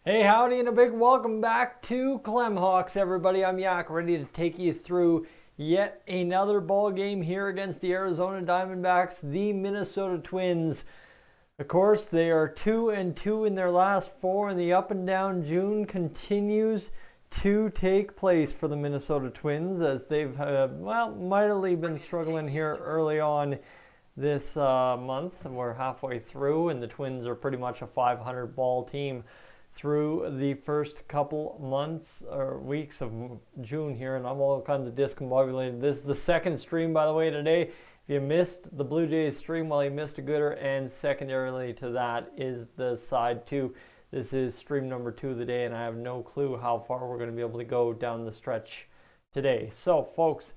Hey, howdy, and a big welcome back to Clemhawks, everybody. I'm Yak, ready to take you through yet another ball game here against the Arizona Diamondbacks, the Minnesota Twins. Of course, they are 2-2 in their last four, and the up and down June continues to take place for the Minnesota Twins as they've, mightily been struggling here early on this month. We're halfway through, and the Twins are pretty much a 500 ball team through the first couple months or weeks of June here, and I'm all kinds of discombobulated. This is the second stream, by the way, today. If you missed the Blue Jays stream, well, you missed a gooder, and secondarily to that is the side two. This is stream number 2 of the day, and I have no clue how far we're going to be able to go down the stretch today. So, folks,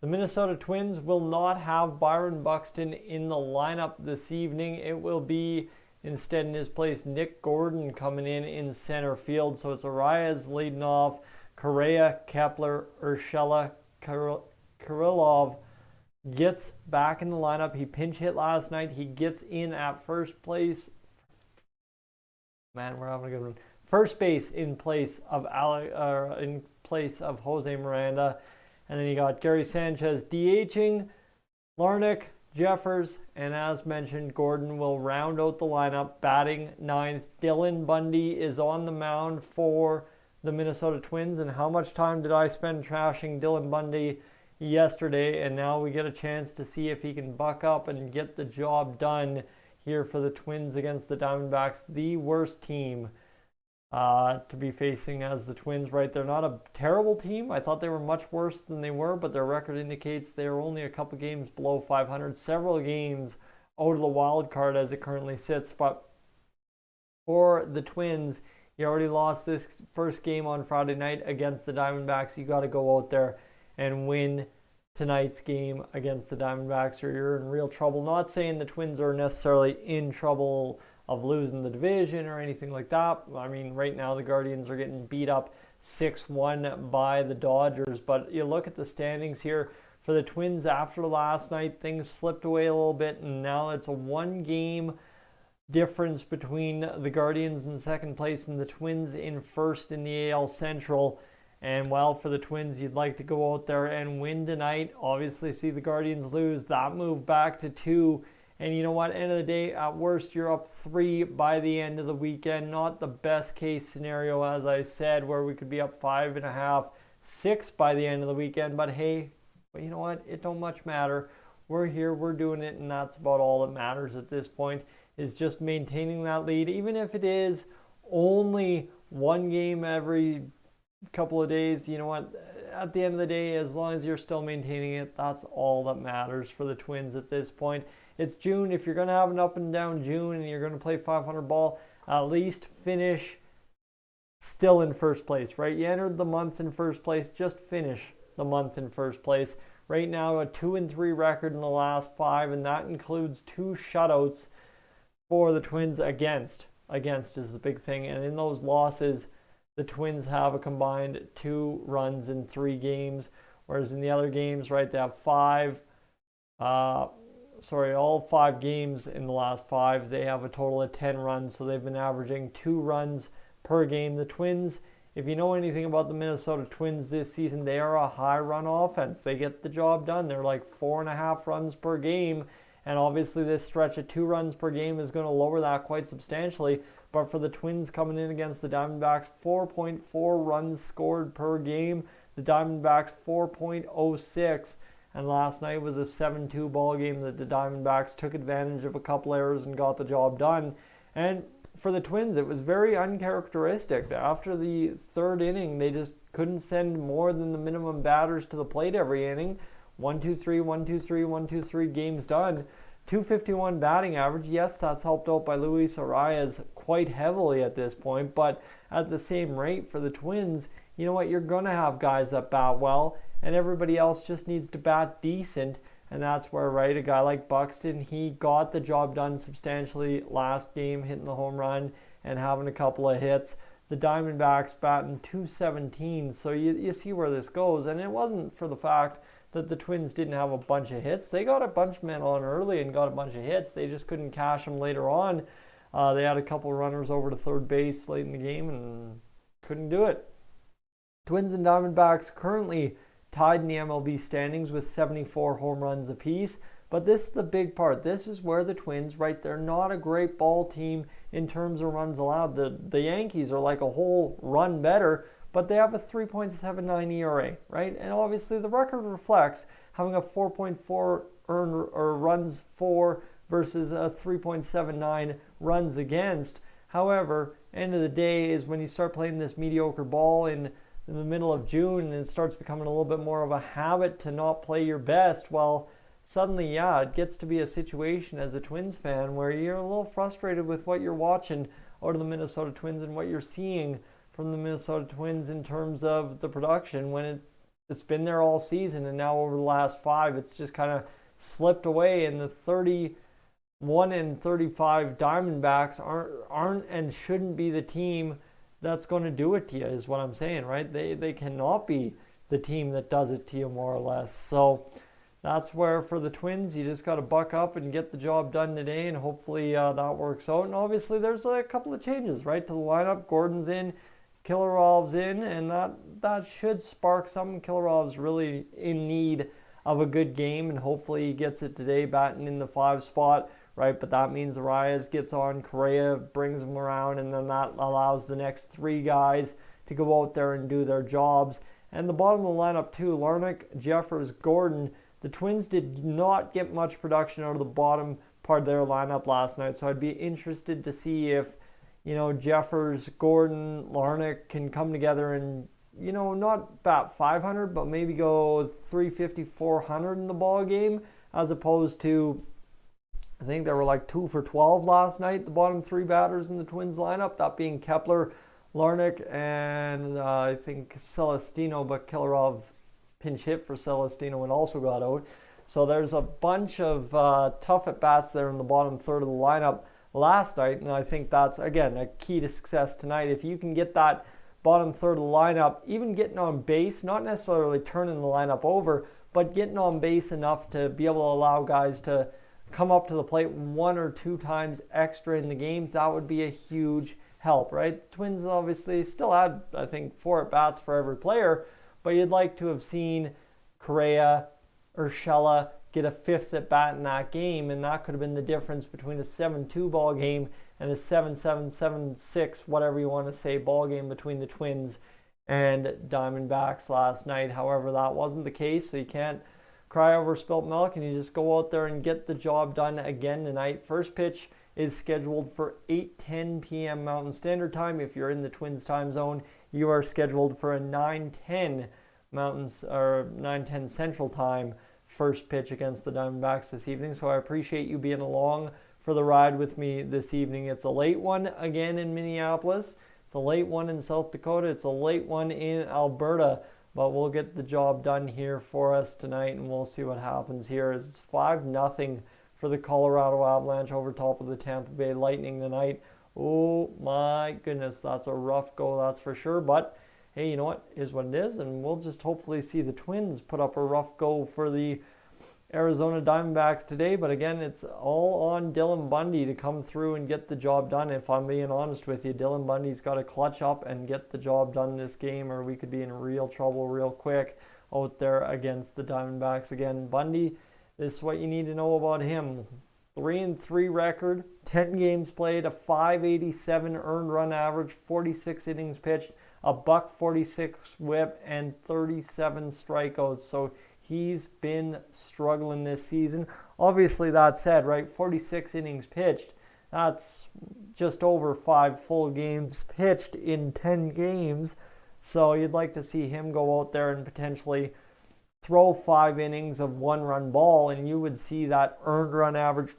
the Minnesota Twins will not have Byron Buxton in the lineup this evening. It will be instead, in his place, Nick Gordon coming in center field. So it's Arias leading off, Correa, Kepler, Urshela, Kirillov gets back in the lineup. He pinch hit last night. He gets in at first place. Man, we're having a good one. First base in place of Jose Miranda, and then you got Gary Sanchez DHing, Larnach, Jeffers, and as mentioned, Gordon will round out the lineup, batting ninth. Dylan Bundy is on the mound for the Minnesota Twins, and how much time did I spend trashing Dylan Bundy yesterday? And now we get a chance to see if he can buck up and get the job done here for the Twins against the Diamondbacks, the worst team to be facing as the Twins, right? They're not a terrible team. I thought they were much worse than they were, but their record indicates they're only a couple games below 500, several games out of the wild card as it currently sits. But for the Twins, you already lost this first game on Friday night against the Diamondbacks. You got to go out there and win tonight's game against the Diamondbacks, or you're in real trouble. Not saying the Twins are necessarily in trouble of losing the division or anything like that. I mean, right now the Guardians are getting beat up 6-1 by the Dodgers, but you look at the standings here for the Twins after last night, things slipped away a little bit, and now it's a 1-game difference between the Guardians in second place and the Twins in first in the AL Central. And well, for the Twins, you'd like to go out there and win tonight. Obviously, see the Guardians lose. That move back to 2. And you know what? End of the day, at worst, you're up 3 by the end of the weekend. Not the best case scenario, as I said, where we could be up 5.5, 6 by the end of the weekend. But hey, you know what? It don't much matter. We're here, we're doing it, and that's about all that matters at this point, is just maintaining that lead. Even if it is only 1 game every couple of days, you know what? At the end of the day, as long as you're still maintaining it, that's all that matters for the Twins at this point. It's June. If you're going to have an up and down June and you're going to play 500 ball, at least finish still in first place, right? You entered the month in first place, just finish the month in first place. Right now, a 2-3 record in the last 5, and that includes 2 shutouts for the Twins against. Against is the big thing, and in those losses, the Twins have a combined 2 runs in 3 games, whereas in the other games, right, they have all 5 games in the last 5. They have a total of 10 runs, so they've been averaging 2 runs per game. The Twins, if you know anything about the Minnesota Twins this season, they are a high-run offense. They get the job done. They're like 4.5 runs per game, and obviously this stretch of 2 runs per game is going to lower that quite substantially. But for the Twins coming in against the Diamondbacks, 4.4 runs scored per game. The Diamondbacks, 4.06. And last night was a 7-2 ball game that the Diamondbacks took advantage of a couple errors and got the job done. And for the Twins, it was very uncharacteristic. After the 3rd inning, they just couldn't send more than the minimum batters to the plate every inning. 1-2-3, 1-2-3, 1-2-3, games done. 251 batting average. Yes, that's helped out by Luis Arias quite heavily at this point, but at the same rate for the Twins, you know what? You're going to have guys that bat well, and everybody else just needs to bat decent, and that's where, right, a guy like Buxton, he got the job done substantially last game, hitting the home run and having a couple of hits. The Diamondbacks batting .217, so you see where this goes, and it wasn't for the fact that the Twins didn't have a bunch of hits. They got a bunch of men on early and got a bunch of hits. They just couldn't cash them later on. They had a couple runners over to third base late in the game and couldn't do it. Twins and Diamondbacks currently tied in the MLB standings with 74 home runs apiece. But this is the big part. This is where the Twins, right, they're not a great ball team in terms of runs allowed. The Yankees are like a whole run better, but they have a 3.79 ERA, right? And obviously the record reflects having a 4.4 earned or runs for versus a 3.79 runs against. However, end of the day is when you start playing this mediocre ball in the middle of June and it starts becoming a little bit more of a habit to not play your best, well, suddenly, yeah, it gets to be a situation as a Twins fan where you're a little frustrated with what you're watching out of the Minnesota Twins and what you're seeing from the Minnesota Twins in terms of the production when it's been there all season, and now over the last 5, it's just kind of slipped away, and the 31 and 35 Diamondbacks aren't and shouldn't be the team that's going to do it to you, is what I'm saying, right? They cannot be the team that does it to you, more or less. So that's where, for the Twins, you just got to buck up and get the job done today, and hopefully that works out. And obviously, there's a couple of changes, right, to the lineup. Gordon's in, Killarov's in, and that should spark something. Killarov's really in need of a good game, and hopefully he gets it today, batting in the 5 spot, right? But that means Arias gets on, Correa brings him around, and then that allows the next 3 guys to go out there and do their jobs. And the bottom of the lineup, too, Larnach, Jeffers, Gordon. The Twins did not get much production out of the bottom part of their lineup last night, so I'd be interested to see if, Jeffers, Gordon, Larnach can come together and, not bat 500, but maybe go 350, 400 in the ball game, as opposed to, I think they were like 2 for 12 last night, the bottom 3 batters in the Twins lineup, that being Kepler, Larnach, and I think Celestino, but Killarow pinch hit for Celestino and also got out. So there's a bunch of tough at-bats there in the bottom third of the lineup last night, and I think that's, again, a key to success tonight. If you can get that bottom third of the lineup, even getting on base, not necessarily turning the lineup over, but getting on base enough to be able to allow guys to come up to the plate 1 or 2 times extra in the game, that would be a huge help, right? Twins obviously still had, I think, 4 at-bats for every player, but you'd like to have seen Correa, Urshela get a 5th at bat in that game, and that could have been the difference between a 7-2 ball game and a 7-7, 7-6, whatever you want to say, ball game between the Twins and Diamondbacks last night. However, that wasn't the case, so you can't cry over spilt milk, and you just go out there and get the job done again tonight. First pitch is scheduled for 8:10 p.m. Mountain Standard Time. If you're in the Twins time zone, you are scheduled for a 9:10 Mountains or 9:10 Central Time first pitch against the Diamondbacks this evening. So I appreciate you being along for the ride with me this evening. It's a late one again in Minneapolis. It's a late one in South Dakota. It's a late one in Alberta. But we'll get the job done here for us tonight, and we'll see what happens here. It's 5-0 for the Colorado Avalanche over top of the Tampa Bay Lightning tonight. Oh my goodness, that's a rough go, that's for sure. But hey, you know what? It is what it is, and we'll just hopefully see the Twins put up a rough go for the Arizona Diamondbacks today. But again, it's all on Dylan Bundy to come through and get the job done. If I'm being honest with you, Dylan Bundy's got to clutch up and get the job done this game, or we could be in real trouble real quick out there against the Diamondbacks. Again, Bundy, this is what you need to know about him. 3-3 record, 10 games played, a .587 earned run average, 46 innings pitched, a .146 whip, and 37 strikeouts. So he's been struggling this season. Obviously, that said, right, 46 innings pitched, that's just over 5 full games pitched in 10 games. So you'd like to see him go out there and potentially throw 5 innings of 1-run ball, and you would see that earned run average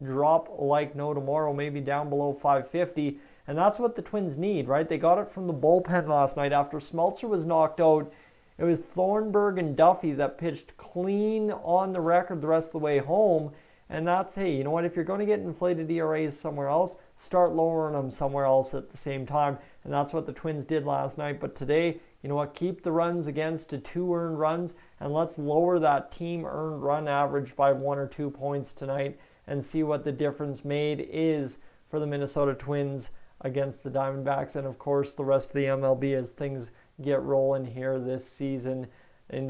drop like no tomorrow, maybe down below 550. And that's what the Twins need, right? They got it from the bullpen last night after Smeltzer was knocked out. It was Thornburg and Duffy that pitched clean on the record the rest of the way home. And that's, hey, you know what? If you're going to get inflated ERAs somewhere else, start lowering them somewhere else at the same time. And that's what the Twins did last night. But today, you know what? Keep the runs against to 2 earned runs, and let's lower that team earned run average by 1 or 2 points tonight and see what the difference made is for the Minnesota Twins against the Diamondbacks, and of course the rest of the MLB as things get rolling here this season in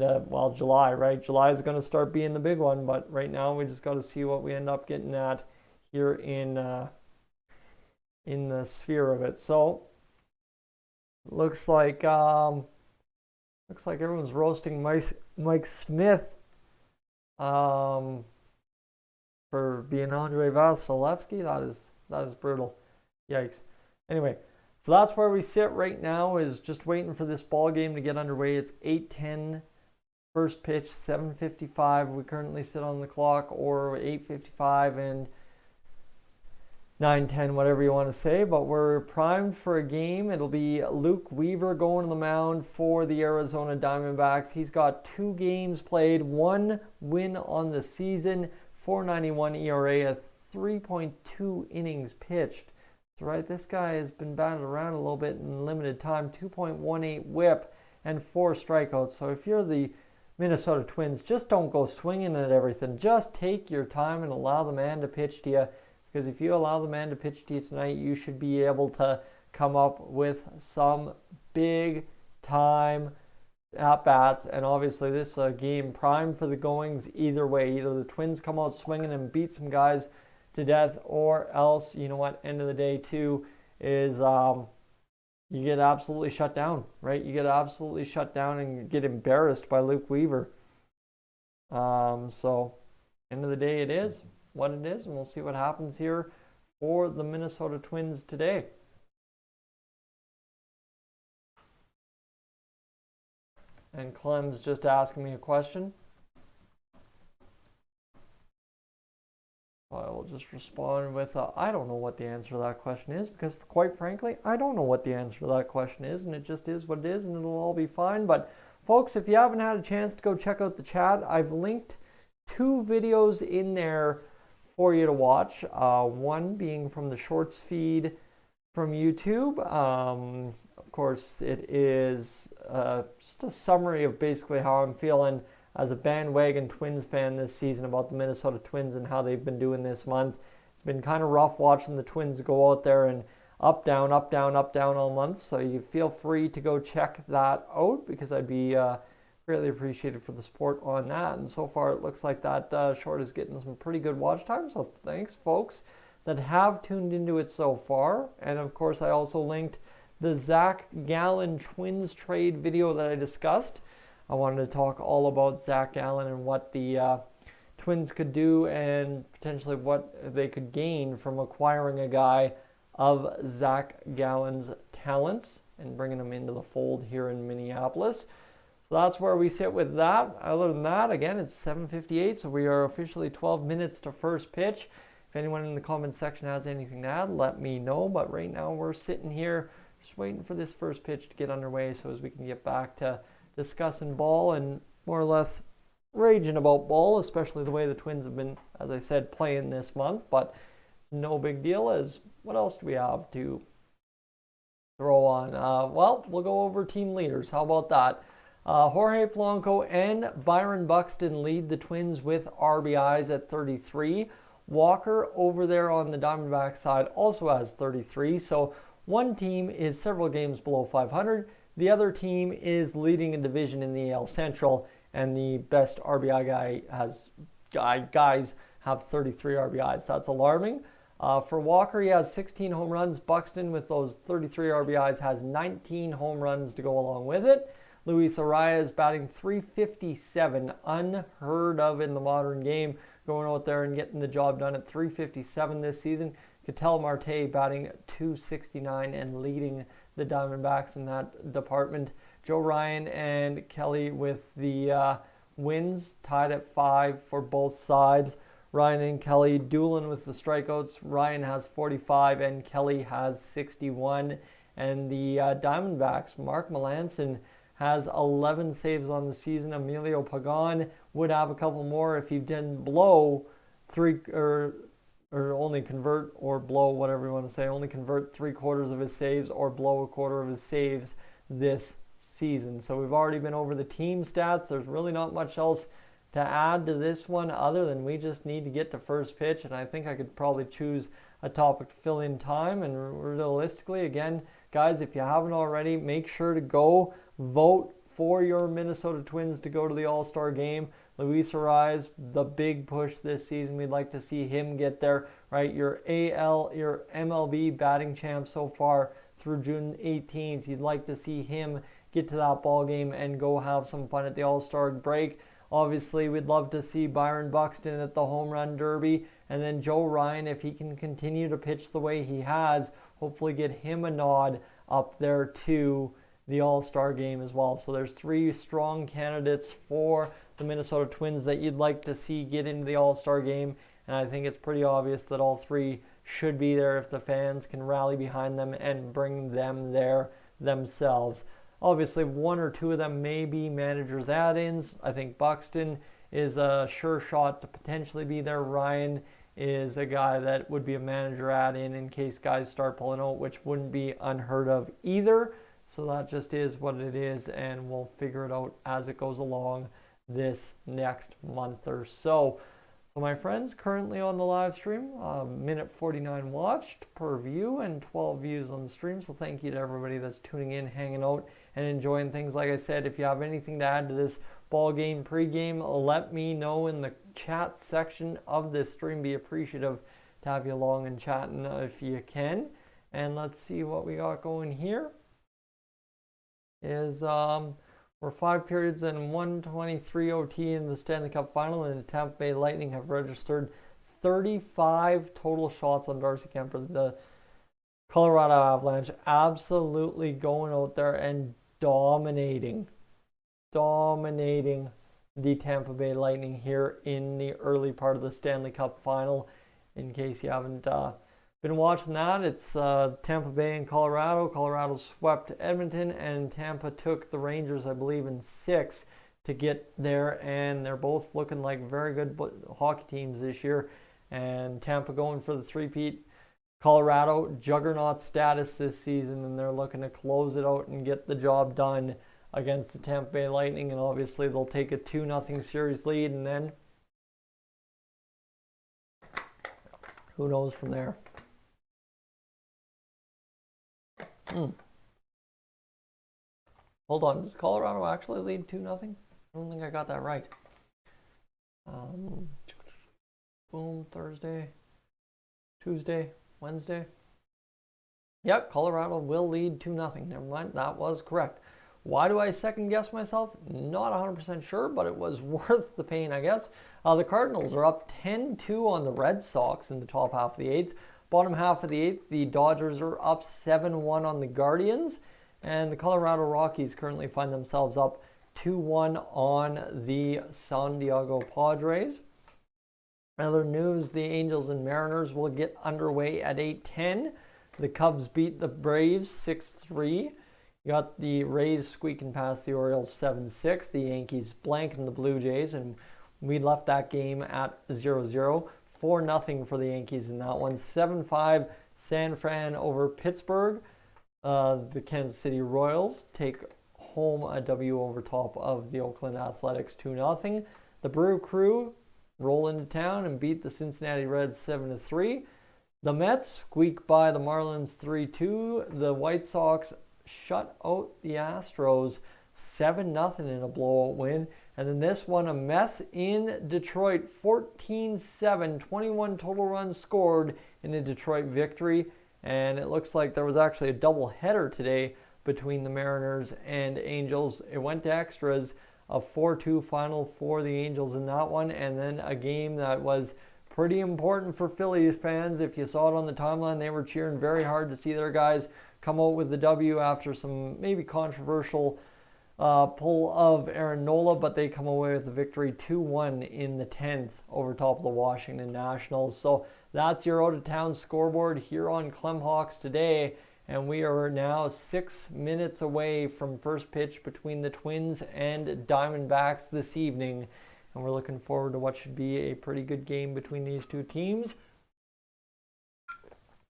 July, right? July is going to start being the big one, but right now we just got to see what we end up getting at here in the sphere of it. So looks like everyone's roasting Mike Smith for being Andrei Vasilevsky. That is brutal. Yikes. Anyway, so that's where we sit right now, is just waiting for this ball game to get underway. It's 8:10 first pitch, 7:55 we currently sit on the clock, or 8:55 and 9:10, whatever you want to say, but we're primed for a game. It'll be Luke Weaver going to the mound for the Arizona Diamondbacks. He's got 2 games played, 1 win on the season, 4.91 ERA, a 3.2 innings pitched. So, right, this guy has been batted around a little bit in limited time, 2.18 whip and 4 strikeouts. So if you're the Minnesota Twins, just don't go swinging at everything. Just take your time and allow the man to pitch to you. Because if you allow the man to pitch to you tonight, you should be able to come up with some big time at-bats. And obviously this is a game primed for the goings either way. Either the Twins come out swinging and beat some guys to death, or else, you know what, end of the day too, is you get absolutely shut down, right? You get absolutely shut down and get embarrassed by Luke Weaver. So end of the day, it is what it is, and we'll see what happens here for the Minnesota Twins today. And Clem's just asking me a question. I will just respond with, I don't know what the answer to that question is, because quite frankly, I don't know what the answer to that question is, and it just is what it is, and it'll all be fine. But folks, if you haven't had a chance to go check out the chat, I've linked 2 videos in there for you to watch. One being from the Shorts feed from YouTube. Of course, it is just a summary of basically how I'm feeling as a bandwagon Twins fan this season about the Minnesota Twins and how they've been doing this month. It's been kind of rough watching the Twins go out there and up, down, up, down, up, down all month. So you feel free to go check that out, because I'd be greatly appreciated for the support on that. And so far it looks like that short is getting some pretty good watch time. So thanks, folks that have tuned into it so far. And of course, I also linked the Zach Gallen Twins trade video that I discussed. I wanted to talk all about Zach Gallen and what the Twins could do, and potentially what they could gain from acquiring a guy of Zach Gallen's talents and bringing him into the fold here in Minneapolis. So that's where we sit with that. Other than that, again, it's 7:58, so we are officially 12 minutes to first pitch. If anyone in the comments section has anything to add, let me know. But right now we're sitting here just waiting for this first pitch to get underway, so as we can get back to discussing ball and more or less raging about ball, especially the way the Twins have been, as I said, playing this month. But it's no big deal, as what else do we have to throw on? Well, we'll go over team leaders. How about that? Jorge Polanco and Byron Buxton lead the Twins with RBIs at 33. Walker over there on the Diamondbacks side also has 33. So one team is several games below 500. The other team is leading a division in the AL Central, and the best RBI guys have 33 RBIs. That's alarming. For Walker, he has 16 home runs. Buxton, with those 33 RBIs, has 19 home runs to go along with it. Luis Arraez is batting .357, unheard of in the modern game, going out there and getting the job done at .357 this season. Ketel Marte batting .269 and leading the Diamondbacks in that department. Joe Ryan and Kelly with the wins, tied at 5 for both sides. Ryan and Kelly dueling with the strikeouts. Ryan has 45 and Kelly has 61. And the Diamondbacks, Mark Melancon has 11 saves on the season. Emilio Pagan would have a couple more if he didn't blow or only convert, or blow, whatever you want to say, only convert 3/4 of his saves or blow a quarter of his saves this season. So we've already been over the team stats. There's really not much else to add to this one other than we just need to get to first pitch. And I think I could probably choose a topic to fill in time. And realistically, again, guys, if you haven't already, make sure to go vote for your Minnesota Twins to go to the All-Star game. Luis Arraez, the big push this season. We'd like to see him get there, right? Your MLB batting champ so far through June 18th. You'd like to see him get to that ball game and go have some fun at the All-Star break. Obviously, we'd love to see Byron Buxton at the Home Run Derby, and then Joe Ryan, if he can continue to pitch the way he has, hopefully get him a nod up there to the All-Star game as well. So there's 3 strong candidates for the Minnesota Twins that you'd like to see get into the All-Star game, and I think it's pretty obvious that all 3 should be there if the fans can rally behind them and bring them there themselves. Obviously, 1 or 2 of them may be managers' add-ins. I think Buxton is a sure shot to potentially be there. Ryan is a guy that would be a manager add-in in case guys start pulling out, which wouldn't be unheard of either. So that just is what it is, and we'll figure it out as it goes along this next month or so. So my friends, currently on the live stream, minute 49 watched per view and 12 views on the stream. So thank you to everybody that's tuning in, hanging out, and enjoying things. Like I said, if you have anything to add to this ball game pregame, let me know in the chat section of this stream. Be appreciative to have you along and chatting if you can. And let's see what we got going here. We're 5 periods and 123 OT in the Stanley Cup Final, and the Tampa Bay Lightning have registered 35 total shots on Darcy Kemper. The Colorado Avalanche absolutely going out there and dominating the Tampa Bay Lightning here in the early part of the Stanley Cup Final. In case you haven't been watching that, it's Tampa Bay and Colorado. Colorado swept Edmonton, and Tampa took the Rangers, I believe, in 6 to get there, and they're both looking like very good hockey teams this year. And Tampa going for the three-peat. Colorado, juggernaut status this season, and they're looking to close it out and get the job done against the Tampa Bay Lightning. And obviously they'll take a 2-0 series lead, and then who knows from there. Hold on, does Colorado actually lead 2-0? I don't think I got that right. Boom, Thursday, Tuesday, Wednesday. Yep, Colorado will lead 2-0. Never mind, that was correct. Why do I second guess myself? Not 100% sure, but it was worth the pain, I guess. The Cardinals are up 10-2 on the Red Sox in the top half of the 8th. Bottom half of the 8th, the Dodgers are up 7-1 on the Guardians. And the Colorado Rockies currently find themselves up 2-1 on the San Diego Padres. Other news, the Angels and Mariners will get underway at 8:10. The Cubs beat the Braves 6-3. You got the Rays squeaking past the Orioles 7-6. The Yankees blanking the Blue Jays, and we left that game at 0-0. 4-0 for the Yankees in that one. 7-5 San Fran over Pittsburgh. The Kansas City Royals take home a W over top of the Oakland Athletics 2-0. The Brew Crew roll into town and beat the Cincinnati Reds 7-3. The Mets squeak by the Marlins 3-2. The White Sox shut out the Astros 7-0 in a blowout win. And then this one, a mess in Detroit, 14-7, 21 total runs scored in a Detroit victory. And it looks like there was actually a double header today between the Mariners and Angels. It went to extras, a 4-2 final for the Angels in that one. And then a game that was pretty important for Phillies fans. If you saw it on the timeline, they were cheering very hard to see their guys come out with the W after some maybe controversial pull of Aaron Nola, but they come away with the victory 2-1 in the 10th over top of the Washington Nationals. So that's your out-of-town scoreboard here on Clemhawks today, and we are now 6 minutes away from first pitch between the Twins and Diamondbacks this evening, and we're looking forward to what should be a pretty good game between these two teams.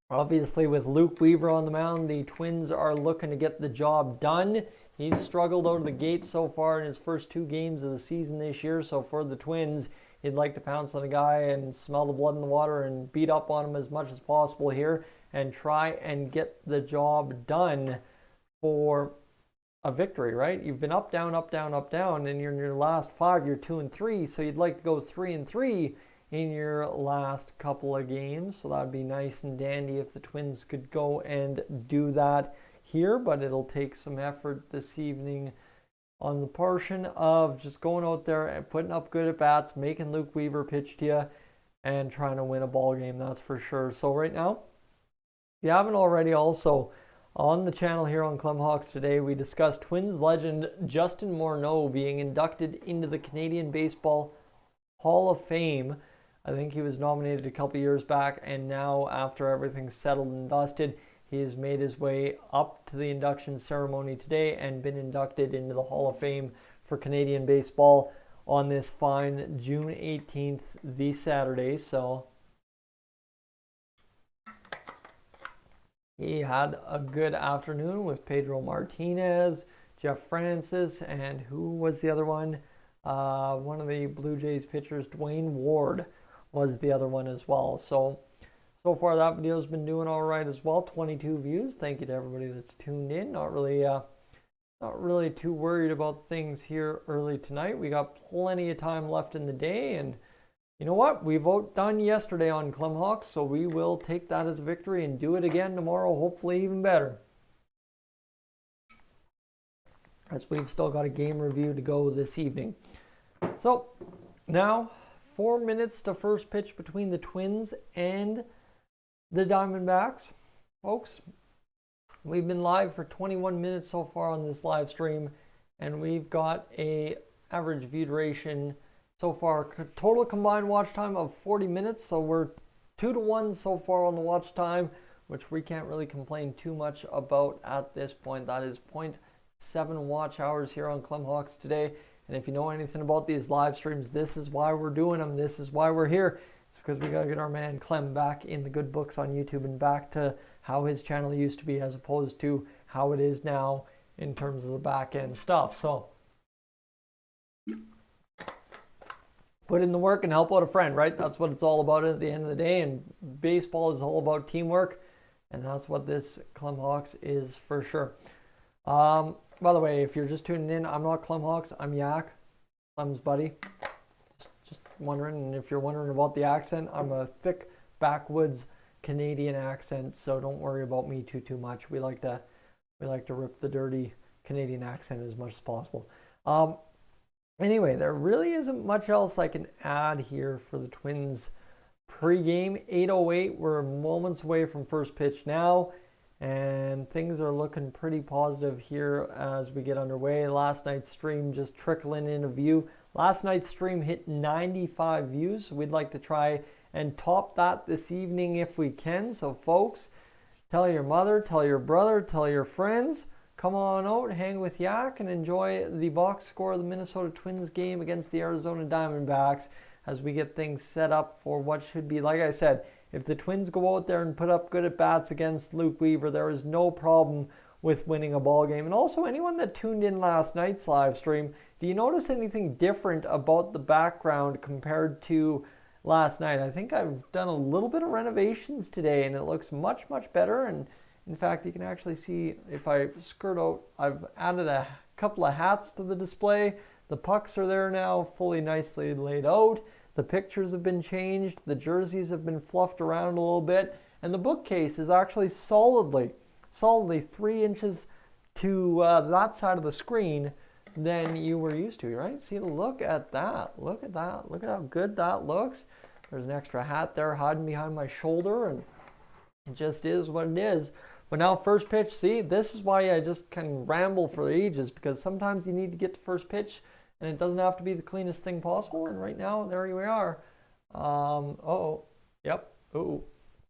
Obviously, with Luke Weaver on the mound, the Twins are looking to get the job done He's struggled out of the gate so far in his first 2 games of the season this year. So for the Twins, he'd like to pounce on a guy and smell the blood in the water and beat up on him as much as possible here and try and get the job done for a victory, right? You've been up, down, up, down, up, down, and you're in your last 5, you're 2-3, so you'd like to go 3-3 in your last couple of games. So that'd be nice and dandy if the Twins could go and do that here, but it'll take some effort this evening on the portion of just going out there and putting up good at bats, making Luke Weaver pitch to you, and trying to win a ball game, that's for sure. So right now, if you haven't already, also on the channel here on Clemhawks today, we discussed Twins legend Justin Morneau being inducted into the Canadian Baseball Hall of Fame. I think he was nominated a couple years back, and now after everything's settled and dusted, he has made his way up to the induction ceremony today and been inducted into the Hall of Fame for Canadian baseball on this fine June 18th, the Saturday. So he had a good afternoon with Pedro Martinez, Jeff Francis, and who was the other one? One of the Blue Jays pitchers, Dwayne Ward, was the other one as well. So far that video's been doing all right as well. 22 views. Thank you to everybody that's tuned in. Not really too worried about things here early tonight. We got plenty of time left in the day, and you know what? We've outdone yesterday on Clemhawks, so we will take that as a victory and do it again tomorrow, hopefully even better. As we've still got a game review to go this evening. So now 4 minutes to first pitch between the Twins and the Diamondbacks. Folks, we've been live for 21 minutes so far on this live stream, and we've got a average view duration so far, total combined watch time of 40 minutes. So we're 2-1 so far on the watch time, which we can't really complain too much about at this point. That is 0.7 watch hours here on Clemhawks today. And if you know anything about these live streams, this is why we're doing them. This is why we're here. It's because we got to get our man Clem back in the good books on YouTube and back to how his channel used to be as opposed to how it is now in terms of the back end stuff. So put in the work and help out a friend, right? That's what it's all about at the end of the day. And baseball is all about teamwork. And that's what this Clemhawks is for sure. By the way, if you're just tuning in, I'm not Clemhawks. I'm Yak, Clem's buddy. Just wondering. And if you're wondering about the accent, I'm a thick backwoods Canadian accent. So don't worry about me too much. We like to rip the dirty Canadian accent as much as possible. Anyway, there really isn't much else I can add here for the Twins pregame. 8:08, we're moments away from first pitch now, and things are looking pretty positive here as we get underway. Last night's stream just trickling in a view. Last night's stream hit 95 views, so we'd like to try and top that this evening if we can. So folks, tell your mother, tell your brother, tell your friends. Come on out, hang with Yak, and enjoy the box score of the Minnesota Twins game against the Arizona Diamondbacks as we get things set up for what should be, like I said, if the Twins go out there and put up good at-bats against Luke Weaver, there is no problem with winning a ball game. And also, anyone that tuned in last night's live stream, do you notice anything different about the background compared to last night? I think I've done a little bit of renovations today, and it looks much better. And in fact, you can actually see if I skirt out, I've added a couple of hats to the display. The pucks are there now, fully nicely laid out. The pictures have been changed. The jerseys have been fluffed around a little bit. And the bookcase is actually solidly 3 inches to that side of the screen than you were used to, right? See, look at that. Look at that. Look at how good that looks. There's an extra hat there hiding behind my shoulder, and it just is what it is. But now first pitch, see, this is why I just can ramble for ages, because sometimes you need to get to first pitch and it doesn't have to be the cleanest thing possible. And right now, there we are.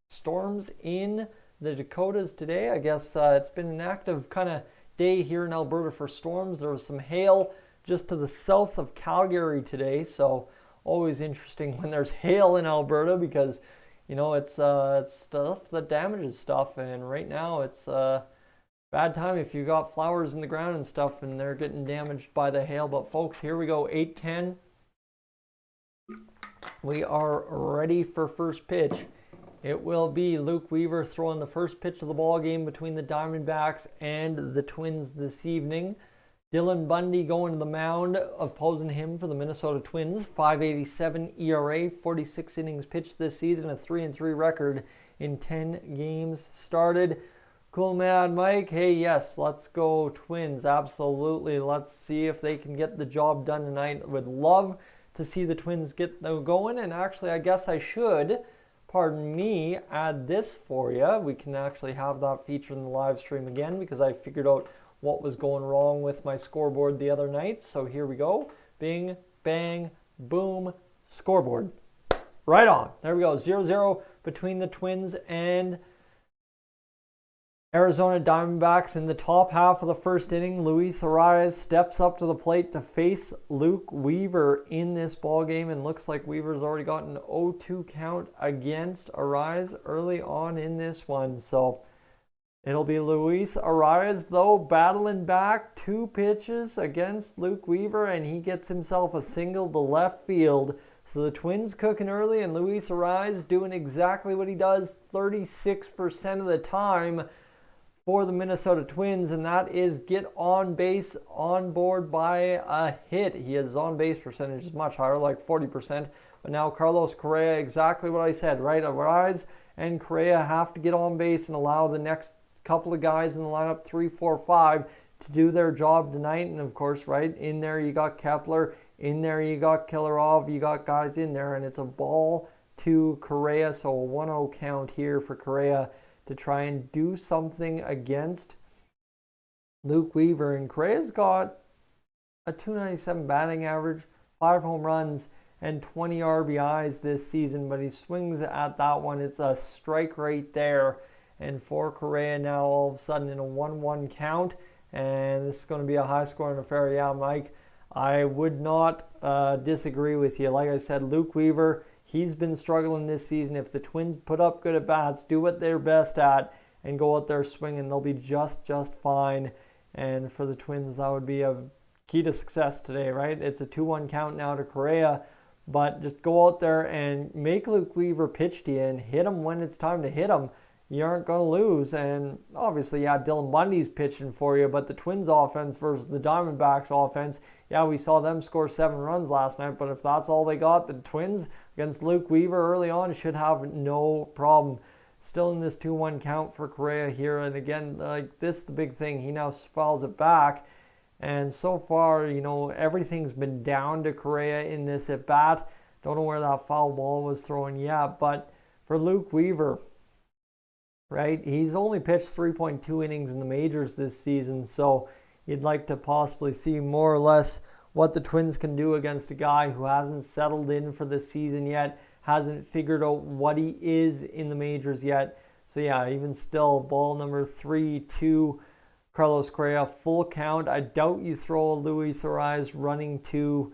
Storms in the Dakotas today. I guess it's been an active kind of day here in Alberta for storms. There was some hail just to the south of Calgary today. So always interesting when there's hail in Alberta, because you know, it's stuff that damages stuff, and right now it's bad time if you got flowers in the ground and stuff and they're getting damaged by the hail. But folks, here we go, 8:10. We are ready for first pitch. It will be Luke Weaver throwing the first pitch of the ball game between the Diamondbacks and the Twins this evening. Dylan Bundy going to the mound, opposing him for the Minnesota Twins. 5.87 ERA, 46 innings pitched this season, a 3-3 record in 10 games started. Cool Mad Mike, hey, yes, let's go Twins, absolutely. Let's see if they can get the job done tonight. Would love to see the Twins get going, and actually I guess I should, pardon me, add this for you. We can actually have that featured in the live stream again because I figured out what was going wrong with my scoreboard the other night. So here we go. Bing, bang, boom, scoreboard. Right on. There we go. 0-0 between the Twins and Arizona Diamondbacks. In the top half of the first inning, Luis Arraez steps up to the plate to face Luke Weaver in this ball game, and looks like Weaver's already got an 0-2 count against Arraez early on in this one. So it'll be Luis Arraez, though, battling back 2 pitches against Luke Weaver, and he gets himself a single to left field. So the Twins cooking early, and Luis Arraez doing exactly what he does 36% of the time for the Minnesota Twins, and that is get on base on board by a hit. His on base percentage is much higher, like 40%. But now Carlos Correa, exactly what I said, right? Arraez and Correa have to get on base and allow the next couple of guys in the lineup, 3, 4, 5, to do their job tonight. And of course, right in there you got Kepler, in there you got Killerov, you got guys in there, and it's a ball to Correa. So a 1-0 count here for Correa to try and do something against Luke Weaver. And Correa's got a .297 batting average, 5 home runs, and 20 RBIs this season, but he swings at that one. It's a strike rate there. And for Correa now, all of a sudden in a 1-1 count, and this is going to be a high-scoring affair. Yeah, Mike, I would not disagree with you. Like I said, Luke Weaver, he's been struggling this season. If the Twins put up good at-bats, do what they're best at, and go out there swinging, they'll be just fine. And for the Twins, that would be a key to success today, right? It's a 2-1 count now to Correa, but just go out there and make Luke Weaver pitch to you and hit him when it's time to hit him. You aren't going to lose. And obviously, yeah, Dylan Bundy's pitching for you, but the Twins offense versus the Diamondbacks offense, yeah, we saw them score 7 runs last night, but if that's all they got, the Twins against Luke Weaver early on should have no problem. Still in this 2-1 count for Correa here, and again, like this is the big thing. He now fouls it back, and so far, you know, everything's been down to Correa in this at-bat. Don't know where that foul ball was thrown yet, but for Luke Weaver, right, he's only pitched 3.2 innings in the majors this season, so you'd like to possibly see more or less what the Twins can do against a guy who hasn't settled in for the season yet, hasn't figured out what he is in the majors yet. So yeah, even still, ball number 3 to Carlos Correa, full count. I doubt you throw a Luis Arraez running to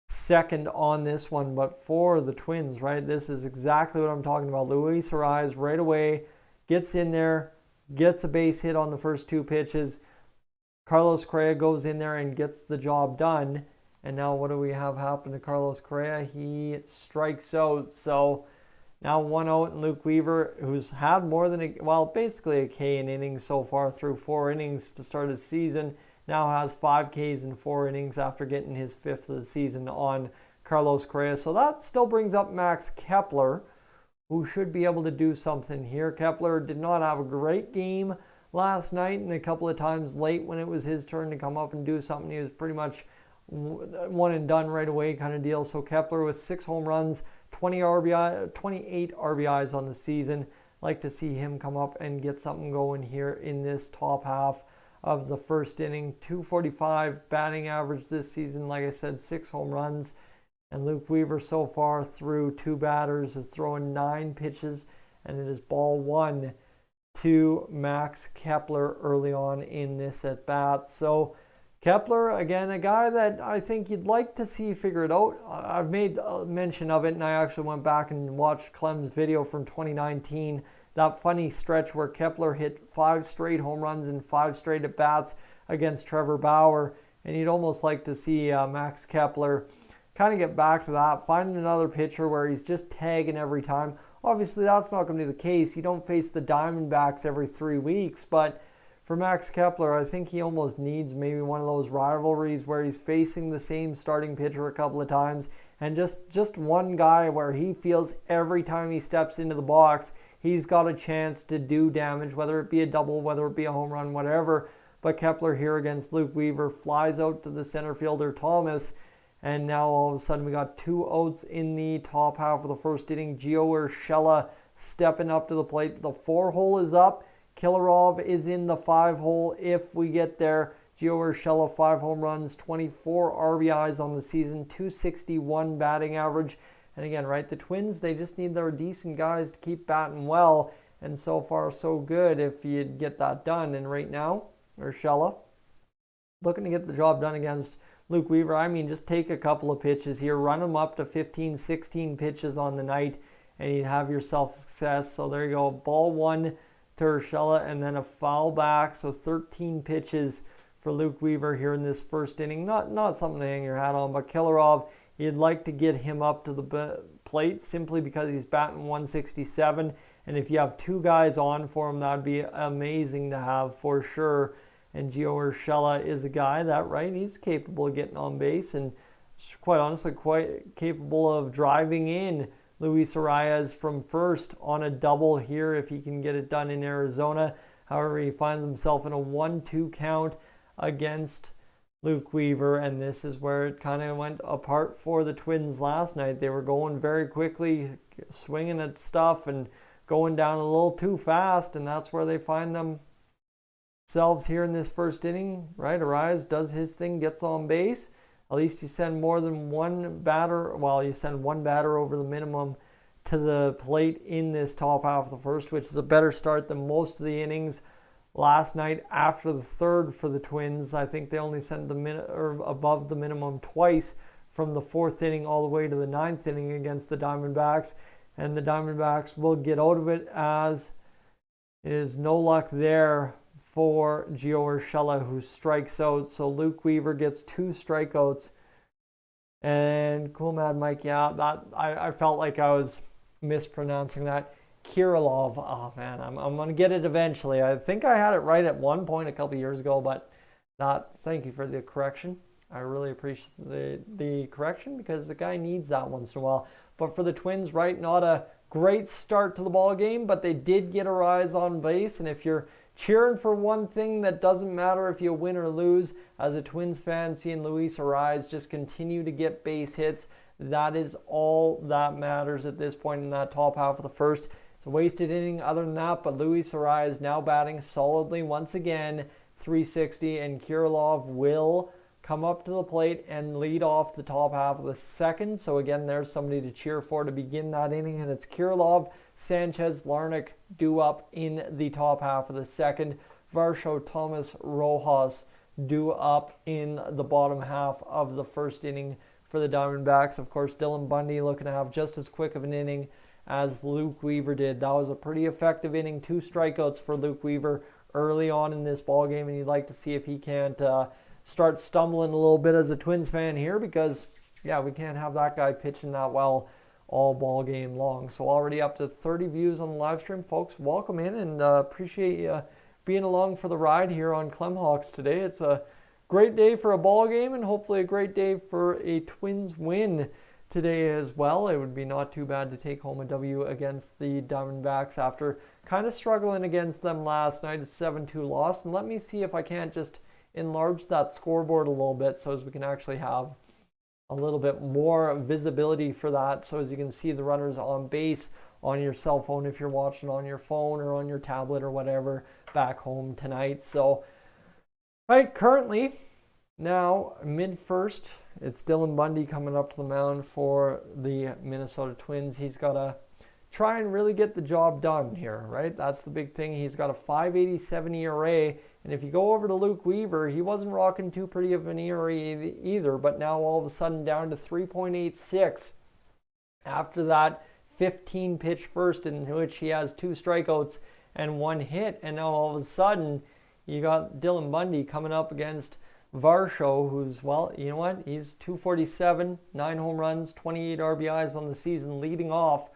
second on this one, but for the Twins, right, this is exactly what I'm talking about. Luis Arraez right away gets in there, gets a base hit on the first 2 pitches. Carlos Correa goes in there and gets the job done. And now what do we have happen to Carlos Correa? He strikes out. So now 1 out, and Luke Weaver, who's had more than basically a K in innings so far through 4 innings to start his season, now has 5 Ks in 4 innings after getting his 5th of the season on Carlos Correa. So that still brings up Max Kepler, who should be able to do something here. Kepler did not have a great game last night, and a couple of times late when it was his turn to come up and do something, he was pretty much one and done right away kind of deal. So Kepler with 6 home runs, 28 RBIs on the season. Like to see him come up and get something going here in this top half of the first inning. .245 batting average this season. Like I said, 6 home runs. And Luke Weaver so far through 2 batters is throwing 9 pitches, and it is ball 1 to Max Kepler early on in this at bat. So Kepler, again, a guy that I think you'd like to see figure it out. I've made mention of it, and I actually went back and watched Clem's video from 2019 that funny stretch where Kepler hit 5 straight home runs and 5 straight at-bats against Trevor Bauer. And you'd almost like to see Max Kepler kind of get back to that, find another pitcher where he's just tagging every time. Obviously, that's not going to be the case. You don't face the Diamondbacks every 3 weeks, but for Max Kepler, I think he almost needs maybe one of those rivalries where he's facing the same starting pitcher a couple of times, and just one guy where he feels every time he steps into the box, he's got a chance to do damage, whether it be a double, whether it be a home run, whatever. But Kepler here against Luke Weaver flies out to the center fielder Thomas, and now all of a sudden we got 2 outs in the top half of the first inning. Gio Urshela stepping up to the plate. The 4-hole is up. Kilarov is in the 5-hole if we get there. Gio Urshela, 5 home runs, 24 RBIs on the season, 261 batting average. And again, right, the Twins, they just need their decent guys to keep batting well. And so far, so good if you'd get that done. And right now, Urshela looking to get the job done against Luke Weaver. I mean, just take a couple of pitches here, run them up to 15, 16 pitches on the night, and you'd have yourself success. So there you go, ball 1 to Urshela, and then a foul back. So 13 pitches for Luke Weaver here in this first inning. Not something to hang your hat on, but Kilarov, you'd like to get him up to the plate simply because he's batting 167. And if you have 2 guys on for him, that'd be amazing to have for sure. And Gio Urshela is a guy that, right, he's capable of getting on base and quite honestly quite capable of driving in Luis Arias from first on a double here if he can get it done in Arizona. However, he finds himself in a 1-2 count against Luke Weaver, and this is where it kind of went apart for the Twins last night. They were going very quickly, swinging at stuff and going down a little too fast, and that's where they find themselves here in this first inning, right? Arias does his thing, gets on base. At least you send more than one batter. Well, you send one batter over the minimum to the plate in this top half of the first, which is a better start than most of the innings last night after the third for the Twins. I think they only sent above the minimum twice from the 4th inning all the way to the 9th inning against the Diamondbacks. And the Diamondbacks will get out of it as it is no luck there for Gio Urshela, who strikes out. So Luke Weaver gets 2 strikeouts. And Cool Mad Mike, yeah, that I felt like I was mispronouncing that. Kirilov, oh man, I'm going to get it eventually. I think I had it right at one point a couple years ago, but thank you for the correction. I really appreciate the correction because the guy needs that once in a while. But for the Twins, right, not a great start to the ball game, but they did get a rise on base. And if you're cheering for one thing, that doesn't matter if you win or lose. As a Twins fan, seeing Luis Arias just continue to get base hits, that is all that matters at this point in that top half of the first. It's a wasted inning other than that, but Luis Arias now batting solidly once again, 360, and Kirilov will come up to the plate and lead off the top half of the second. So again, there's somebody to cheer for to begin that inning, and it's Kirilov, Sanchez, Larnach due up in the top half of the second. Varsho, Thomas, Rojas due up in the bottom half of the first inning for the Diamondbacks. Of course, Dylan Bundy looking to have just as quick of an inning as Luke Weaver did. That was a pretty effective inning. 2 strikeouts for Luke Weaver early on in this ball game, and you'd like to see if he can't start stumbling a little bit as a Twins fan here, because yeah, we can't have that guy pitching that well all ball game long. So already up to 30 views on the live stream, folks. Welcome in, and appreciate you being along for the ride here on Clemhawks today. It's a great day for a ball game, and hopefully a great day for a Twins win today as well. It would be not too bad to take home a W against the Diamondbacks after kind of struggling against them last night. A 7-2 loss. And let me see if I can't just enlarge that scoreboard a little bit so as we can actually have a little bit more visibility for that. So as you can see the runners on base on your cell phone if you're watching on your phone or on your tablet or whatever back home tonight. So right, currently now mid-first, it's Dylan Bundy coming up to the mound for the Minnesota Twins. He's got to try and really get the job done here, right? That's the big thing. He's got a 5.87 ERA. And if you go over to Luke Weaver, he wasn't rocking too pretty of an ERA either, but now all of a sudden down to 3.86 after that 15 pitch first in which he has 2 strikeouts and 1 hit. And now all of a sudden, you got Dylan Bundy coming up against Varsho, who's, well, you know what? He's 247, 9 home runs, 28 RBIs on the season, leading off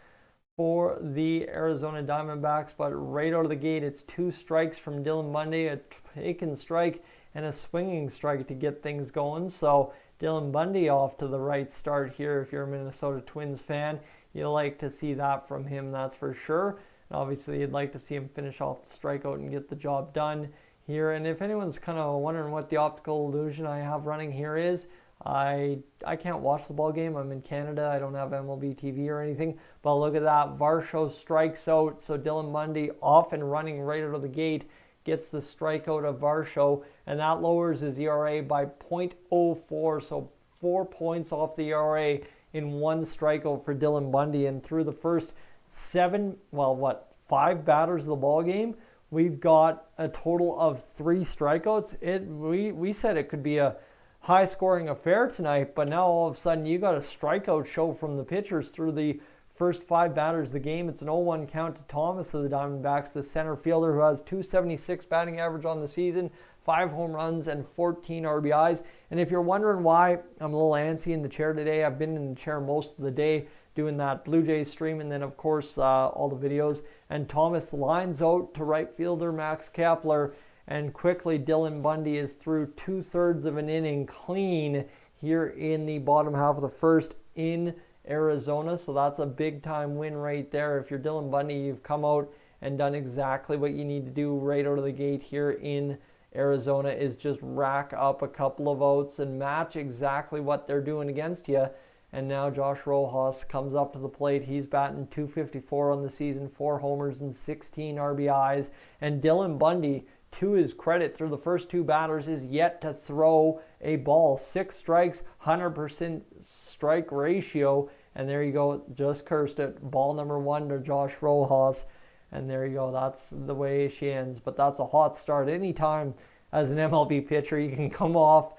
for the Arizona Diamondbacks. But right out of the gate, it's 2 strikes from Dylan Bundy, a taken strike and a swinging strike to get things going. So Dylan Bundy off to the right start here. If you're a Minnesota Twins fan, you like to see that from him, that's for sure. And obviously, you'd like to see him finish off the strikeout and get the job done here. And if anyone's kind of wondering what the optical illusion I have running here is, I can't watch the ball game. I'm in Canada. I don't have MLB TV or anything. But look at that. Varsho strikes out. So Dylan Bundy off and running right out of the gate gets the strikeout of Varsho, and that lowers his ERA by .04. So 4 points off the ERA in 1 strikeout for Dylan Bundy. And through the first 5 batters of the ball game, we've got a total of 3 strikeouts. We said it could be a high-scoring affair tonight, but now all of a sudden you got a strikeout show from the pitchers through the first 5 batters of the game. It's an 0-1 count to Thomas of the Diamondbacks, the center fielder who has .276 batting average on the season, 5 home runs, and 14 RBIs. And if you're wondering why I'm a little antsy in the chair today, I've been in the chair most of the day doing that Blue Jays stream, and then of course all the videos. And Thomas lines out to right fielder Max Kepler, and quickly Dylan Bundy is through 2/3 of an inning clean here in the bottom half of the first in Arizona. So that's a big time win right there. If you're Dylan Bundy, you've come out and done exactly what you need to do right out of the gate here in Arizona, is just rack up a couple of outs and match exactly what they're doing against you. And now Josh Rojas comes up to the plate. He's batting .254 on the season, 4 homers and 16 RBIs. And Dylan Bundy, to his credit, through the first 2 batters, is yet to throw a ball. 6 strikes, 100% strike ratio. And there you go, just cursed it. Ball number 1 to Josh Rojas. And there you go, that's the way she ends. But that's a hot start. Anytime as an MLB pitcher, you can come off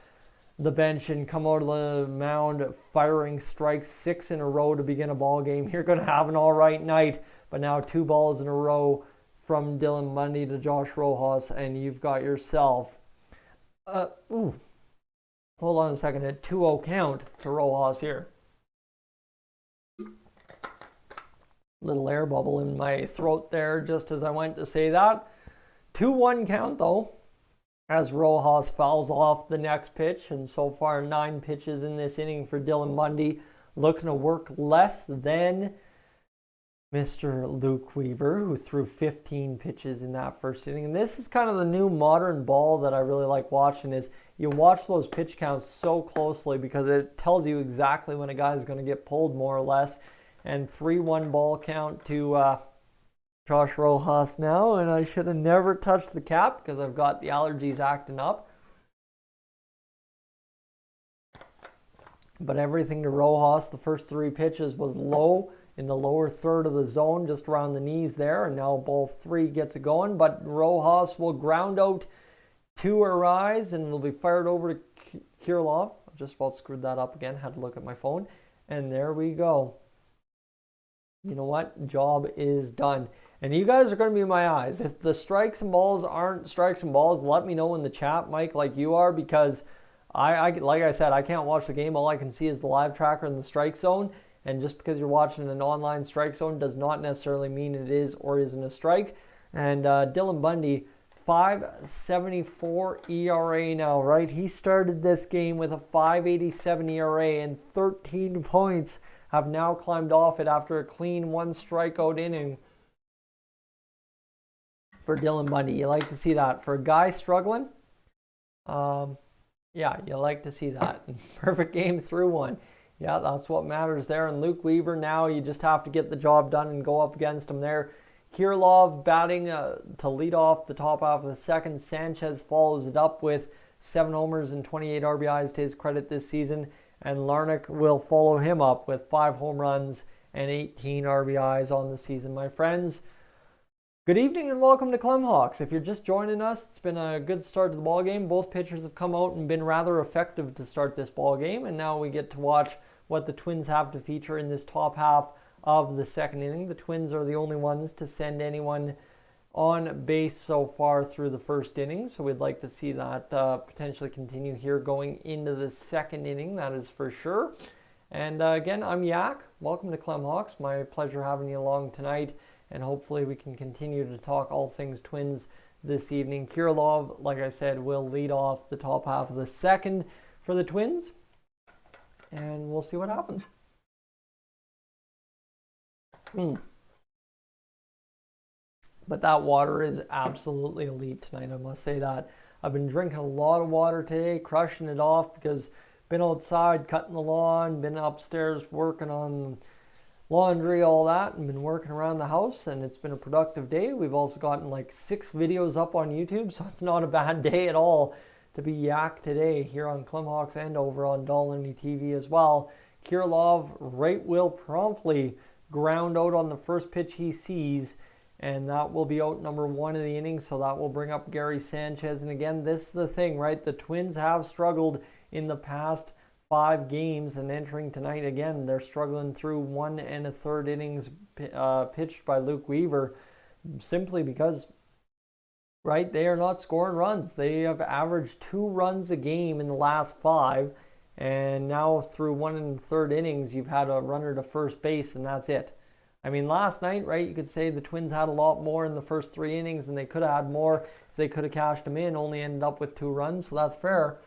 the bench and come out of the mound firing strikes 6 in a row to begin a ball game. You're going to have an all right night. But now 2 balls in a row from Dylan Bundy to Josh Rojas, and you've got yourself hold on a second, a 2-0 count to Rojas here. Little air bubble in my throat there just as I went to say that. 2-1 count though, as Rojas fouls off the next pitch. And so far 9 pitches in this inning for Dylan Bundy, looking to work less than Mr. Luke Weaver, who threw 15 pitches in that first inning. And this is kind of the new modern ball that I really like watching, is you watch those pitch counts so closely because it tells you exactly when a guy is going to get pulled, more or less. And 3-1 ball count to Josh Rojas now. And I should have never touched the cap because I've got the allergies acting up. But everything to Rojas, the first 3 pitches was low, in the lower third of the zone, just around the knees there. And now ball 3 gets it going. But Rojas will ground out to Arise and will be fired over to Kirilov. I just about screwed that up again. Had to look at my phone. And there we go. You know what? Job is done. And you guys are going to be my eyes. If the strikes and balls aren't strikes and balls, let me know in the chat, Mike, like you are, because I like I said, I can't watch the game. All I can see is the live tracker in the strike zone. And just because you're watching an online strike zone does not necessarily mean it is or isn't a strike. And Dylan Bundy, 5.74 ERA now, right? He started this game with a 5.87 ERA, and 13 points have now climbed off it after a clean 1 strikeout inning for Dylan Bundy. You like to see that. For a guy struggling, yeah, you like to see that. Perfect game through 1. Yeah, that's what matters there. And Luke Weaver, now you just have to get the job done and go up against him there. Kirilov batting to lead off the top half of the second. Sanchez follows it up with 7 homers and 28 RBIs to his credit this season. And Larnach will follow him up with 5 home runs and 18 RBIs on the season. My friends, good evening and welcome to Clemhawks. If you're just joining us, it's been a good start to the ball game. Both pitchers have come out and been rather effective to start this ball game, and now we get to watch what the Twins have to feature in this top half of the second inning. The Twins are the only ones to send anyone on base so far through the first inning, so we'd like to see that potentially continue here going into the second inning, that is for sure. And again, I'm Yak. Welcome to Clemhawks. My pleasure having you along tonight, and hopefully we can continue to talk all things Twins this evening. Kirilov, like I said, will lead off the top half of the second for the Twins, and we'll see what happens. But that water is absolutely elite tonight, I must say that. I've been drinking a lot of water today, crushing it off because been outside cutting the lawn, been upstairs working on laundry, all that, and been working around the house, and it's been a productive day. We've also gotten like 6 videos up on YouTube, so it's not a bad day at all to be Yak today here on Clemhawks and over on Dollarny TV as well. Kirilov right will promptly ground out on the first pitch he sees, and that will be out number 1 of the inning, so that will bring up Gary Sanchez. And again, this is the thing, right? The Twins have struggled in the past 5 games, and entering tonight again, they're struggling through 1 1/3 innings pitched by Luke Weaver, simply because, right, they are not scoring runs. They have averaged 2 runs a game in the last 5, and now through 1 1/3 innings, you've had a runner to first base, and that's it. I mean, last night, right, you could say the Twins had a lot more in the first 3 innings, and they could have had more if they could have cashed them in, only ended up with 2 runs, so that's fair.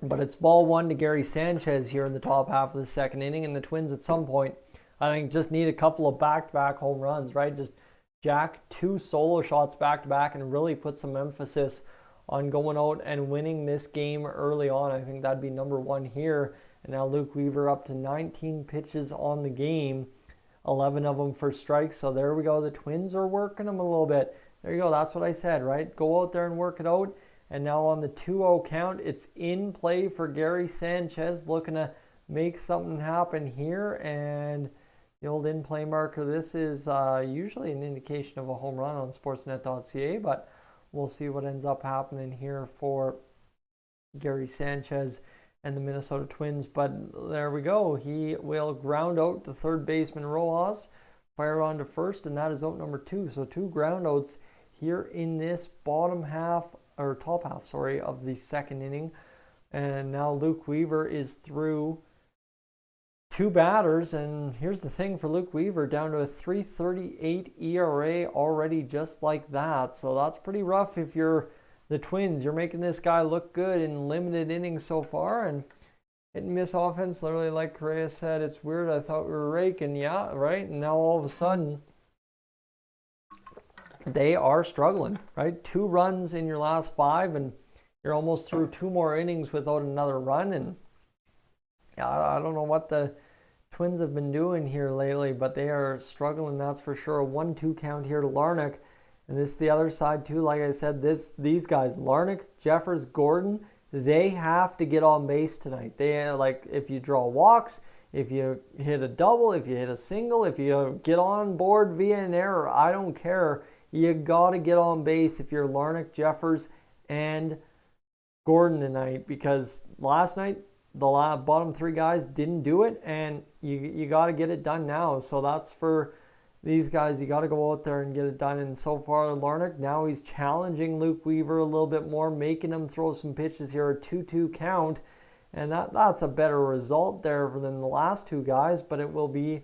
But it's ball 1 to Gary Sanchez here in the top half of the second inning, and the Twins at some point, I think, just need a couple of back-to-back home runs, right? Just jack 2 solo shots back-to-back and really put some emphasis on going out and winning this game early on. I think that'd be number 1 here. And now Luke Weaver up to 19 pitches on the game, 11 of them for strikes. So there we go. The Twins are working them a little bit. There you go. That's what I said, right? Go out there and work it out. And now on the 2-0 count, it's in play for Gary Sanchez, looking to make something happen here. And the old in-play marker, this is usually an indication of a home run on sportsnet.ca, but we'll see what ends up happening here for Gary Sanchez and the Minnesota Twins. But there we go. He will ground out the third baseman Rojas, fire on to first, and that is out number 2. So 2 ground outs here in this bottom half, or top half, sorry, of the second inning. And now Luke Weaver is through 2 batters, and here's the thing for Luke Weaver, down to a 3.38 ERA already just like that. So that's pretty rough if you're the Twins. You're making this guy look good in limited innings so far, and hit and miss offense, literally like Correa said. It's weird, I thought we were raking. Yeah, right? And now all of a sudden, they are struggling, right? 2 runs in your last 5, and you're almost through 2 more innings without another run. And I don't know what the Twins have been doing here lately, but they are struggling, that's for sure. A 1-2 count here to Larnach. And this is the other side too. Like I said, these guys, Larnach, Jeffers, Gordon, they have to get on base tonight. They, like, if you draw walks, if you hit a double, if you hit a single, if you get on board via an error, I don't care. You got to get on base if you're Larnach, Jeffers, and Gordon tonight, because last night the bottom 3 guys didn't do it, and you got to get it done now. So that's for these guys. You got to go out there and get it done. And so far, Larnach, now he's challenging Luke Weaver a little bit more, making him throw some pitches here, a 2-2 count. And that's a better result there than the last 2 guys, but it will be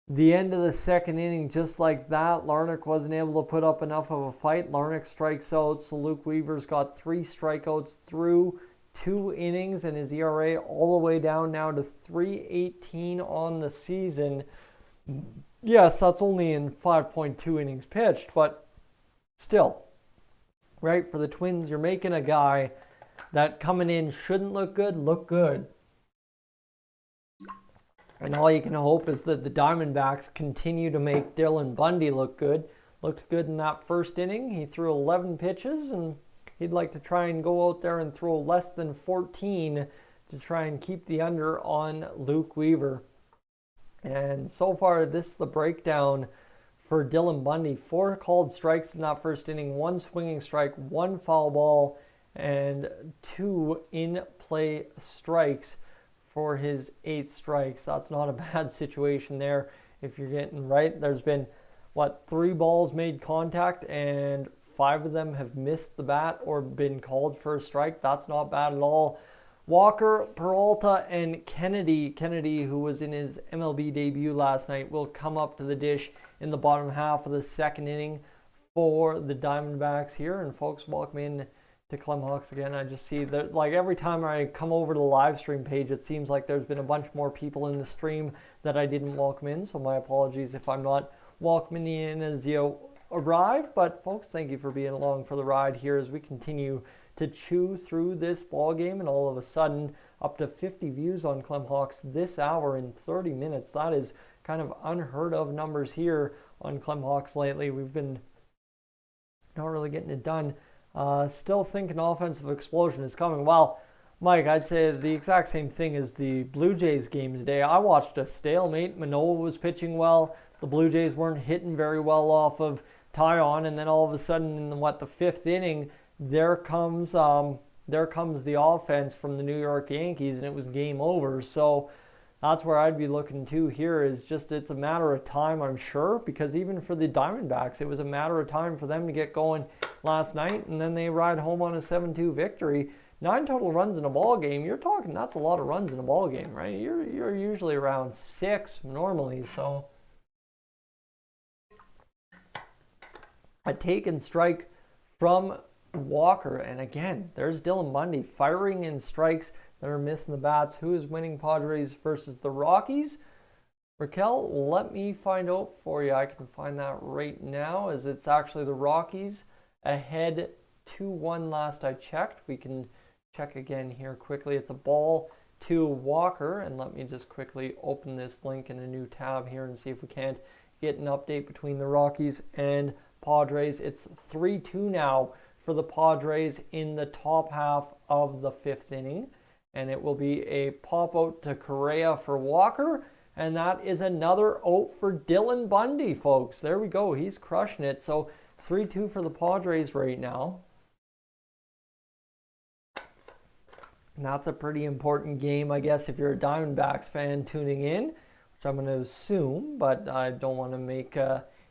the end of the second inning just like that. Larnach wasn't able to put up enough of a fight. Larnach strikes out, so Luke Weaver's got 3 strikeouts through 2 innings, and his ERA all the way down now to 3.18 on the season. Yes, that's only in 5.2 innings pitched, but still, right? For the Twins, you're making a guy that coming in shouldn't look good. And all you can hope is that the Diamondbacks continue to make Dylan Bundy look good. Looked good in that first inning. He threw 11 pitches, and he'd like to try and go out there and throw less than 14 to try and keep the under on Luke Weaver. And so far, this is the breakdown for Dylan Bundy. 4 called strikes in that first inning, 1 swinging strike, 1 foul ball, and 2 in-play strikes for his 8 strikes. That's not a bad situation there if you're getting right. There's been, 3 balls made contact and 5 of them have missed the bat or been called for a strike. That's not bad at all. Walker, Peralta, and Kennedy, who was in his MLB debut last night, will come up to the dish in the bottom half of the second inning for the Diamondbacks here. And folks, welcome in to Clemhawks again. I just see that, like, every time I come over to the live stream page, it seems like there's been a bunch more people in the stream that I didn't welcome in. So my apologies if I'm not welcoming you in as you arrive. But folks, thank you for being along for the ride here as we continue to chew through this ball game. And all of a sudden, up to 50 views on Clemhawks this hour in 30 minutes. That is kind of unheard of numbers here on Clemhawks lately. We've been not really getting it done. Still thinking offensive explosion is coming. Well, Mike, I'd say the exact same thing as the Blue Jays game today. I watched a stalemate. Manoah was pitching well. The Blue Jays weren't hitting very well off of Tyon, and then all of a sudden in the 5th inning, there comes the offense from the New York Yankees, and it was game over. So that's where I'd be looking to here is just it's a matter of time, I'm sure, because even for the Diamondbacks, it was a matter of time for them to get going last night, and then they ride home on a 7-2 victory. 9 total runs in a ball game, you're talking that's a lot of runs in a ball game, right? You're usually around 6 normally, so a take and strike from Walker, and again, there's Dylan Bundy firing in strikes that are missing the bats. Who is winning Padres versus the Rockies? Raquel, let me find out for you. I can find that right now, as it's actually the Rockies ahead 2-1 last I checked. We can check again here quickly. It's a ball to Walker, and let me just quickly open this link in a new tab here and see if we can't get an update between the Rockies and Padres. It's 3-2 now for the Padres in the top half of the 5th inning. And it will be a pop out to Correa for Walker. And that is another out for Dylan Bundy, folks. There we go. He's crushing it. So 3-2 for the Padres right now. And that's a pretty important game, I guess, if you're a Diamondbacks fan tuning in, which I'm going to assume, but I don't want to make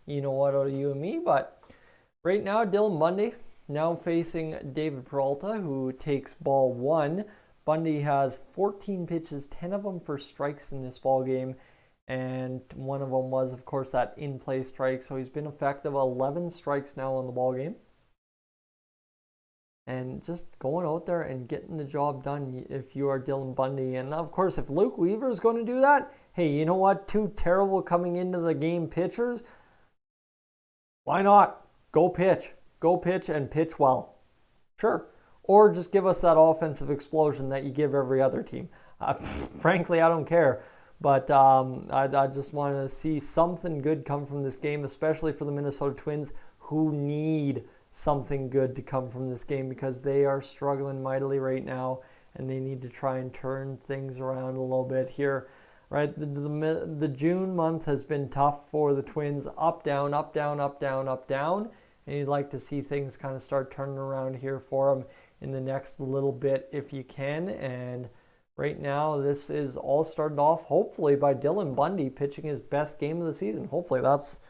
you know what out of you and me. But right now, Dylan Bundy now facing David Peralta, who takes ball 1. Bundy has 14 pitches, 10 of them for strikes in this ball game, and one of them was, of course, that in-play strike. So he's been effective. 11 strikes now on the ball game. And just going out there and getting the job done if you are Dylan Bundy. And of course, if Luke Weaver is going to do that, hey, you know what? 2 terrible coming into the game pitchers. Why not? Go pitch. Go pitch and pitch well. Sure. Or just give us that offensive explosion that you give every other team. Frankly, I don't care. But I just want to see something good come from this game, especially for the Minnesota Twins, who need something good to come from this game because they are struggling mightily right now, and they need to try and turn things around a little bit here. Right, the June month has been tough for the Twins. Up, down, up, down, up, down, up, down. And you'd like to see things kind of start turning around here for them in the next little bit if you can. And right now, this is all started off, hopefully, by Dylan Bundy pitching his best game of the season. Hopefully, that's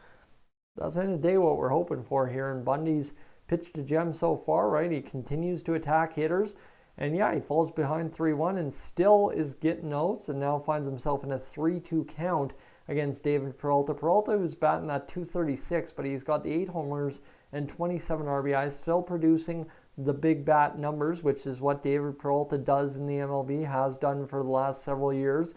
the end of the day what we're hoping for here. And Bundy's pitched a gem so far, right? He continues to attack hitters. And yeah, he falls behind 3-1 and still is getting outs and now finds himself in a 3-2 count against David Peralta. Peralta who's batting that .236, but he's got the 8 homers and 27 RBIs, still producing the big bat numbers, which is what David Peralta does in the MLB, has done for the last several years.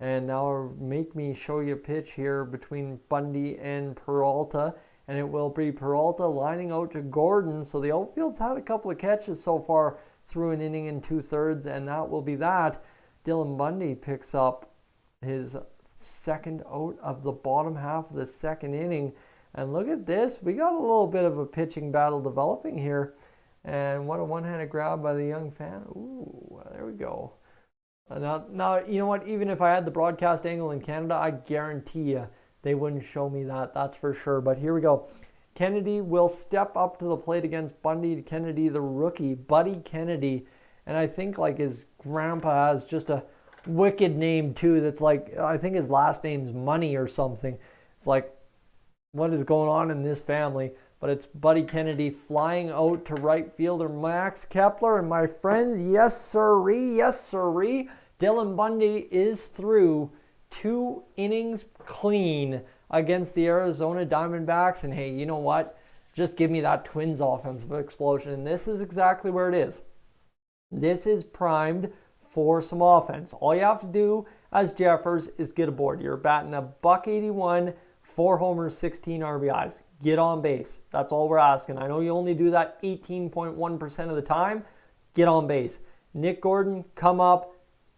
And now make me show you a pitch here between Bundy and Peralta. And it will be Peralta lining out to Gordon. So the outfield's had a couple of catches so far through an inning and 2/3, and that will be that. Dylan Bundy picks up his second out of the bottom half of the second inning. And look at this. We got a little bit of a pitching battle developing here. And what a one-handed grab by the young fan. Ooh, there we go. Now, you know what? Even if I had the broadcast angle in Canada, I guarantee you they wouldn't show me that. That's for sure. But here we go. Kennedy will step up to the plate against Bundy. Kennedy, the rookie, Buddy Kennedy. And I think like his grandpa has just a wicked name too. That's like, I think his last name's Money or something. It's like, what is going on in this family? But it's Buddy Kennedy flying out to right fielder Max Kepler. And my friends, yes sirree, Dylan Bundy is through 2 innings clean against the Arizona Diamondbacks. And hey, you know what? Just give me that Twins offensive explosion. And this is exactly where it is. This is primed for some offense. All you have to do as Jeffers is get aboard. You're batting a .181, 4 homers, 16 RBIs. Get on base. That's all we're asking. I know you only do that 18.1% of the time. Get on base. Nick Gordon, come up,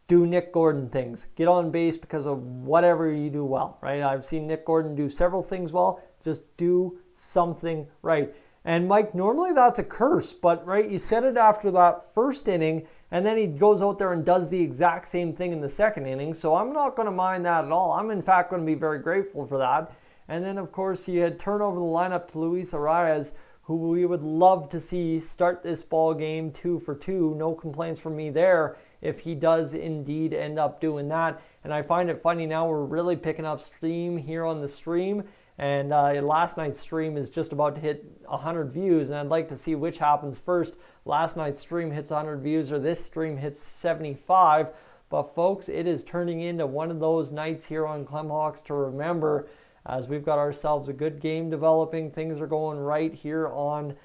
do Nick Gordon things. Get on base because of whatever you do well, right? I've seen Nick Gordon do several things well. Just do something right. And Mike, normally that's a curse, but right, you said it after that first inning, and then he goes out there and does the exact same thing in the second inning. So I'm not going to mind that at all. I'm in fact going to be very grateful for that. And then, of course, you had turn over the lineup to Luis Arias, who we would love to see start this ball game 2 for 2. No complaints from me there if he does indeed end up doing that. And I find it funny now we're really picking up steam here on the stream. And last night's stream is just about to hit 100 views. And I'd like to see which happens first. Last night's stream hits 100 views or this stream hits 75. But folks, it is turning into one of those nights here on Clemhawks to remember, as we've got ourselves a good game developing. Things are going right here on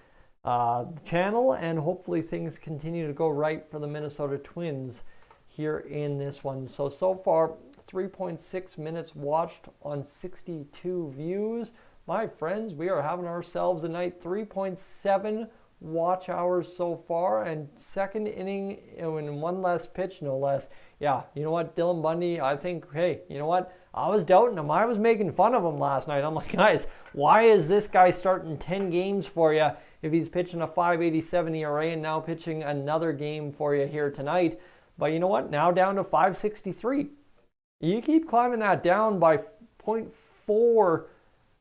the channel, and hopefully things continue to go right for the Minnesota Twins here in this one. So far, 3.6 minutes watched on 62 views. My friends, we are having ourselves a night. 3.7 watch hours so far, and second inning in one less pitch, no less. Yeah, you know what, Dylan Bundy, I think, hey, you know what? I was doubting him. I was making fun of him last night. I'm like, guys, why is this guy starting 10 games for you if he's pitching a .587 ERA and now pitching another game for you here tonight? But you know what? Now down to .563. You keep climbing that down by 0.4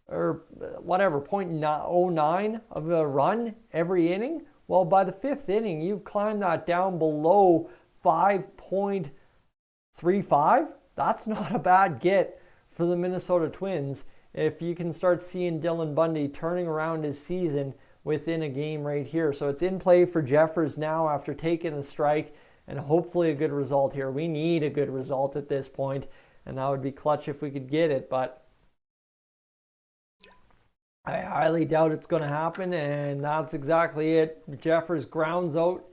or whatever, 0.09 of a run every inning. Well, by the 5th inning, you've climbed that down below 5.35. That's not a bad get for the Minnesota Twins if you can start seeing Dylan Bundy turning around his season within a game right here. So it's in play for Jeffers now after taking the strike, and hopefully a good result here. We need a good result at this point, and that would be clutch if we could get it, but I highly doubt it's going to happen, and that's exactly it. Jeffers grounds out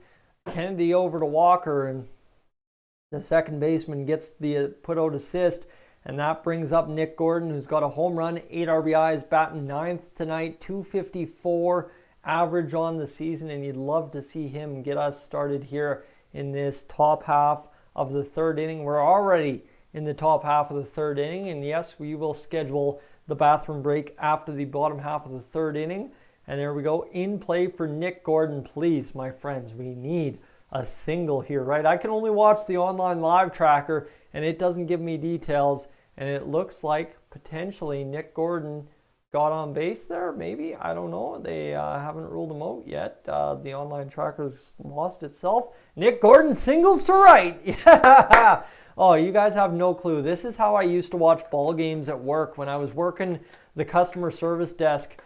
Kennedy over to Walker, and the second baseman gets the put-out assist, and that brings up Nick Gordon, who's got a home run, 8 RBIs, batting 9th tonight, .254 average on the season, and you'd love to see him get us started here in this top half of the 3rd inning. We're already in the top half of the 3rd inning, and yes, we will schedule the bathroom break after the bottom half of the 3rd inning. And there we go, in play for Nick Gordon. Please, my friends, we need a single here, right? I can only watch the online live tracker, and it doesn't give me details, and it looks like potentially Nick Gordon got on base there, maybe. I don't know. They haven't ruled him out yet. The online tracker's lost itself. Nick Gordon singles to right. Yeah. Oh, you guys have no clue. This is how I used to watch ball games at work when I was working the customer service desk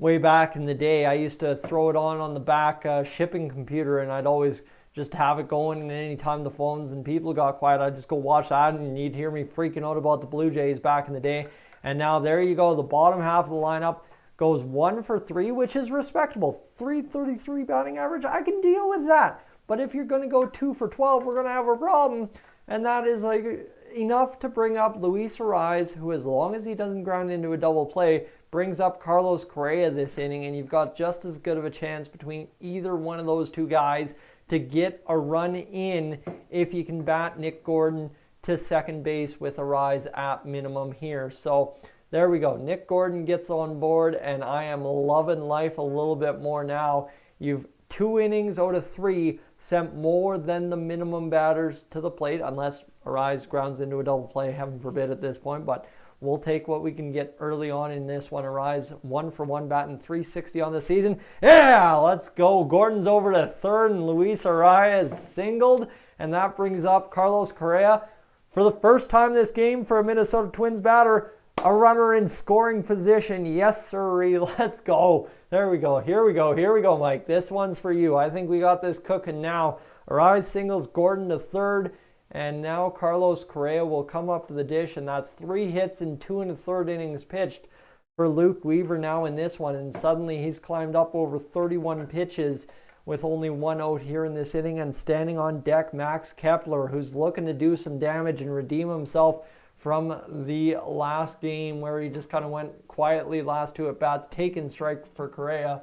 way back in the day. I used to throw it on the back shipping computer, and I'd always just have it going, and anytime the phones and people got quiet, I'd just go watch that, and you'd hear me freaking out about the Blue Jays back in the day. And now there you go. The bottom half of the lineup goes 1 for 3, which is respectable. .333 batting average. I can deal with that. But if you're going to go 2 for 12, we're going to have a problem. And that is like enough to bring up Luis Arias, who, as long as he doesn't ground into a double play, brings up Carlos Correa this inning. And you've got just as good of a chance between either one of those two guys to get a run in if you can bat Nick Gordon to second base with Arias at minimum here. So there we go. Nick Gordon gets on board, and I am loving life a little bit more now. You've 2 innings out of 3 sent more than the minimum batters to the plate, unless Arias grounds into a double play, heaven forbid at this point, but we'll take what we can get early on in this one. Arias 1 for 1 batting, .360 on the season. Yeah, let's go. Gordon's over to third, and Luis Arias singled, and that brings up Carlos Correa, For the first time this game for a Minnesota Twins batter, a runner in scoring position. Yes, sirree. Let's go. There we go. Here we go. Here we go, Mike. This one's for you. I think we got this cooking now. Arise singles Gordon to third. And now Carlos Correa will come up to the dish. And that's 3 hits in 2 1/3 innings pitched for Luke Weaver now in this one. And suddenly he's climbed up over 31 pitches with only 1 out here in this inning. And standing on deck, Max Kepler, who's looking to do some damage and redeem himself from the last game where he just kind of went quietly last 2 at-bats, taking strike for Correa.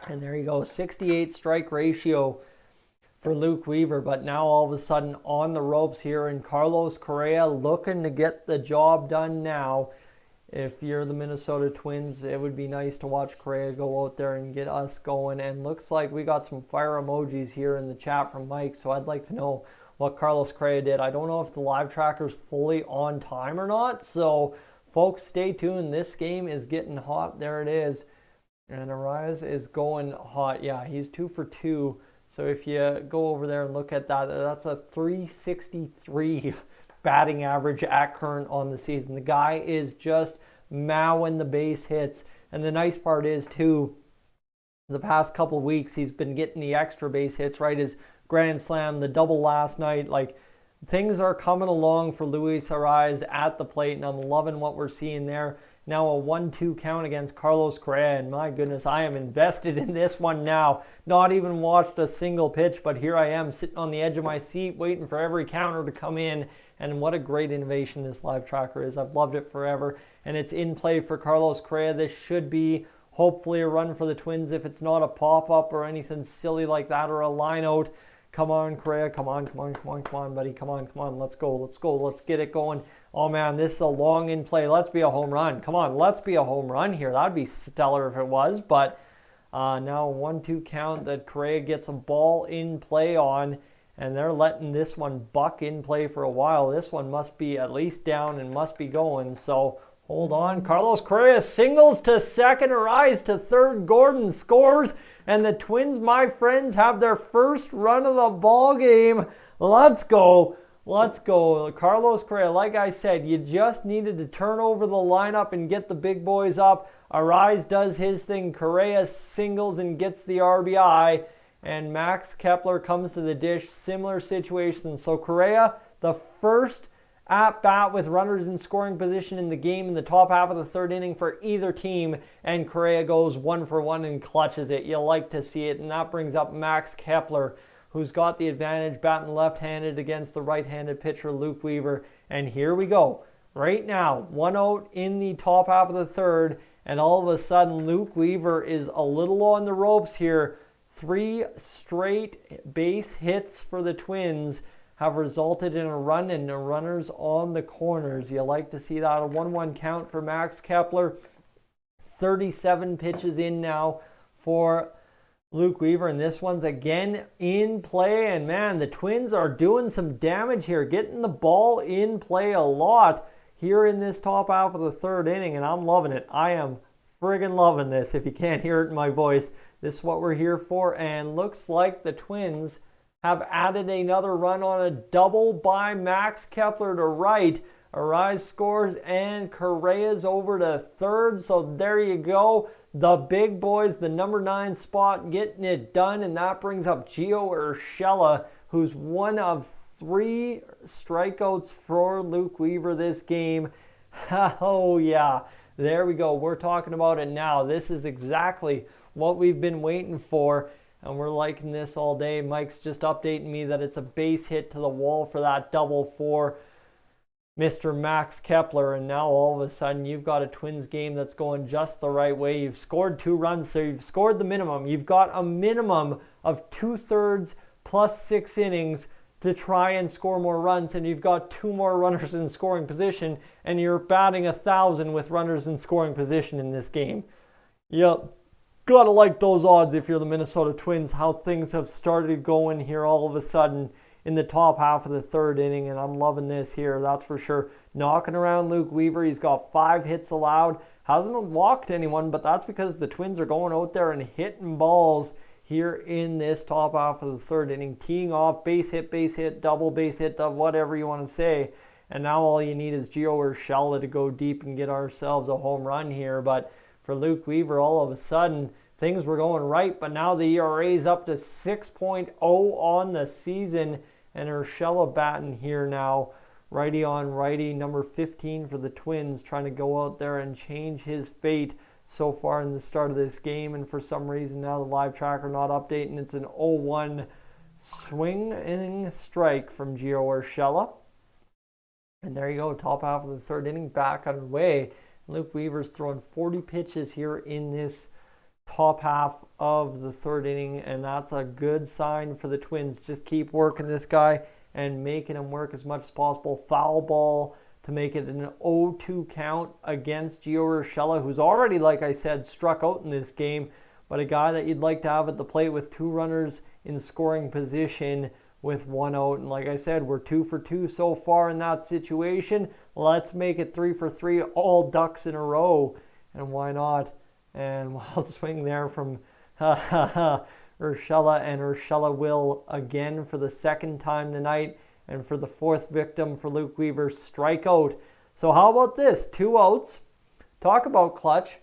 And there you go, 68 strike ratio for Luke Weaver, but now all of a sudden on the ropes here, and Carlos Correa looking to get the job done now. If you're the Minnesota Twins, it would be nice to watch Correa go out there and get us going. And looks like we got some fire emojis here in the chat from Mike, so I'd like to know what Carlos Correa did. I don't know if the live tracker's fully on time or not, so folks, stay tuned. This game is getting hot. There it is. And Arise is going hot. Yeah, he's 2 for 2. So if you go over there and look at that, that's a 363 batting average at current on the season. The guy is just mowing the base hits. And the nice part is, too, the past couple weeks, he's been getting the extra base hits, right? His grand slam, the double last night. Like, things are coming along for Luis Arraez at the plate, and I'm loving what we're seeing there. Now a 1-2 count against Carlos Correa, and my goodness, I am invested in this one now. Not even watched a single pitch, but here I am sitting on the edge of my seat waiting for every counter to come in. And what a great innovation this live tracker is. I've loved it forever, and it's in play for Carlos Correa. This should be hopefully a run for the Twins if it's not a pop-up or anything silly like that or a line out. Come on, Correa. Come on, come on, come on, come on, buddy. Come on, come on. Let's go, let's go. Let's get it going. Oh, man, this is a long in play. Let's be a home run. Come on, let's be a home run here. That would be stellar if it was. But now a 1-2 count that Correa gets a ball in play on, and they're letting this one buck in play for a while. This one must be at least down and must be going. So hold on. Carlos Correa singles to second, Arise to third. Gordon scores. And the Twins, my friends, have their first run of the ball game. Let's go. Let's go. Carlos Correa, like I said, you just needed to turn over the lineup and get the big boys up. Arise does his thing. Correa singles and gets the RBI. And Max Kepler comes to the dish. Similar situation. So Correa, the first at-bat with runners in scoring position in the game in the top half of the third inning for either team, and Correa goes 1 for 1 and clutches it. You like to see it, and that brings up Max Kepler, who's got the advantage batting left-handed against the right-handed pitcher Luke Weaver. And here we go. Right now, 1 out in the top half of the third, and all of a sudden Luke Weaver is a little on the ropes here. 3 straight base hits for the Twins have resulted in a run and the runners on the corners. You like to see that. A 1-1 count for Max Kepler. 37 pitches in now for Luke Weaver, and this one's again in play. And man, the Twins are doing some damage here, getting the ball in play a lot here in this top half of the third inning, and I'm loving it. I am friggin' loving this. If you can't hear it in my voice, this is what we're here for. And looks like the Twins have added another run on a double by Max Kepler to right. Arise scores and Correa's over to third. So there you go. The big boys, the number 9 spot, getting it done. And that brings up Gio Urshela, who's one of 3 strikeouts for Luke Weaver this game. Oh, yeah. There we go. We're talking about it now. This is exactly what we've been waiting for. And we're liking this all day. Mike's just updating me that it's a base hit to the wall for that double for Mr. Max Kepler. And now all of a sudden you've got a Twins game that's going just the right way. You've scored 2 runs, so you've scored the minimum. You've got a minimum of 2/3 plus 6 innings to try and score more runs. And you've got 2 more runners in scoring position. And you're batting 1,000 with runners in scoring position in this game. Yep. Gotta like those odds if you're the Minnesota Twins, how things have started going here all of a sudden in the top half of the third inning, and I'm loving this here, that's for sure. Knocking around Luke Weaver, he's got 5 hits allowed, hasn't walked anyone, but that's because the Twins are going out there and hitting balls here in this top half of the third inning, teeing off, base hit, double, whatever you want to say. And now all you need is Gio Urshela to go deep and get ourselves a home run here. But for Luke Weaver, all of a sudden, things were going right. But now the ERA is up to 6.0 on the season. And Urshela batting here now. Righty on righty, number 15 for the Twins, trying to go out there and change his fate so far in the start of this game. And for some reason now the live tracker not updating. It's an 0-1 swing inning strike from Gio Urshela. And there you go, top half of the third inning back underway. Luke Weaver's throwing 40 pitches here in this top half of the third inning, and that's a good sign for the Twins. Just keep working this guy and making him work as much as possible. Foul ball to make it an 0-2 count against Gio Urshela, who's already, like I said, struck out in this game, but a guy that you'd like to have at the plate with 2 runners in scoring position with 1 out. And like I said, we're 2 for 2 so far in that situation. Let's make it 3 for 3, all ducks in a row. And why not? And wild swing there from Urshela, and Urshela will again for the second time tonight, and for the 4th victim for Luke Weaver, strikeout. So how about this? 2 outs. Talk about clutch.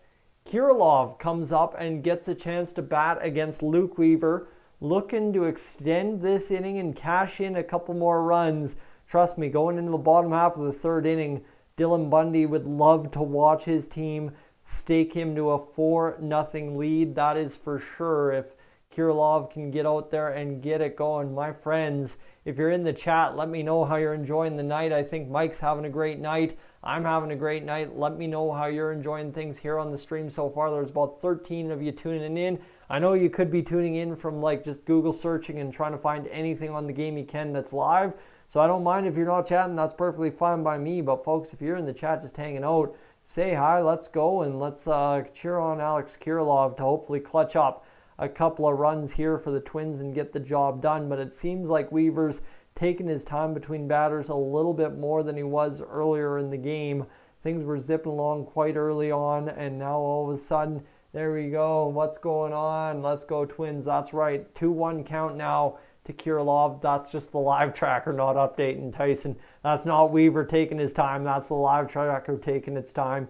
Kirilov comes up and gets a chance to bat against Luke Weaver, looking to extend this inning and cash in a couple more runs. Trust me, going into the bottom half of the third inning, Dylan Bundy would love to watch his team stake him to a 4-0 lead. That is for sure. If Kirilov can get out there and get it going. My friends, if you're in the chat, let me know how you're enjoying the night. I think Mike's having a great night. I'm having a great night. Let me know how you're enjoying things here on the stream so far. There's about 13 of you tuning in. I know you could be tuning in from like just Google searching and trying to find anything on the game you can that's live. So I don't mind if you're not chatting. That's perfectly fine by me. But folks, if you're in the chat just hanging out, say hi, let's go, and let's cheer on Alex Kirilov to hopefully clutch up a couple of runs here for the Twins and get the job done. But it seems like Weaver's taking his time between batters a little bit more than he was earlier in the game. Things were zipping along quite early on, and now all of a sudden, there we go. What's going on? Let's go Twins. That's right. 2-1 count now to Kirilov. That's just the live tracker not updating, Tyson. That's not Weaver taking his time. That's the live tracker taking its time.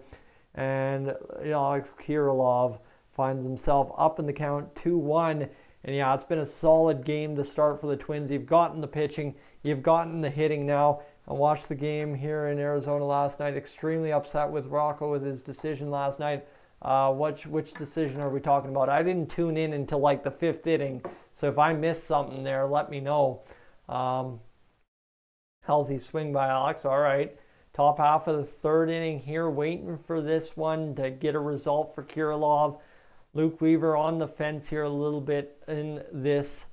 And Alex Kirilov finds himself up in the count 2-1. And yeah, it's been a solid game to start for the Twins. You've gotten the pitching. You've gotten the hitting now. I watched the game here in Arizona last night. Extremely upset with Rocco with his decision last night. Which decision are we talking about? I didn't tune in until like the 5th inning. So if I missed something there, let me know. Healthy swing by Alex. All right. Top half of the third inning here. Waiting for this one to get a result for Kirilov. Luke Weaver on the fence here a little bit in this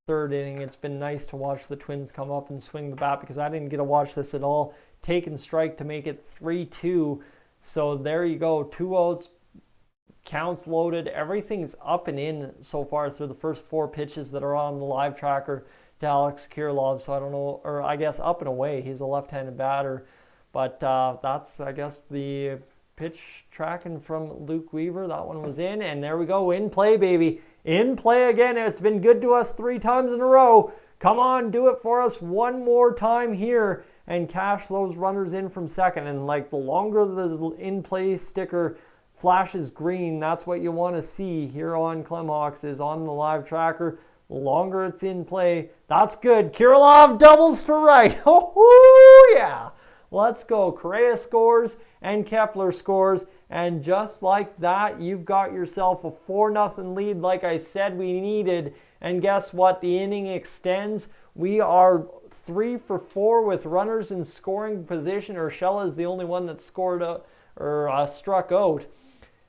third inning. It's been nice to watch the Twins come up and swing the bat because I didn't get to watch this at all. Taking strike to make it 3-2. So there you go. 2 outs. Counts loaded. Everything's up and in so far through the first 4 pitches that are on the live tracker to Alex Kirilov. So I don't know, or I guess up and away. He's a left-handed batter. But that's, I guess, the pitch tracking from Luke Weaver. That one was in, and there we go. In play, baby. In play again. It's been good to us 3 times in a row. Come on, do it for us one more time here and cash those runners in from second. And like the longer the in play sticker flashes green, that's what you want to see here on Clemhawks is on the live tracker. The longer it's in play, that's good. Kirilov doubles to right. Oh, yeah. Let's go. Correa scores and Kepler scores. And just like that, you've got yourself a 4-0 lead like I said we needed. And guess what? The inning extends. We are 3 for 4 with runners in scoring position. Urshela is the only one that scored struck out.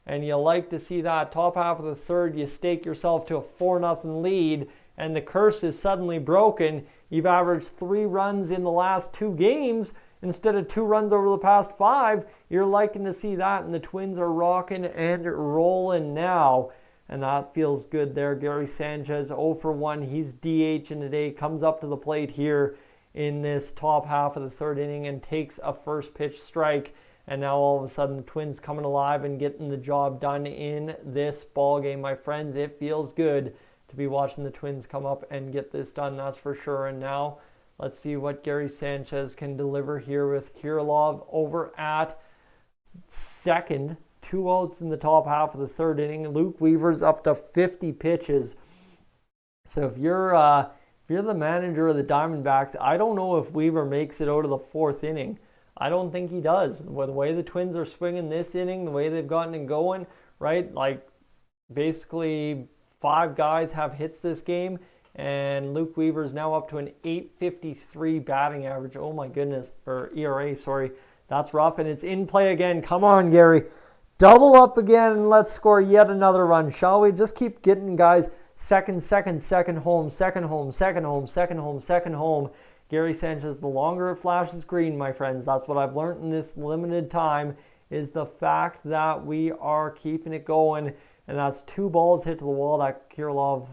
And you like to see that. Top half of the third, you stake yourself to a 4-0 lead, and the curse is suddenly broken. You've averaged 3 runs in the last 2 games instead of 2 runs over the past 5. You're liking to see that, and the Twins are rocking and rolling now. And that feels good there. Gary Sanchez, 0 for 1. He's DHing today, comes up to the plate here in this top half of the third inning and takes a first pitch strike. And now all of a sudden the Twins coming alive and getting the job done in this ball game. My friends, it feels good to be watching the Twins come up and get this done, that's for sure. And now let's see what Gary Sanchez can deliver here with Kirilloff over at second. 2 outs in the top half of the third inning. Luke Weaver's up to 50 pitches. So if you're the manager of the Diamondbacks, I don't know if Weaver makes it out of the 4th inning. I don't think he does. With the way the Twins are swinging this inning, the way they've gotten it going, right? Like basically 5 guys have hits this game, and Luke Weaver is now up to an .853 batting average. Oh my goodness, or ERA, sorry. That's rough, and it's in play again. Come on, Gary. Double up again, and let's score yet another run, shall we? Just keep getting guys second home, second home. Gary Sanchez, the longer it flashes green, my friends, that's what I've learned in this limited time, is the fact that we are keeping it going. And that's 2 balls hit to the wall. That Kirilloff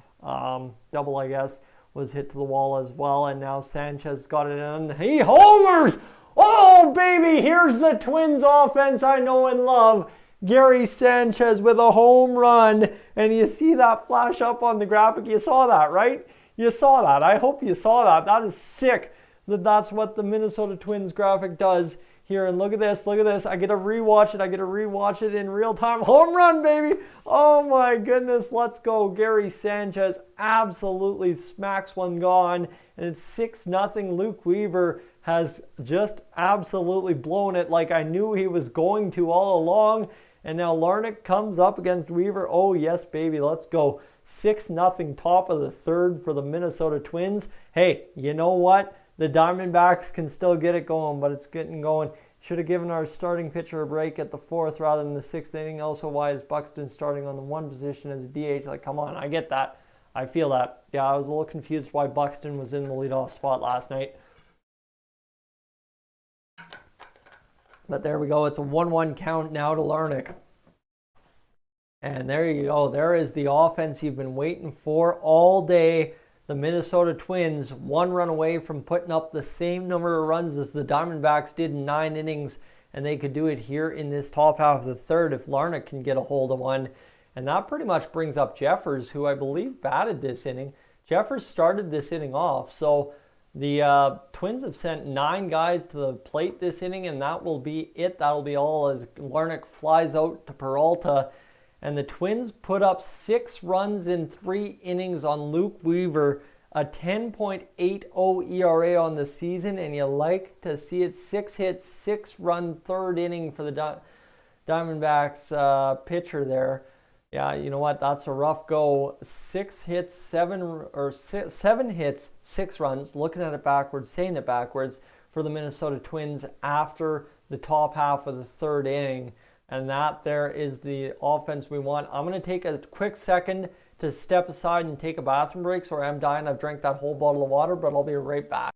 double, I guess, was hit to the wall as well. And now Sanchez got it in. He homers! Oh, baby, here's the Twins offense I know and love. Gary Sanchez with a home run. And you see that flash up on the graphic. You saw that, right? You saw that. I hope you saw that. That is sick. That's what the Minnesota Twins graphic does here. And look at this. Look at this. I get to rewatch it. I get to rewatch it in real time. Home run, baby. Oh, my goodness. Let's go. Gary Sanchez absolutely smacks one gone. And it's 6-0. Luke Weaver has just absolutely blown it like I knew he was going to all along. And now Larnach comes up against Weaver. Oh, yes, baby. Let's go. 6-0 top of the third for the Minnesota Twins. Hey, you know what? The Diamondbacks can still get it going, but it's getting going. Should have given our starting pitcher a break at the 4th rather than the 6th inning. Also, why is Buxton starting on the 1 position as a DH? Like, come on, I get that. I feel that. Yeah, I was a little confused why Buxton was in the leadoff spot last night. But there we go. It's a 1-1 count now to Larnach. And there you go. There is the offense you've been waiting for all day. The Minnesota Twins 1 run away from putting up the same number of runs as the Diamondbacks did in 9 innings. And they could do it here in this top half of the third if Larnach can get a hold of one. And that pretty much brings up Jeffers, who I believe batted this inning. Jeffers started this inning off. So the Twins have sent 9 guys to the plate this inning, and that will be it. That'll be all as Larnach flies out to Peralta. And the Twins put up 6 runs in 3 innings on Luke Weaver, a 10.80 ERA on the season, and you like to see it. 6 hits, 6-run third inning for the Diamondbacks pitcher there. Yeah, you know what? That's a rough go. 6 hits, 7 hits, 6 runs. Looking at it backwards, saying it backwards for the Minnesota Twins after the top half of the third inning. And that there is the offense we want. I'm going to take a quick second to step aside and take a bathroom break. Sorry, I'm dying. I've drank that whole bottle of water, but I'll be right back.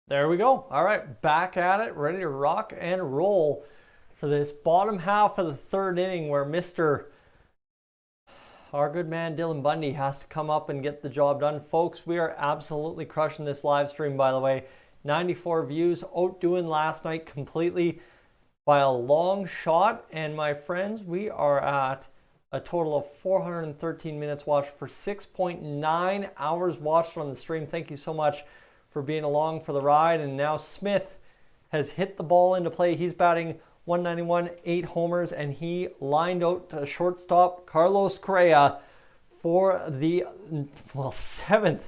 There we go. All right, back at it, ready to rock and roll for this bottom half of the third inning where our good man Dylan Bundy has to come up and get the job done. Folks, we are absolutely crushing this live stream, by the way. 94 views, outdoing last night completely by a long shot. And my friends, we are at a total of 413 minutes watched for 6.9 hours watched on the stream. Thank you so much for being along for the ride. And now Smith has hit the ball into play. He's batting 191, 8 homers, and he lined out to shortstop Carlos Correa for the 7th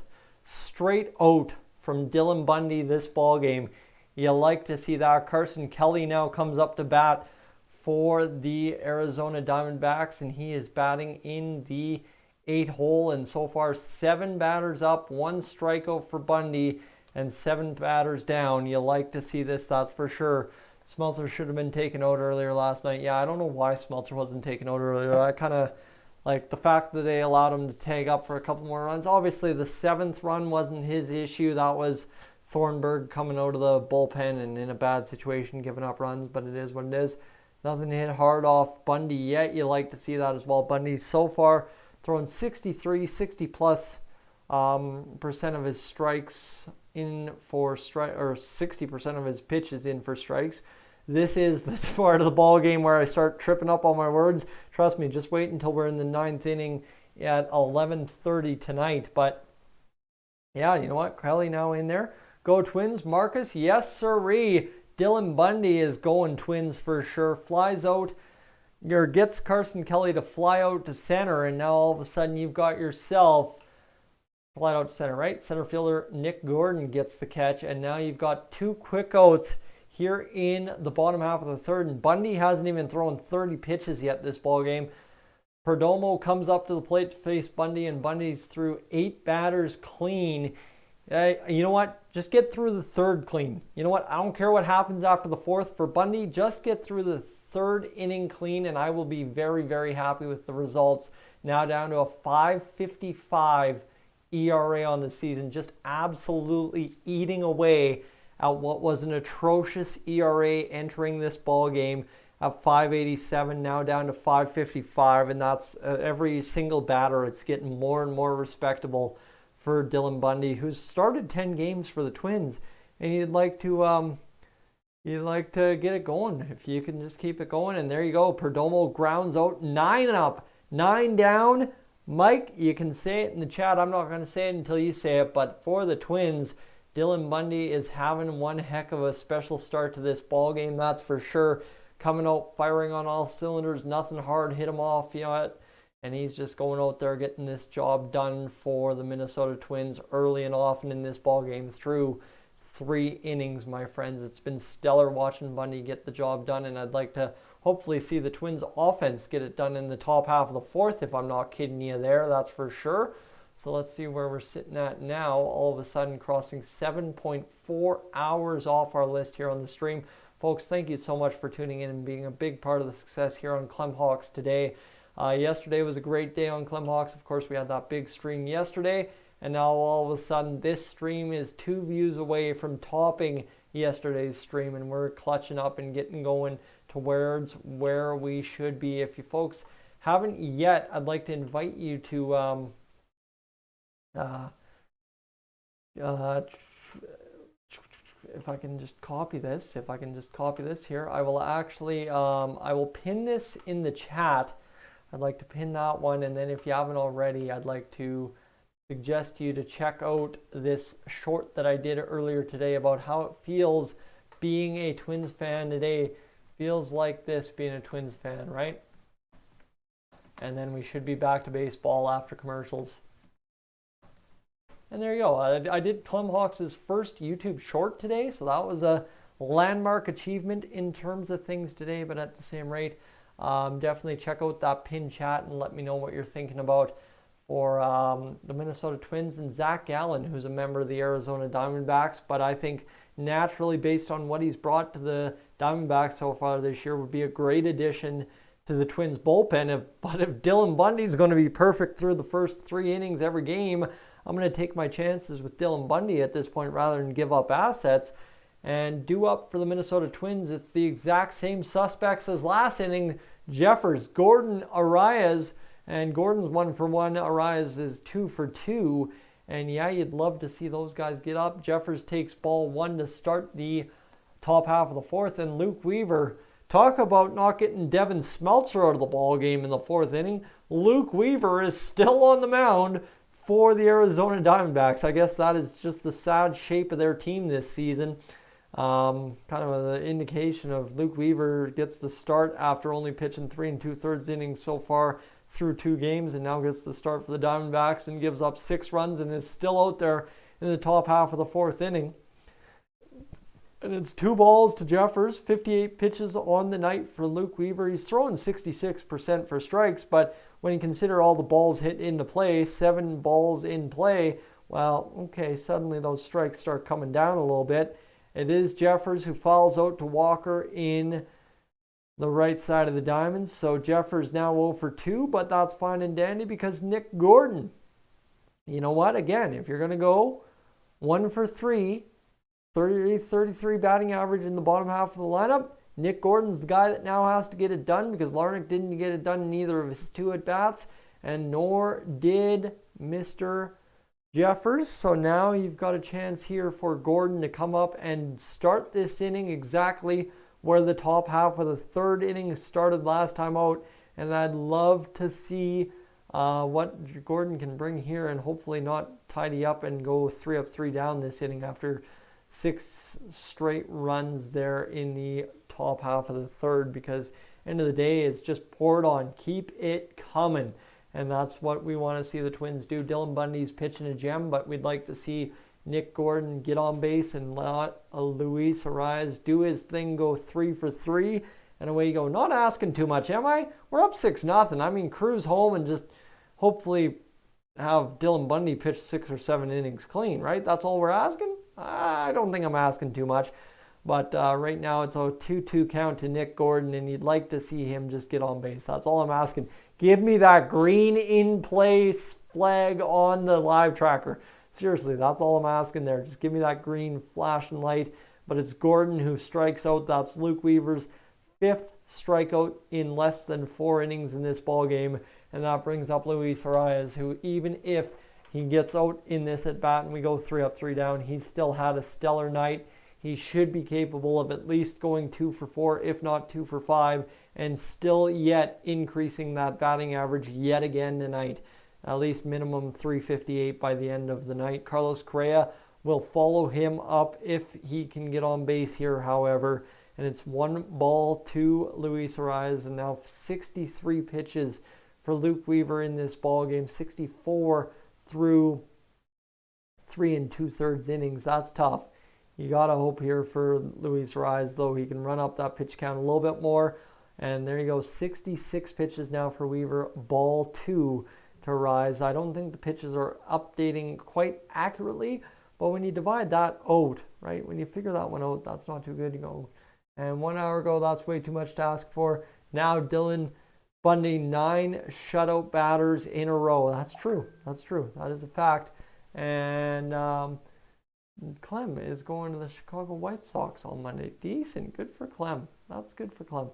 straight out from Dylan Bundy this ball game. You like to see that. Carson Kelly now comes up to bat for the Arizona Diamondbacks, and he is batting in the 8 hole, and so far 7 batters up, 1 strikeout for Bundy, and 7 batters down. You like to see this, that's for sure. Smeltzer should have been taken out earlier last night. Yeah, I don't know why Smeltzer wasn't taken out earlier. I kind of like the fact that they allowed him to tag up for a couple more runs. Obviously, the 7th run wasn't his issue. That was Thornburg coming out of the bullpen and in a bad situation, giving up runs, but it is what it is. Nothing hit hard off Bundy yet. You like to see that as well. Bundy so far throwing 60+ percent of his strikes in for strike, or 60% of his pitches in for strikes. This is the part of the ball game where I start tripping up on my words. Trust me, just wait until we're in the 9th inning at 11:30 tonight. But yeah, you know what? Crowley now in there. Go Twins, Marcus. Yes, sirree. Dylan Bundy is going Twins for sure. Flies out, gets Carson Kelly to fly out to center, and now all of a sudden you've got yourself fly out to center, right? Center fielder Nick Gordon gets the catch, and now you've got 2 quick outs here in the bottom half of the third, and Bundy hasn't even thrown 30 pitches yet this ball game. Perdomo comes up to the plate to face Bundy, and Bundy's through 8 batters clean. You know what? Just get through the third clean. You know what? I don't care what happens after the 4th for Bundy. Just get through the 3rd inning clean, and I will be very, very happy with the results. Now down to a 5.55 ERA on the season, just absolutely eating away at what was an atrocious ERA entering this ball game at 5.87, now down to 5.55, and that's every single batter. It's getting more and more respectable for Dylan Bundy, who's started 10 games for the Twins, and you'd like to get it going if you can just keep it going. And there you go, Perdomo grounds out, 9 up, 9 down. Mike, you can say it in the chat. I'm not going to say it until you say it, but for the Twins, Dylan Bundy is having one heck of a special start to this ball game, that's for sure. Coming out, firing on all cylinders, nothing hard hit him off yet, and he's just going out there getting this job done for the Minnesota Twins early and often in this ball game through 3 innings, my friends. It's been stellar watching Bundy get the job done, and I'd like to hopefully see the Twins offense get it done in the top half of the 4th, if I'm not kidding you there, that's for sure. So let's see where we're sitting at now. All of a sudden crossing 7.4 hours off our list here on the stream. Folks, thank you so much for tuning in and being a big part of the success here on Clemhawks today. Yesterday was a great day on Clemhawks. Of course, we had that big stream yesterday, and now all of a sudden this stream is 2 views away from topping yesterday's stream, and we're clutching up and getting going towards where we should be. If you folks haven't yet, I'd like to invite you to if I can just copy this here, I will actually I will pin this in the chat. I'd like to pin that one, and then if you haven't already, I'd like to suggest to you to check out this short that I did earlier today about how it feels being a Twins fan today. Feels like this being a Twins fan, right? And then we should be back to baseball after commercials. And there you go. I did Clemhawks' first YouTube short today, so that was a landmark achievement in terms of things today, but at the same rate, definitely check out that pin chat and let me know what you're thinking about for the Minnesota Twins and Zach Gallen, who's a member of the Arizona Diamondbacks. But I think naturally, based on what he's brought to the Diamondbacks so far this year, would be a great addition to the Twins bullpen. But if Dylan Bundy is going to be perfect through the first 3 innings every game, I'm going to take my chances with Dylan Bundy at this point rather than give up assets. And due up for the Minnesota Twins, it's the exact same suspects as last inning. Jeffers, Gordon, Arias, and Gordon's 1 for 1. Arias is 2 for 2. And yeah, you'd love to see those guys get up. Jeffers takes ball 1 to start the top half of the 4th. And Luke Weaver, talk about not getting Devin Smeltzer out of the ball game in the 4th inning. Luke Weaver is still on the mound for the Arizona Diamondbacks. I guess that is just the sad shape of their team this season. Kind of an indication of Luke Weaver gets the start after only pitching 3 2/3 innings so far through 2 games, and now gets the start for the Diamondbacks and gives up 6 runs and is still out there in the top half of the 4th inning. And it's 2 balls to Jeffers, 58 pitches on the night for Luke Weaver. He's throwing 66% for strikes, but when you consider all the balls hit into play, 7 balls in play, well, okay, suddenly those strikes start coming down a little bit. It is Jeffers who fouls out to Walker in the right side of the diamonds. So Jeffers now 0 for 2, but that's fine and dandy because Nick Gordon, you know what? Again, if you're going to go 1 for 3, 33 batting average in the bottom half of the lineup, Nick Gordon's the guy that now has to get it done because Larnach didn't get it done in either of his 2 at-bats, and nor did Mr. Jeffers. So now you've got a chance here for Gordon to come up and start this inning exactly where the top half of the 3rd inning started last time out. And I'd love to see what Gordon can bring here and hopefully not tidy up and go 3 up, 3 down this inning after 6 straight runs there in the top half of the 3rd, because end of the day, it's just poured on. Keep it coming. And that's what we want to see the Twins do. Dylan Bundy's pitching a gem, but we'd like to see Nick Gordon get on base and let Luis Arias do his thing, go 3 for 3, and away you go. Not asking too much, am I? We're up 6-0. I mean, cruise home and just hopefully have Dylan Bundy pitch 6 or 7 innings clean, right? That's all we're asking? I don't think I'm asking too much. But right now it's a 2-2 count to Nick Gordon, and you'd like to see him just get on base. That's all I'm asking. Give me that green in place flag on the live tracker. Seriously, that's all I'm asking there. Just give me that green flashing light. But it's Gordon who strikes out. That's Luke Weaver's 5th strikeout in less than 4 innings in this ball game. And that brings up Luis Arias, who even if he gets out in this at bat and we go 3 up, 3 down, he's still had a stellar night. He should be capable of at least going 2 for 4, if not 2 for 5, and still yet increasing that batting average yet again tonight. At least minimum 358 by the end of the night. Carlos Correa will follow him up if he can get on base here, however. And it's 1 ball to Luis Arias, and now 63 pitches for Luke Weaver in this ball game. 64 through 3 2/3 innings. That's tough. You got to hope here for Luis Arias, though. He can run up that pitch count a little bit more. And there you go, 66 pitches now for Weaver, ball 2 to Arias. I don't think the pitches are updating quite accurately, but when you divide that out, right, when you figure that one out, that's not too good. You go, and 1 hour ago, that's way too much to ask for. Now Dylan Bundy, 9 shutout batters in a row. That's true. That's true. That is a fact. And Clem is going to the Chicago White Sox on Monday. Decent. Good for Clem. That's good for Clem.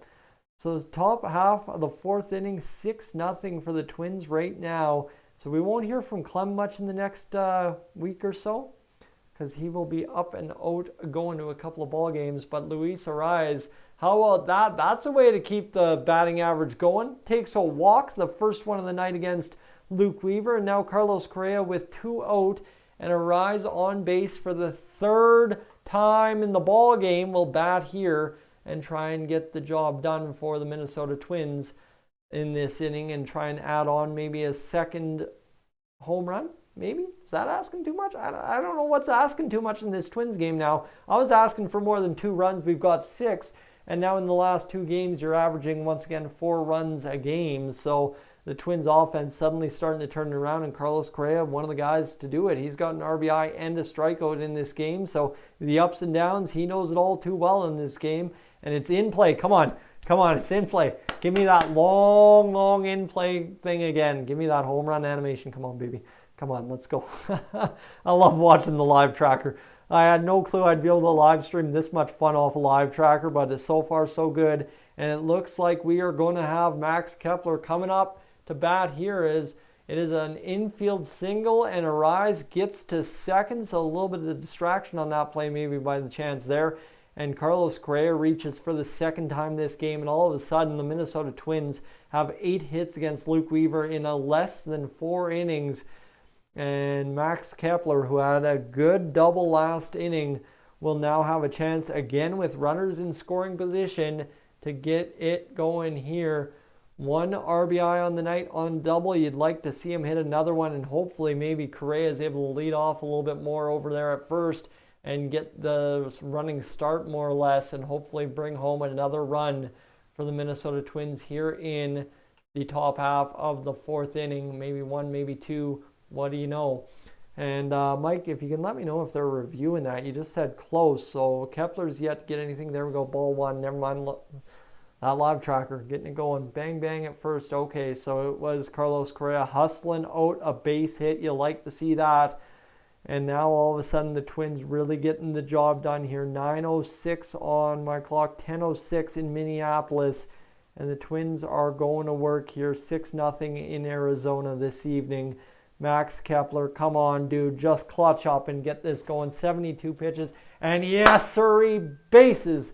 So the top half of the 4th inning, 6-0 for the Twins right now. So we won't hear from Clem much in the next week or so, because he will be up and out going to a couple of ball games. But Luis Arias, how about that? That's a way to keep the batting average going. Takes a walk, the first one of the night against Luke Weaver. And now Carlos Correa with 2 out. And Arias on base for the 3rd time in the ball game will bat here and try and get the job done for the Minnesota Twins in this inning and try and add on maybe a 2nd home run. Maybe? Is that asking too much? I don't know what's asking too much in this Twins game now. I was asking for more than 2 runs. We've got 6. And now in the last 2 games, you're averaging, once again, 4 runs a game. So the Twins offense suddenly starting to turn it around, and Carlos Correa, one of the guys to do it. He's got an RBI and a strikeout in this game. So the ups and downs, he knows it all too well in this game. And it's in play. Come on. Come on, it's in play. Give me that long in play thing again. Give me that home run animation. Come on, baby. Come on, let's go. I love watching the live tracker. I had no clue I'd be able to live stream this much fun off a live tracker, but it's so far so good. And it looks like we are going to have Max Kepler coming up to bat here. It is an infield single, and Arise gets to second, so a little bit of distraction on that play maybe by the chance there. And Carlos Correa reaches for the second time this game, and all of a sudden the Minnesota Twins have 8 hits against Luke Weaver in a less than 4 innings. And Max Kepler, who had a good double last inning, will now have a chance again with runners in scoring position to get it going here. 1 RBI on the night on double. You'd like to see him hit another one, and hopefully maybe Correa is able to lead off a little bit more over there at first and get the running start more or less, and hopefully bring home another run for the Minnesota Twins here in the top half of the 4th inning. Maybe 1, maybe 2. What do you know? And Mike, if you can let me know if they're reviewing that. You just said close, so Kepler's yet to get anything. There we go, ball 1. Never mind that live tracker, getting it going. Bang, bang at first. Okay, so it was Carlos Correa hustling out a base hit. You like to see that. And now all of a sudden the Twins really getting the job done here. 9:06 on my clock, 10:06 in Minneapolis. And the Twins are going to work here. 6-0 in Arizona this evening. Max Kepler, come on, dude. Just clutch up and get this going. 72 pitches. And yes, sirree, bases.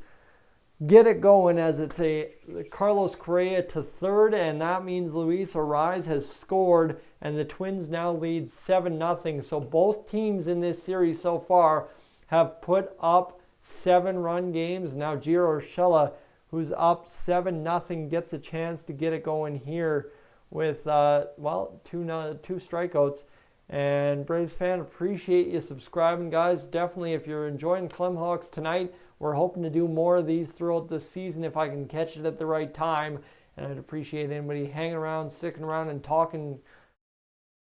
Get it going as it's a Carlos Correa to third. And that means Luis Arraez has scored. And the Twins now lead 7-0. So both teams in this series so far have put up 7-run games. Now Gio Urshela, who's up 7-0, gets a chance to get it going here with, two strikeouts. And Braves fan, appreciate you subscribing, guys. Definitely, if you're enjoying Clemhawks tonight, we're hoping to do more of these throughout the season if I can catch it at the right time. And I'd appreciate anybody hanging around, sticking around, and talking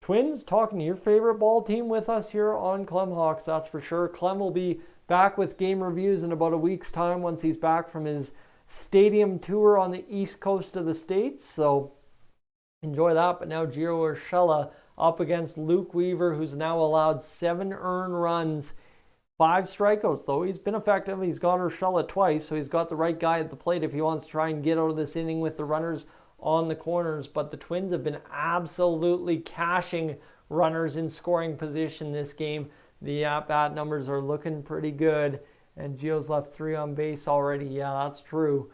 Twins, talking to your favorite ball team with us here on Clemhawks, that's for sure. Clem will be back with game reviews in about a week's time once he's back from his stadium tour on the east coast of the States. So enjoy that. But now Gio Urshela up against Luke Weaver, who's now allowed 7 earned runs, 5 strikeouts, though. He's been effective. He's got Urshela twice, so he's got the right guy at the plate if he wants to try and get out of this inning with the runners on the corners. But the Twins have been absolutely cashing runners in scoring position this game. The at-bat numbers are looking pretty good, and Gio's left 3 on base already. Yeah, that's true.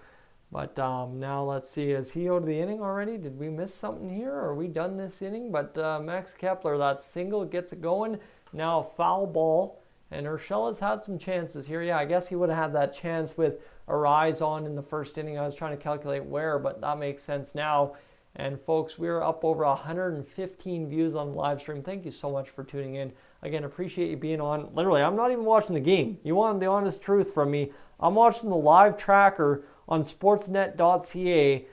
But now let's see, is he out of the inning already? Did we miss something here? Are we done this inning? But Max Kepler, that single gets it going. Now foul ball, and Urshela's had some chances here. Yeah, I guess he would have had that chance with Arise on in the first inning. I was trying to calculate where, but that makes sense now. And folks, we're up over 115 views on the live stream. Thank you so much for tuning in. Again, appreciate you being on. Literally, I'm not even watching the game. You want the honest truth from me. I'm watching the live tracker on sportsnet.ca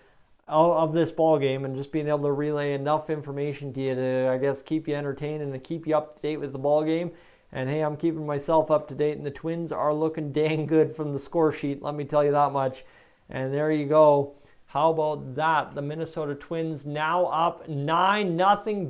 of this ball game, and just being able to relay enough information to you to, I guess, keep you entertained and to keep you up to date with the ball game. And hey, I'm keeping myself up to date, and the Twins are looking dang good from the score sheet, let me tell you that much. And there you go. How about that? The Minnesota Twins now up 9-0.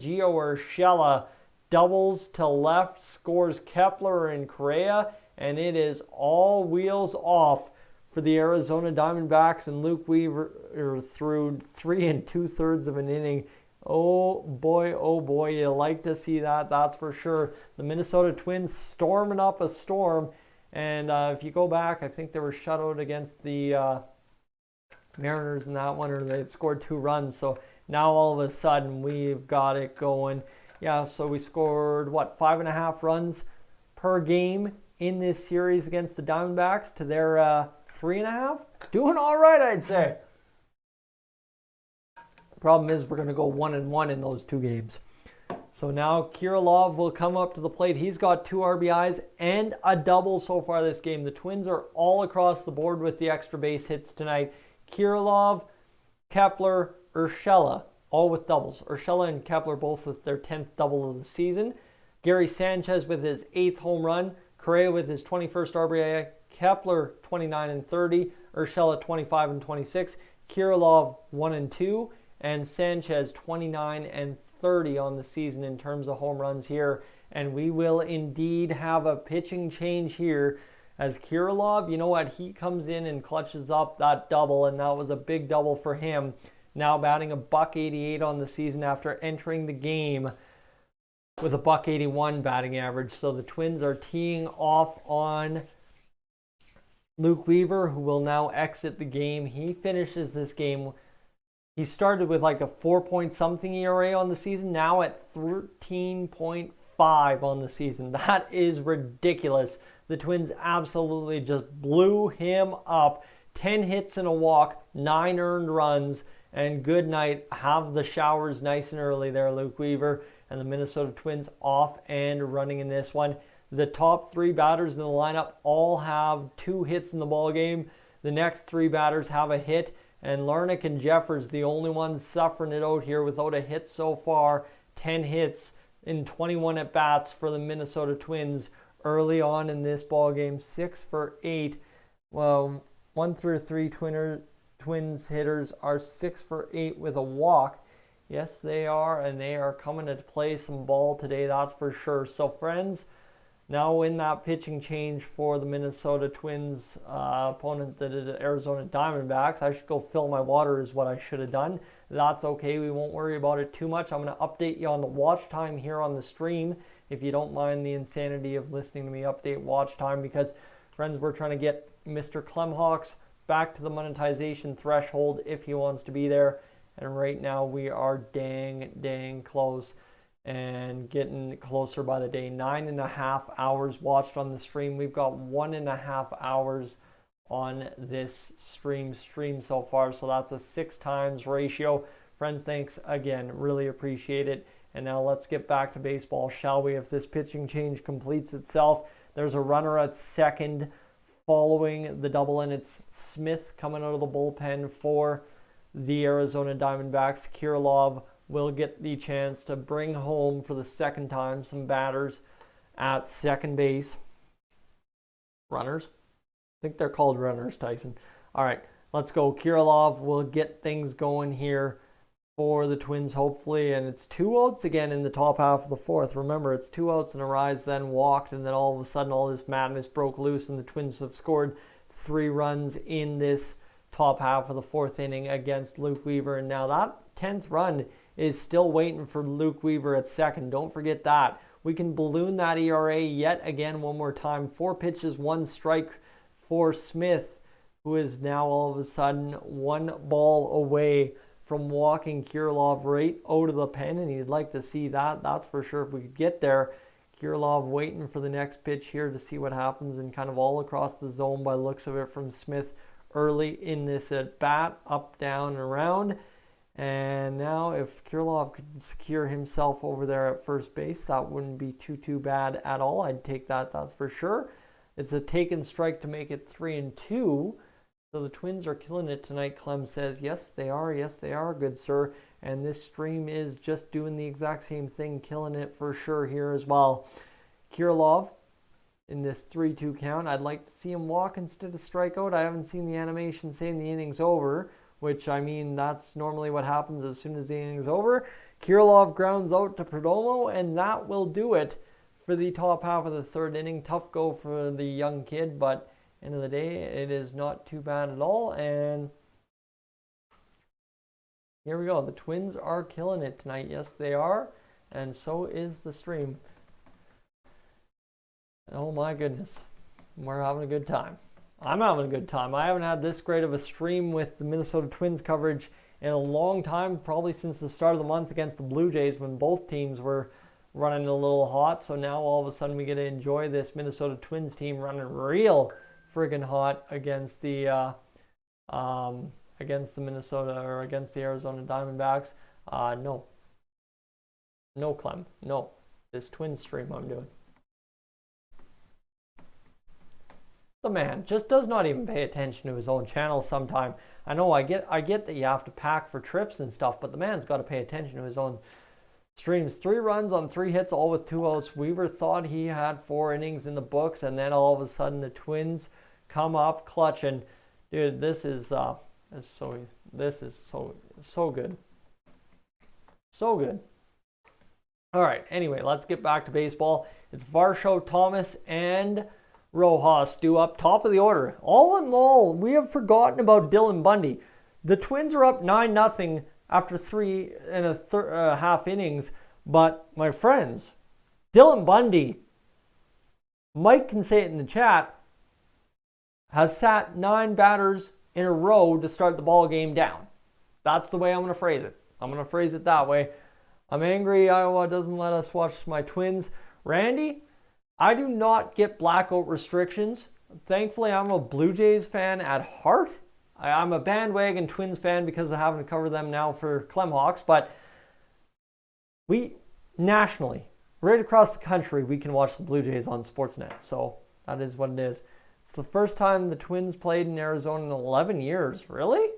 Gio Urshela doubles to left, scores Kepler and Correa, and it is all wheels off for the Arizona Diamondbacks, and Luke Weaver through 3 2/3 of an inning. Oh boy, you like to see that, that's for sure. The Minnesota Twins storming up a storm, and if you go back, I think they were shut out against the Mariners in that one, or they had scored 2 runs, so now all of a sudden we've got it going. Yeah, so we scored, 5.5 runs per game in this series against the Diamondbacks to their 3.5? Doing all right, I'd say. Problem is, we're going to go 1-1 in those 2 games. So now Kirilov will come up to the plate. He's got 2 RBIs and a double so far this game. The Twins are all across the board with the extra base hits tonight. Kirilov, Kepler, Urshela, all with doubles. Urshela and Kepler both with their 10th double of the season. Gary Sanchez with his 8th home run. Correa with his 21st RBI. Kepler 29 and 30. Urshela 25 and 26, Kirilov 1 and 2, and Sanchez 29 and 30 on the season in terms of home runs here. And we will indeed have a pitching change here as Kirilov, you know what, he comes in and clutches up that double, and that was a big double for him. Now batting a .188 on the season after entering the game with a .181 batting average. So the Twins are teeing off on Luke Weaver, who will now exit the game. He finishes this game. He started with like a 4-point-something ERA on the season, now at 13.5 on the season. That is ridiculous. The Twins absolutely just blew him up. 10 hits and a walk, 9 earned runs, and good night. Have the showers nice and early there, Luke Weaver. And the Minnesota Twins off and running in this one. The top 3 batters in the lineup all have 2 hits in the ball game. The next 3 batters have a hit, and Larnach and Jeffers, the only ones suffering it out here without a hit so far. 10 hits in 21 at-bats for the Minnesota Twins early on in this ball game. 6 for 8. Well, 1 through 3 Twins hitters are 6 for 8 with a walk. Yes, they are, and they are coming to play some ball today, that's for sure. So, friends, now in that pitching change for the Minnesota Twins opponent, the Arizona Diamondbacks. I should go fill my water is what I should have done. That's okay. We won't worry about it too much. I'm going to update you on the watch time here on the stream, if you don't mind the insanity of listening to me update watch time, because, friends, we're trying to get Mr. Clemhawks back to the monetization threshold if he wants to be there. And right now we are dang close and getting closer by the day. 9.5 hours watched on the stream. We've got 1.5 hours on this stream so far. So that's a 6 times ratio. Friends, thanks again. Really appreciate it. And now let's get back to baseball, shall we? If this pitching change completes itself, there's a runner at second following the double, and it's Smith coming out of the bullpen for the Arizona Diamondbacks. Kirilov will get the chance to bring home for the second time some batters at second base. Runners? I think they're called runners, Tyson. All right, let's go. Kirilov will get things going here for the Twins, hopefully. And it's 2 outs again in the top half of the fourth. Remember, it's 2 outs and a rise, then walked, and then all of a sudden all this madness broke loose, and the Twins have scored 3 runs in this top half of the fourth inning against Luke Weaver. And now that 10th run is still waiting for Luke Weaver at second. Don't forget that. We can balloon that ERA yet again one more time. 4 pitches, 1 strike for Smith, who is now all of a sudden 1 ball away from walking Kirilov right out of the pen, and you'd like to see that. That's for sure if we could get there. Kirilov waiting for the next pitch here to see what happens, and kind of all across the zone by looks of it from Smith early in this at bat, up, down, and around. And now if Kirilov could secure himself over there at first base, that wouldn't be too bad at all. I'd take that, that's for sure. It's a taken strike to make it 3-2. So the Twins are killing it tonight, Clem says. Yes, they are, good sir. And this stream is just doing the exact same thing, killing it for sure here as well. Kirilov in this 3-2 count. I'd like to see him walk instead of strike out. I haven't seen the animation saying the inning's over, which, I mean, that's normally what happens as soon as the inning's over. Kirilov grounds out to Perdomo, and that will do it for the top half of the third inning. Tough go for the young kid, but end of the day, it is not too bad at all. And here we go. The Twins are killing it tonight. Yes, they are. And so is the stream. Oh my goodness. We're having a good time. I'm having a good time. I haven't had this great of a stream with the Minnesota Twins coverage in a long time, probably since the start of the month against the Blue Jays when both teams were running a little hot. So now all of a sudden we get to enjoy this Minnesota Twins team running real friggin' hot against the Minnesota, or against the Arizona Diamondbacks. No, Clem, no. This Twins stream I'm doing. The man just does not even pay attention to his own channel sometime. I know I get that you have to pack for trips and stuff, but the man's got to pay attention to his own streams. 3 runs on 3 hits, all with 2 outs. Weaver thought he had 4 innings in the books, and then all of a sudden the Twins come up clutch. And Dude, this is so good. So good. All right, anyway, let's get back to baseball. It's Varsho, Thomas, and Rojas due up top of the order. All in all, we have forgotten about Dylan Bundy. The Twins are up 9-0 after 3.5 innings. But, my friends, Dylan Bundy, Mike can say it in the chat, has sat 9 batters in a row to start the ball game down. That's the way I'm going to phrase it. I'm going to phrase it that way. I'm angry Iowa doesn't let us watch my Twins. Randy, I do not get blackout restrictions. Thankfully, I'm a Blue Jays fan at heart. I'm a bandwagon Twins fan because of having to cover them now for Clemhawks. But we, nationally, right across the country, we can watch the Blue Jays on Sportsnet. So that is what it is. It's the first time the Twins played in Arizona in 11 years. Really?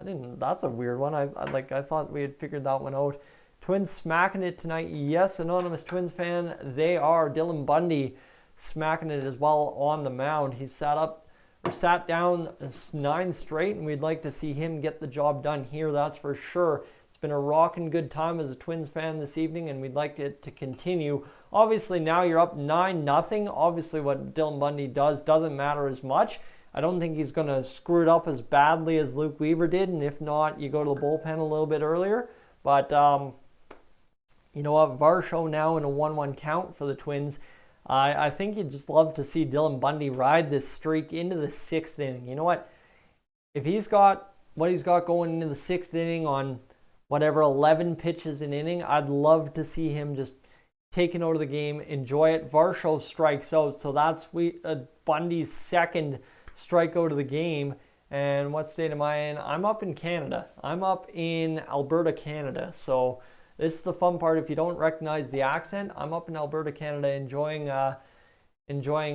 That's a weird one. I thought we had figured that one out. Twins smacking it tonight. Yes, anonymous Twins fan, they are. Dylan Bundy smacking it as well on the mound. He sat down 9 straight, and we'd like to see him get the job done here. That's for sure. It's been a rocking good time as a Twins fan this evening, and we'd like it to continue. Obviously, now you're up 9-0. Obviously, what Dylan Bundy does doesn't matter as much. I don't think he's going to screw it up as badly as Luke Weaver did, and if not, you go to the bullpen a little bit earlier. But, you know what? Varsho now in a 1-1 count for the Twins. I think you'd just love to see Dylan Bundy ride this streak into the 6th inning. You know what? If he's got what he's got going into the 6th inning on whatever 11 pitches an inning, I'd love to see him just taking over the game, enjoy it. Varsho strikes out, so that's Bundy's 2nd strikeout of the game. And what state am I in? I'm up in Canada. I'm up in Alberta, Canada. So this is the fun part. If you don't recognize the accent, I'm up in Alberta, Canada, enjoying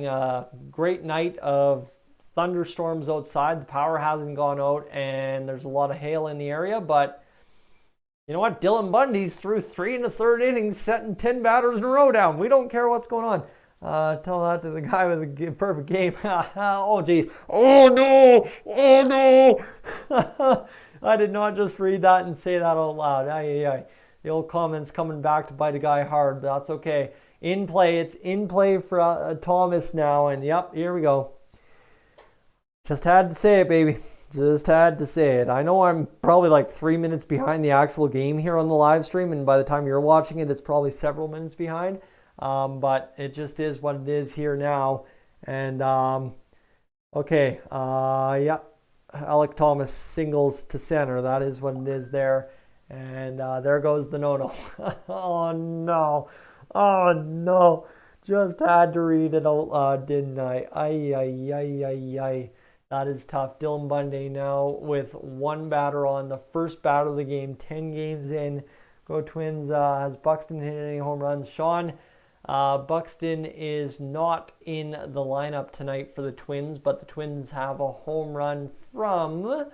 a great night of thunderstorms outside. The power hasn't gone out, and there's a lot of hail in the area. But you know what? Dylan Bundy's through 3 1/3 innings, setting 10 batters in a row down. We don't care what's going on. Tell that to the guy with the perfect game. Oh, geez. Oh, no. Oh, no. I did not just read that and say that out loud. The old comments coming back to bite a guy hard, but that's okay. In play. It's in play for Thomas now. And, yep, here we go. Just had to say it, baby. Just had to say it. I know I'm probably like 3 minutes behind the actual game here on the live stream, and by the time you're watching it, it's probably several minutes behind. But it just is what it is here now. And, okay. Yeah. Alec Thomas singles to center. That is what it is there. And there goes the no-no. Oh, no. Oh, no. Just had to read it out loud, didn't I? Ay. That is tough. Dylan Bundy now with 1 batter on, the first batter of the game, 10 games in. Go Twins. Has Buxton hit any home runs? Sean, Buxton is not in the lineup tonight for the Twins, but the Twins have a home run from...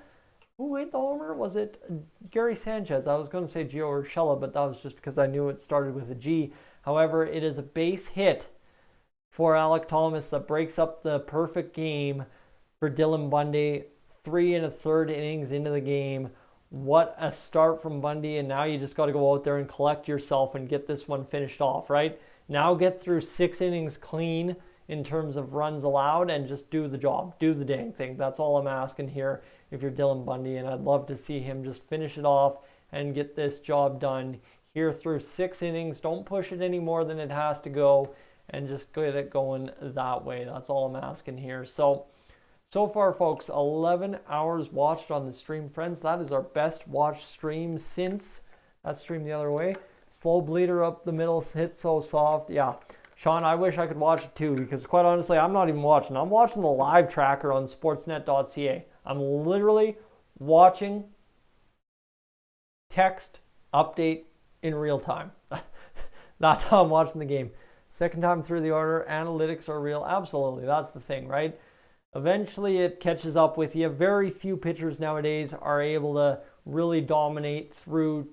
Who hit the homer? Was it Gary Sanchez? I was going to say Gio Urshela, but that was just because I knew it started with a G. However, it is a base hit for Alec Thomas that breaks up the perfect game for Dylan Bundy. 3 1/3 innings into the game. What a start from Bundy, and now you just got to go out there and collect yourself and get this one finished off, right? Now get through 6 innings clean in terms of runs allowed and just do the job. Do the dang thing. That's all I'm asking here if you're Dylan Bundy, and I'd love to see him just finish it off and get this job done here through 6 innings. Don't push it any more than it has to go, and just get it going that way. That's all I'm asking here. So far, folks, 11 hours watched on the stream, friends. That is our best watched stream since that stream the other way. Slow bleeder up the middle, hit so soft. Yeah, Sean, I wish I could watch it too, because quite honestly, I'm not even watching. I'm watching the live tracker on sportsnet.ca. I'm literally watching text update in real time. That's how I'm watching the game. Second time through the order, analytics are real. Absolutely, that's the thing, right? Eventually it catches up with you. Very few pitchers nowadays are able to really dominate through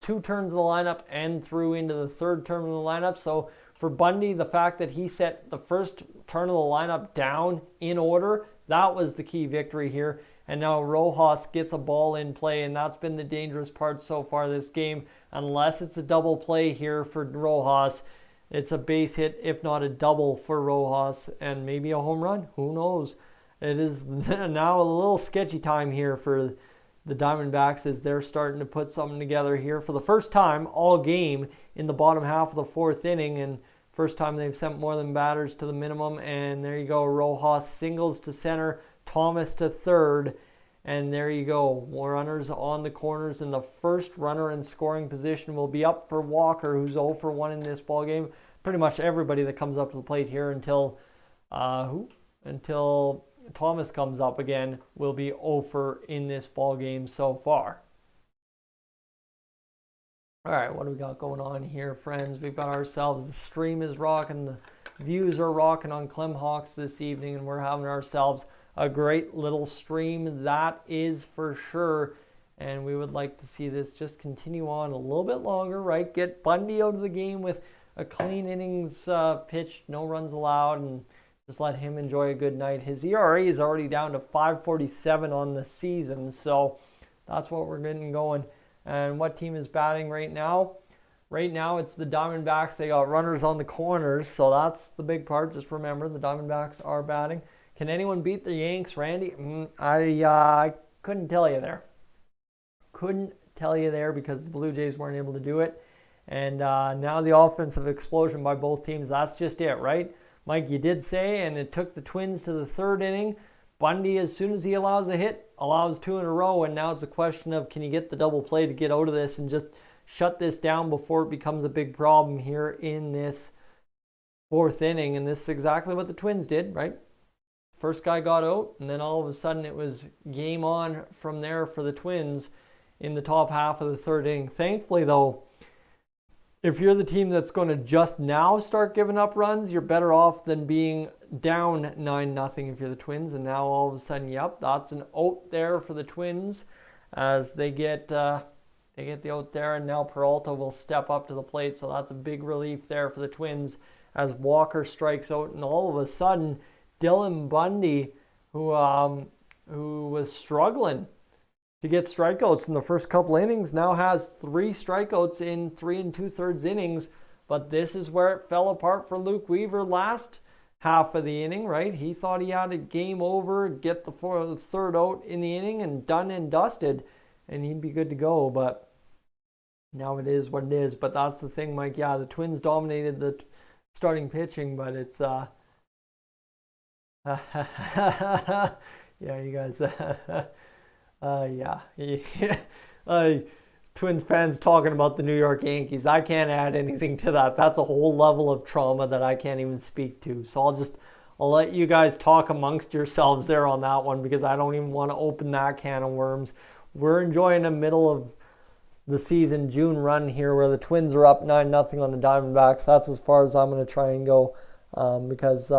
2 turns of the lineup and through into the 3rd turn of the lineup. So for Bundy, the fact that he set the first turn of the lineup down in order, That was the key victory here. And now Rojas gets a ball in play, and that's been the dangerous part so far this game. Unless it's a double play here for Rojas, it's a base hit, if not a double for Rojas, and maybe a home run. Who knows? It is now a little sketchy time here for the Diamondbacks as they're starting to put something together here for the first time all game in the bottom half of the fourth inning, and first time they've sent more than batters to the minimum. And there you go, Rojas singles to center, Thomas to third, and there you go. More runners on the corners, and the first runner in scoring position will be up for Walker, who's 0 for 1 in this ball game. Pretty much everybody that comes up to the plate here until Thomas comes up again will be 0 for in this ball game so far. All right, what do we got going on here, friends? We've got ourselves, the stream is rocking, the views are rocking on Clemhawks this evening, and we're having ourselves a great little stream, that is for sure. And we would like to see this just continue on a little bit longer, right? Get Bundy out of the game with a clean innings pitch, no runs allowed, and just let him enjoy a good night. His ERA is already down to 5.47 on the season, so that's what we're getting going. And what team is batting right now? Right now, it's the Diamondbacks. They got runners on the corners, so that's the big part. Just remember, the Diamondbacks are batting. Can anyone beat the Yanks, Randy? I couldn't tell you there. Couldn't tell you there because the Blue Jays weren't able to do it. And now the offensive explosion by both teams, that's just it, right? Mike, you did say, and it took the Twins to the third inning. Bundy, as soon as he allows a hit, allows 2 in a row, and now it's a question of can you get the double play to get out of this and just shut this down before it becomes a big problem here in this fourth inning. And this is exactly what the Twins did, right? First guy got out, and then all of a sudden it was game on from there for the Twins in the top half of the third inning. Thankfully, though, if you're the team that's going to just now start giving up runs, you're better off than being down 9-0 if you're the Twins. And now all of a sudden, yep, that's an out there for the Twins as they get the out there, and now Peralta will step up to the plate. So that's a big relief there for the Twins as Walker strikes out, and all of a sudden, Dylan Bundy, who was struggling to get strikeouts in the first couple innings, now has 3 strikeouts in 3 2/3 innings. But this is where it fell apart for Luke Weaver last half of the inning, right? He thought he had a game over, get the third out in the inning, and done and dusted, and he'd be good to go. But now it is what it is. But that's the thing, Mike. Yeah, the Twins dominated the starting pitching, but it's yeah, you guys. Twins fans talking about the New York Yankees. I can't add anything to that. That's a whole level of trauma that I can't even speak to. So I'll let you guys talk amongst yourselves there on that one because I don't even want to open that can of worms. We're enjoying the middle of the season June run here where the Twins are up 9-0 on the Diamondbacks. That's as far as I'm going to try and go because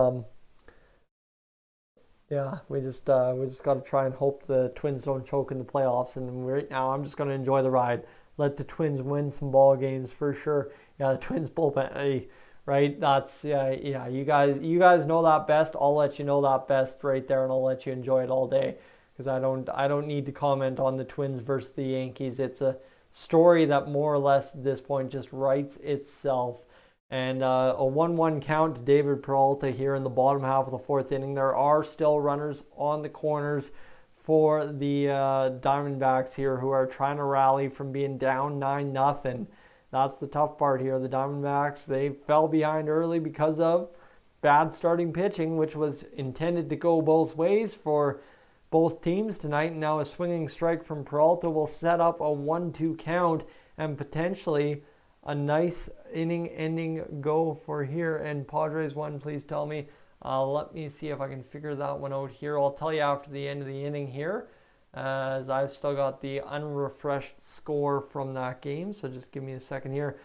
yeah, we just got to try and hope the Twins don't choke in the playoffs. And right now, I'm just going to enjoy the ride. Let the Twins win some ball games for sure. Yeah, the Twins bullpen, right? That's yeah. You guys know that best. I'll let you know that best right there, and I'll let you enjoy it all day because I don't need to comment on the Twins versus the Yankees. It's a story that more or less at this point just writes itself. And a 1-1 count to David Peralta here in the bottom half of the fourth inning. There are still runners on the corners for the Diamondbacks here who are trying to rally from being down 9-0. That's the tough part here. The Diamondbacks, they fell behind early because of bad starting pitching, which was intended to go both ways for both teams tonight. And now a swinging strike from Peralta will set up a 1-2 count and potentially a nice inning-ending go for here. And Padres won, please tell me. Let me see if I can figure that one out here. I'll tell you after the end of the inning here, as I've still got the unrefreshed score from that game. So just give me a second here.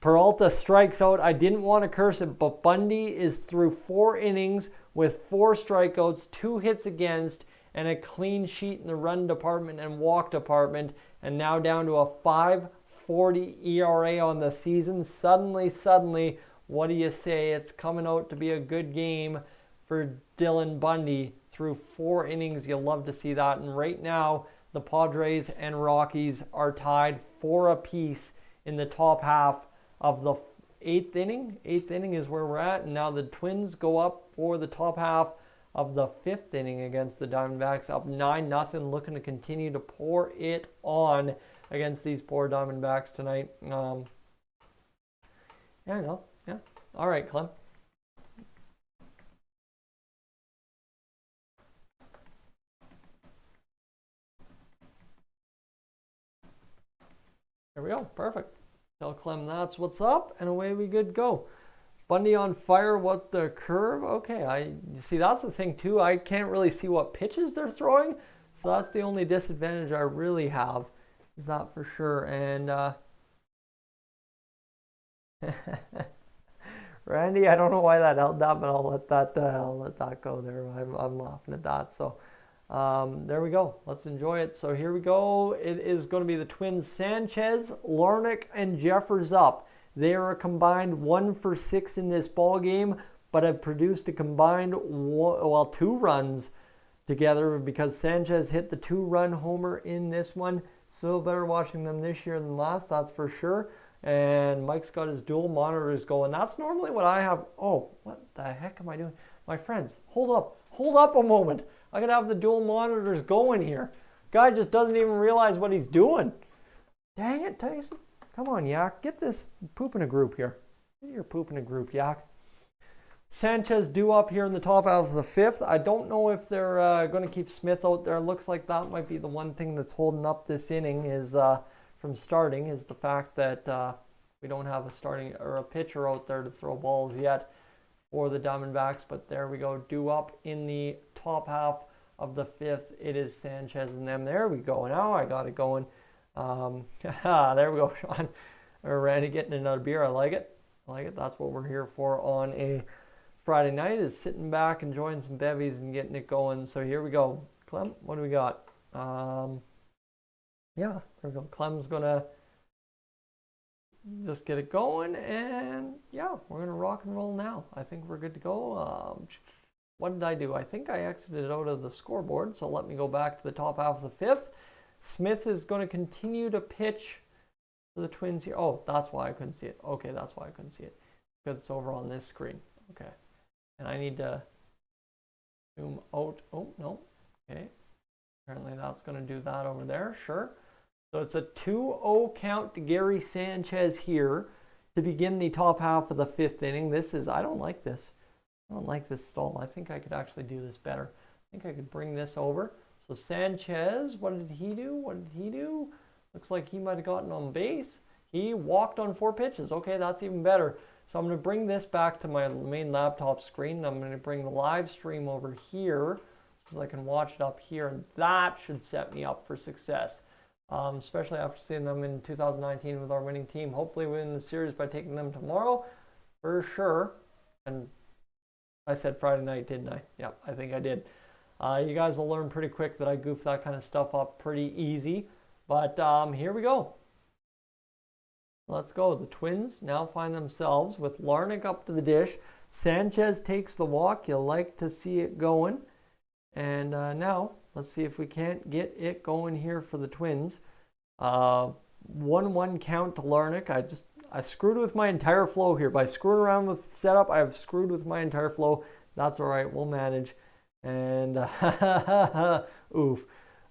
Peralta strikes out. I didn't want to curse it, but Bundy is through 4 innings with 4 strikeouts, 2 hits against, and a clean sheet in the run department and walk department, and now down to a 5.40 ERA on the season. Suddenly, what do you say? It's coming out to be a good game for Dylan Bundy. through 4 innings. You'll love to see that. And right now, the Padres and Rockies are tied 4 apiece in the top half of the 8th inning. 8th inning is where we're at. And now the Twins go up for the top half of the 5th inning against the Diamondbacks, up 9-0, looking to continue to pour it on against these poor Diamondbacks tonight. Yeah, I know. Yeah. All right, Clem. There we go. Perfect. Tell Clem that's what's up, and away we good go. Bundy on fire. What the curve? Okay, you see, that's the thing too. I can't really see what pitches they're throwing, so that's the only disadvantage I really have. Is that for sure? And Randy, I don't know why that held that, but I'll let that go there. I'm laughing at that. So there we go. Let's enjoy it. So here we go. It is going to be the Twins. Sanchez, Larnach, and Jeffers up. They are a combined 1 for 6 in this ball game, but have produced a combined 2 runs together because Sanchez hit the 2-run homer in this one. Still better watching them this year than last, that's for sure. And Mike's got his dual monitors going. That's normally what I have. Oh, what the heck am I doing? My friends, hold up a moment. I gotta have the dual monitors going here. Guy just doesn't even realize what he's doing. Dang it, Tyson. Come on, Yak. Get this poop in a group here. Get your poop in a group, Yak. Sanchez due up here in the top half of the 5th. I don't know if they're going to keep Smith out there. Looks like that might be the one thing that's holding up this inning is from starting is the fact that we don't have a starting or a pitcher out there to throw balls yet for the Diamondbacks. But there we go. Due up in the top half of the 5th. It is Sanchez and them. There we go. Now I got it going. There we go, Sean. Or Randy getting another beer. I like it. That's what we're here for on a Friday night, is sitting back, enjoying some bevies and getting it going. So here we go. Clem, what do we got? Yeah, there we go. Clem's going to just get it going. And yeah, we're going to rock and roll now. I think we're good to go. What did I do? I think I exited out of the scoreboard. So let me go back to the top half of the 5th. Smith is going to continue to pitch for the Twins here. Oh, that's why I couldn't see it. Okay, that's why I couldn't see it. Because it's over on this screen. Okay. And I need to zoom out. Oh, no. Okay. Apparently that's going to do that over there. Sure. So it's a 2-0 count to Gary Sanchez here to begin the top half of the 5th inning. This is, I don't like this. I don't like this stall. I think I could actually do this better. I think I could bring this over. So Sanchez, what did he do? Looks like he might have gotten on base. He walked on 4 pitches. Okay, that's even better. So I'm going to bring this back to my main laptop screen. I'm going to bring the live stream over here so I can watch it up here. And that should set me up for success, especially after seeing them in 2019 with our winning team. Hopefully win the series by taking them tomorrow for sure. And I said Friday night, didn't I? Yeah, I think I did. You guys will learn pretty quick that I goof that kind of stuff up pretty easy. But here we go. Let's go. The Twins now find themselves with Larnach up to the dish. Sanchez takes the walk. You'll like to see it going. And now let's see if we can't get it going here for the Twins. 1-1 count to Larnach. I screwed with my entire flow here. By screwing around with setup, I have screwed with my entire flow. That's all right. We'll manage. And oof.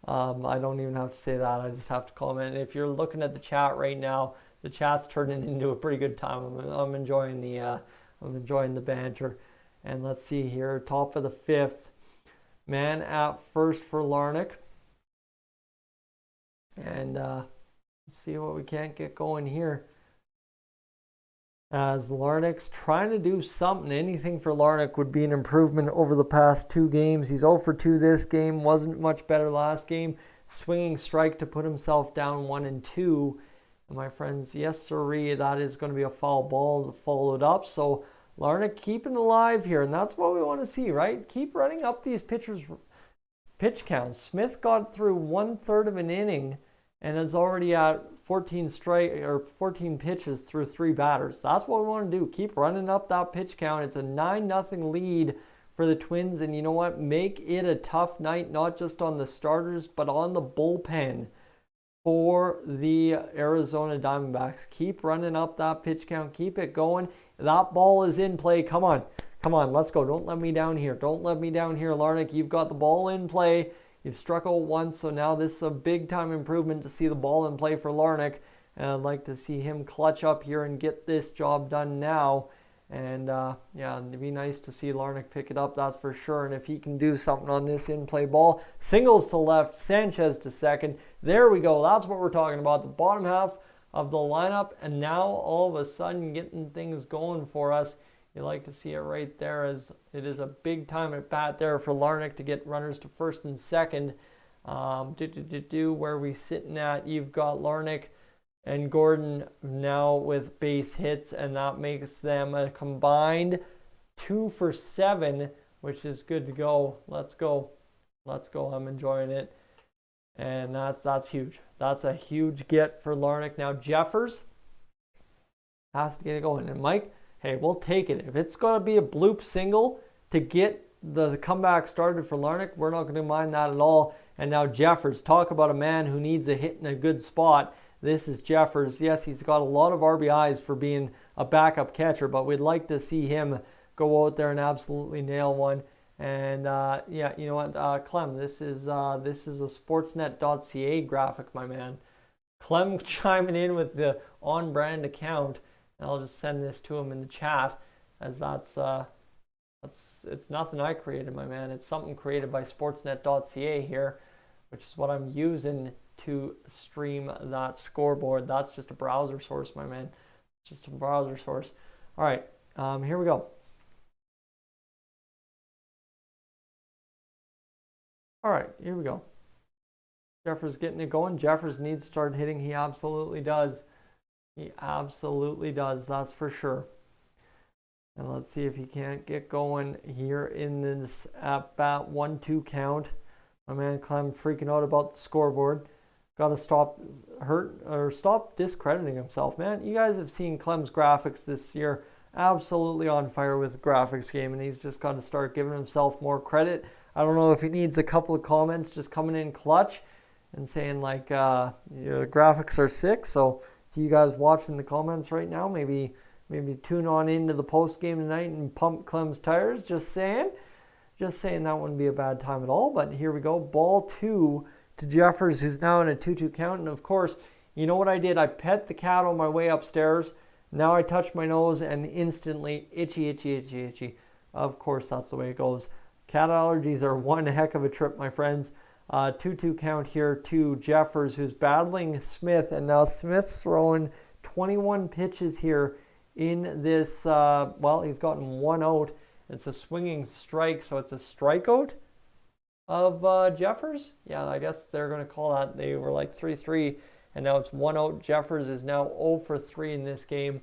I don't even have to say that. I just have to comment. If you're looking at the chat right now, the chat's turning into a pretty good time. I'm enjoying the banter. And let's see here, top of the 5th, man at first for Larnach. And let's see what we can't get going here. As Larnach's trying to do something. Anything for Larnach would be an improvement over the past 2 games. He's 0 for 2 this game. Wasn't much better last game. Swinging strike to put himself down 1-2. And my friends, yes sirree, that is going to be a foul ball followed up. So Larnach keeping alive here. And that's what we want to see, right? Keep running up these pitchers' pitch counts. Smith got through 1/3 of an inning and is already at 14 pitches through 3 batters. That's what we want to do. Keep running up that pitch count. It's a 9-0 lead for the Twins. And you know what? Make it a tough night, not just on the starters, but on the bullpen for the Arizona Diamondbacks. Keep running up that pitch count. Keep it going. That ball is in play. Come on. Come on, let's go. Don't let me down here. Don't let me down here, Larnach. You've got the ball in play. You've struck out once, so now this is a big-time improvement to see the ball in play for Larnach. And I'd like to see him clutch up here and get this job done now. And, yeah, it'd be nice to see Larnach pick it up, that's for sure. And if he can do something on this in-play ball, singles to left, Sanchez to second. There we go. That's what we're talking about, the bottom half of the lineup. And now, all of a sudden, getting things going for us. You like to see it right there, as it is a big time at bat there for Larnach to get runners to first and second. Where we sitting at, you've got Larnach and Gordon now with base hits, and that makes them a combined 2 for 7, which is good to go. Let's go. Let's go. I'm enjoying it. And that's huge. That's a huge get for Larnach. Now Jeffers has to get it going. And Mike, hey, we'll take it. If it's going to be a bloop single to get the comeback started for Larnach, we're not going to mind that at all. And now Jeffers, talk about a man who needs a hit in a good spot. This is Jeffers. Yes, he's got a lot of RBIs for being a backup catcher, but we'd like to see him go out there and absolutely nail one. And yeah, you know what, Clem, this is a Sportsnet.ca graphic, my man. Clem chiming in with the on-brand account. I'll just send this to him in the chat, as it's nothing I created, my man. It's something created by Sportsnet.ca here, which is what I'm using to stream that scoreboard. That's just a browser source, my man. Just a browser source. All right, here we go. All right, here we go. Jeffers getting it going. Jeffers needs to start hitting. He absolutely does. He absolutely does, that's for sure. And let's see if he can't get going here in this at-bat 1-2 count. My man Clem freaking out about the scoreboard. Got to stop discrediting himself, man. You guys have seen Clem's graphics this year. Absolutely on fire with the graphics game, and he's just got to start giving himself more credit. I don't know if he needs a couple of comments just coming in clutch and saying like, your graphics are sick, so to you guys watching the comments right now, maybe tune on into the post game tonight and pump Clem's tires. Just saying that wouldn't be a bad time at all. But here we go, ball 2 to Jeffers, who's now in a 2-2 count. And of course, you know what I did? I pet the cat on my way upstairs. Now I touch my nose and instantly itchy. Of course, that's the way it goes. Cat allergies are one heck of a trip, my friends. 2-2 count here to Jeffers, who's battling Smith, and now Smith's throwing 21 pitches here in this, well, he's gotten 1 out. It's a swinging strike, so it's a strikeout of Jeffers. Yeah, I guess they're going to call that. They were like 3-3, and now it's 1 out. Jeffers is now 0 for 3 in this game.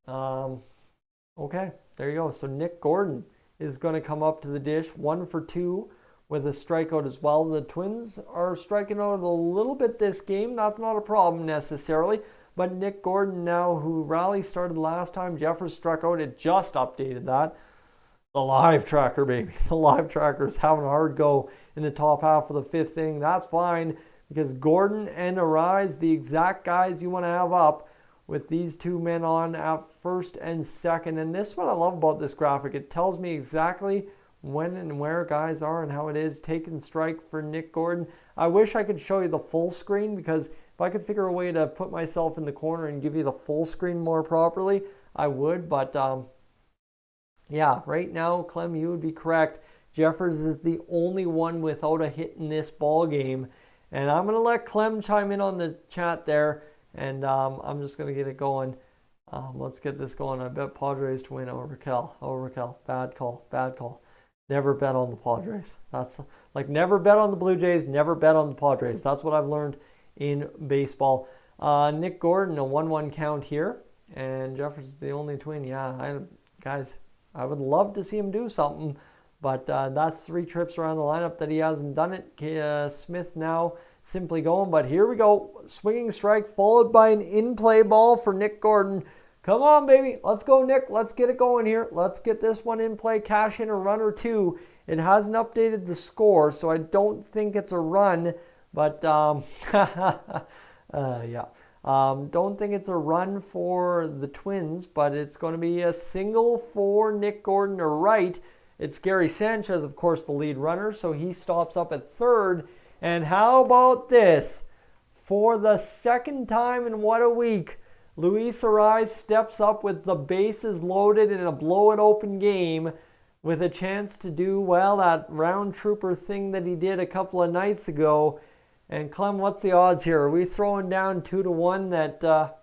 Okay, there you go. So Nick Gordon is going to come up to the dish, 1 for 2. With a strikeout as well. The Twins are striking out a little bit this game. That's not a problem necessarily. But Nick Gordon now, who rally started last time Jeffers struck out, it just updated that. The live tracker, baby. The live tracker is having a hard go in the top half of the 5th inning. That's fine, because Gordon and Arise, the exact guys you want to have up with these 2 men on at first and second. And this is what I love about this graphic. It tells me exactly when and where guys are and how it is. Taking strike for Nick Gordon. I wish I could show you the full screen, because if I could figure a way to put myself in the corner and give you the full screen more properly, I would. But yeah, right now, Clem, you would be correct. Jeffers is the only one without a hit in this ball game. And I'm going to let Clem chime in on the chat there, and I'm just going to get it going. Let's get this going. I bet Padres to win over Raquel. Bad call. Never bet on the Padres. That's like never bet on the Blue Jays, never bet on the Padres. That's what I've learned in baseball. Nick Gordon, a 1-1 count here. And Jeffers is the only Twin. Yeah, guys, I would love to see him do something. But that's 3 trips around the lineup that he hasn't done it. Smith now simply going. But here we go. Swinging strike followed by an in-play ball for Nick Gordon. Come on, baby. Let's go, Nick. Let's get it going here. Let's get this one in play. Cash in a run or two. It hasn't updated the score, so I don't think it's a run. But, yeah. Don't think it's a run for the Twins, but it's going to be a single for Nick Gordon to right. It's Gary Sanchez, of course, the lead runner, so he stops up at third. And how about this? For the second time in what a week, Luis Arraez steps up with the bases loaded in a blow-it-open game with a chance to do, well, that round trooper thing that he did a couple of nights ago. And Clem, what's the odds here? Are we throwing down 2-1 that,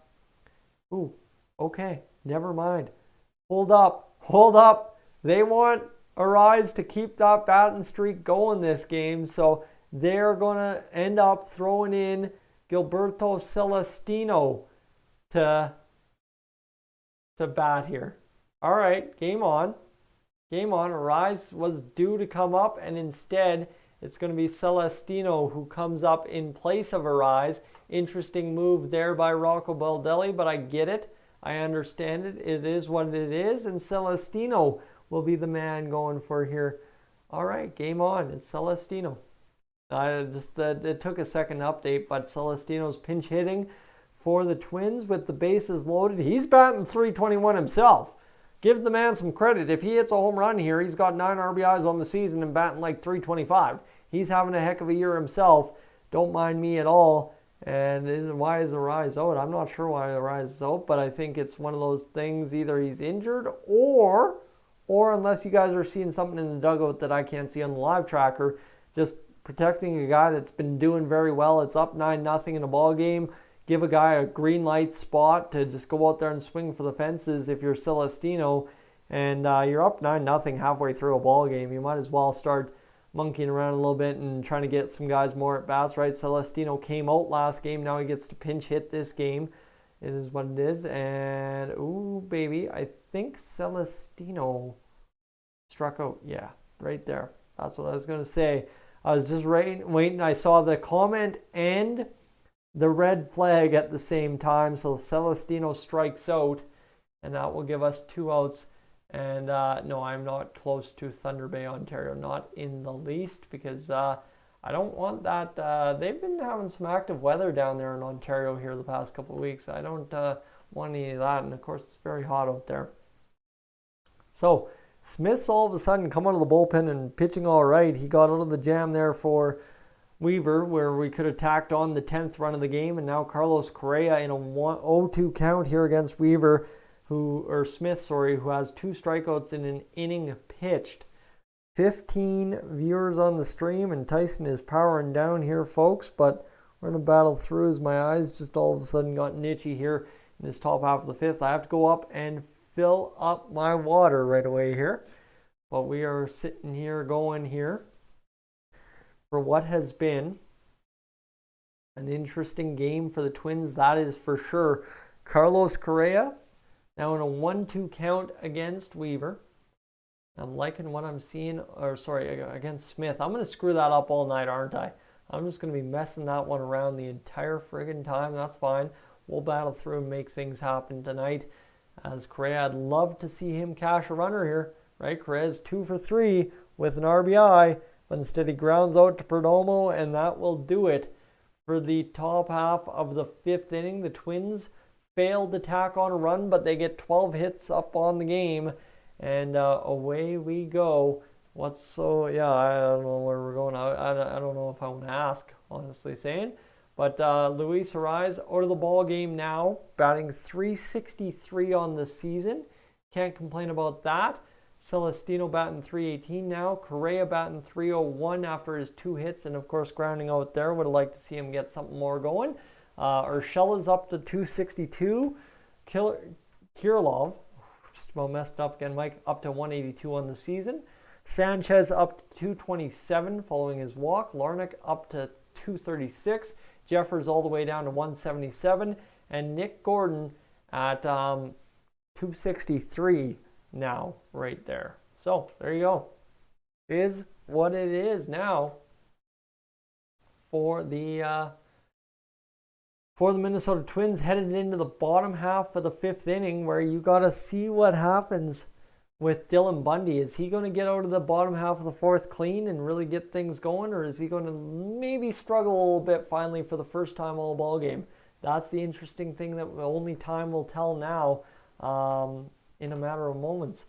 okay, never mind. Hold up. They want Arraez to keep that batting streak going this game, so they're going to end up throwing in Gilberto Celestino to bat here. All right, game on. Arraez was due to come up, and instead it's going to be Celestino who comes up in place of Arraez. Interesting move there by Rocco Baldelli, but I get it. I understand it. It is what it is, and Celestino will be the man going for here. All right, game on. It's Celestino. It took a second update, but Celestino's pinch hitting for the Twins with the bases loaded. He's batting .321 himself. Give the man some credit. If he hits a home run here, he's got 9 RBIs on the season and batting like .325. He's having a heck of a year himself. Don't mind me at all. And why is Arraez out? I'm not sure why Arraez is out, but I think it's one of those things. Either he's injured or unless you guys are seeing something in the dugout that I can't see on the live tracker, just protecting a guy that's been doing very well. It's up 9-0 in a ball game. Give a guy a green light spot to just go out there and swing for the fences if you're Celestino, and you're up 9-0 halfway through a ball game. You might as well start monkeying around a little bit and trying to get some guys more at bats, right? Celestino came out last game. Now he gets to pinch hit this game. It is what it is. And, ooh, baby, I think Celestino struck out. Yeah, right there. That's what I was going to say. I was just waiting. I saw the comment and the red flag at the same time. So Celestino strikes out, and that will give us 2 outs. And no, I'm not close to Thunder Bay, Ontario. Not in the least, because I don't want that. They've been having some active weather down there in Ontario here the past couple of weeks. I don't want any of that. And of course, it's very hot out there. So Smith's all of a sudden come out of the bullpen and pitching all right. He got out of the jam there for Weaver, where we could have tacked on the 10th run of the game, and now Carlos Correa in a 0-2 count here against Weaver, who has 2 strikeouts in an inning pitched. 15 viewers on the stream, and Tyson is powering down here, folks, but we're going to battle through as my eyes just all of a sudden got itchy here in this top half of the 5th. I have to go up and fill up my water right away here, but we are sitting here going here for what has been an interesting game for the Twins, that is for sure. Carlos Correa now in a 1-2 count against Weaver. I'm liking what I'm seeing, against Smith. I'm going to screw that up all night, aren't I? I'm just going to be messing that one around the entire friggin' time. That's fine. We'll battle through and make things happen tonight. As Correa, I'd love to see him cash a runner here, right? Correa's 2 for 3 with an RBI, but instead he grounds out to Perdomo, and that will do it for the top half of the 5th inning. The Twins failed to tack on a run, but they get 12 hits up on the game, and away we go. I don't know where we're going. I don't know if I want to ask, honestly saying. But Luis Arraez out of the ball game now, batting .363 on the season. Can't complain about that. Celestino batting .318 now. Correa batting .301 after his 2 hits, and of course grounding out there. Would have liked to see him get something more going. Urshela's up to .262. Kirilov, just about messed up again, Mike, up to .182 on the season. Sanchez up to .227 following his walk. Larnach up to .236. Jeffers all the way down to .177. And Nick Gordon at .263 now, right there. So, there you go. Is what it is now for the for the Minnesota Twins headed into the bottom half of the 5th inning, where you got to see what happens with Dylan Bundy. Is he going to get out of the bottom half of the 4th clean and really get things going, or is he going to maybe struggle a little bit finally for the first time all ball game? That's the interesting thing that only time will tell now, in a matter of moments.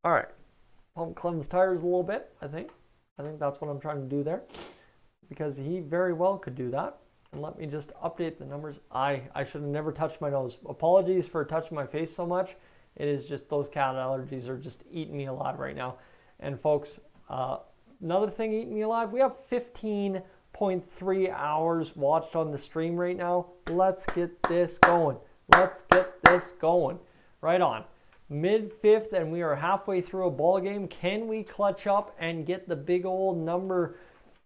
All right, pump Clem's tires a little bit, I think. I think that's what I'm trying to do there, because he very well could do that. And let me just update the numbers. I should have never touched my nose. Apologies for touching my face so much. It is just those cat allergies are just eating me alive right now. And folks, another thing eating me alive, we have 15.3 hours watched on the stream right now. Let's get this going. Let's get this going. Right on. Mid-5th, and we are halfway through a ball game. Can we clutch up and get the big old number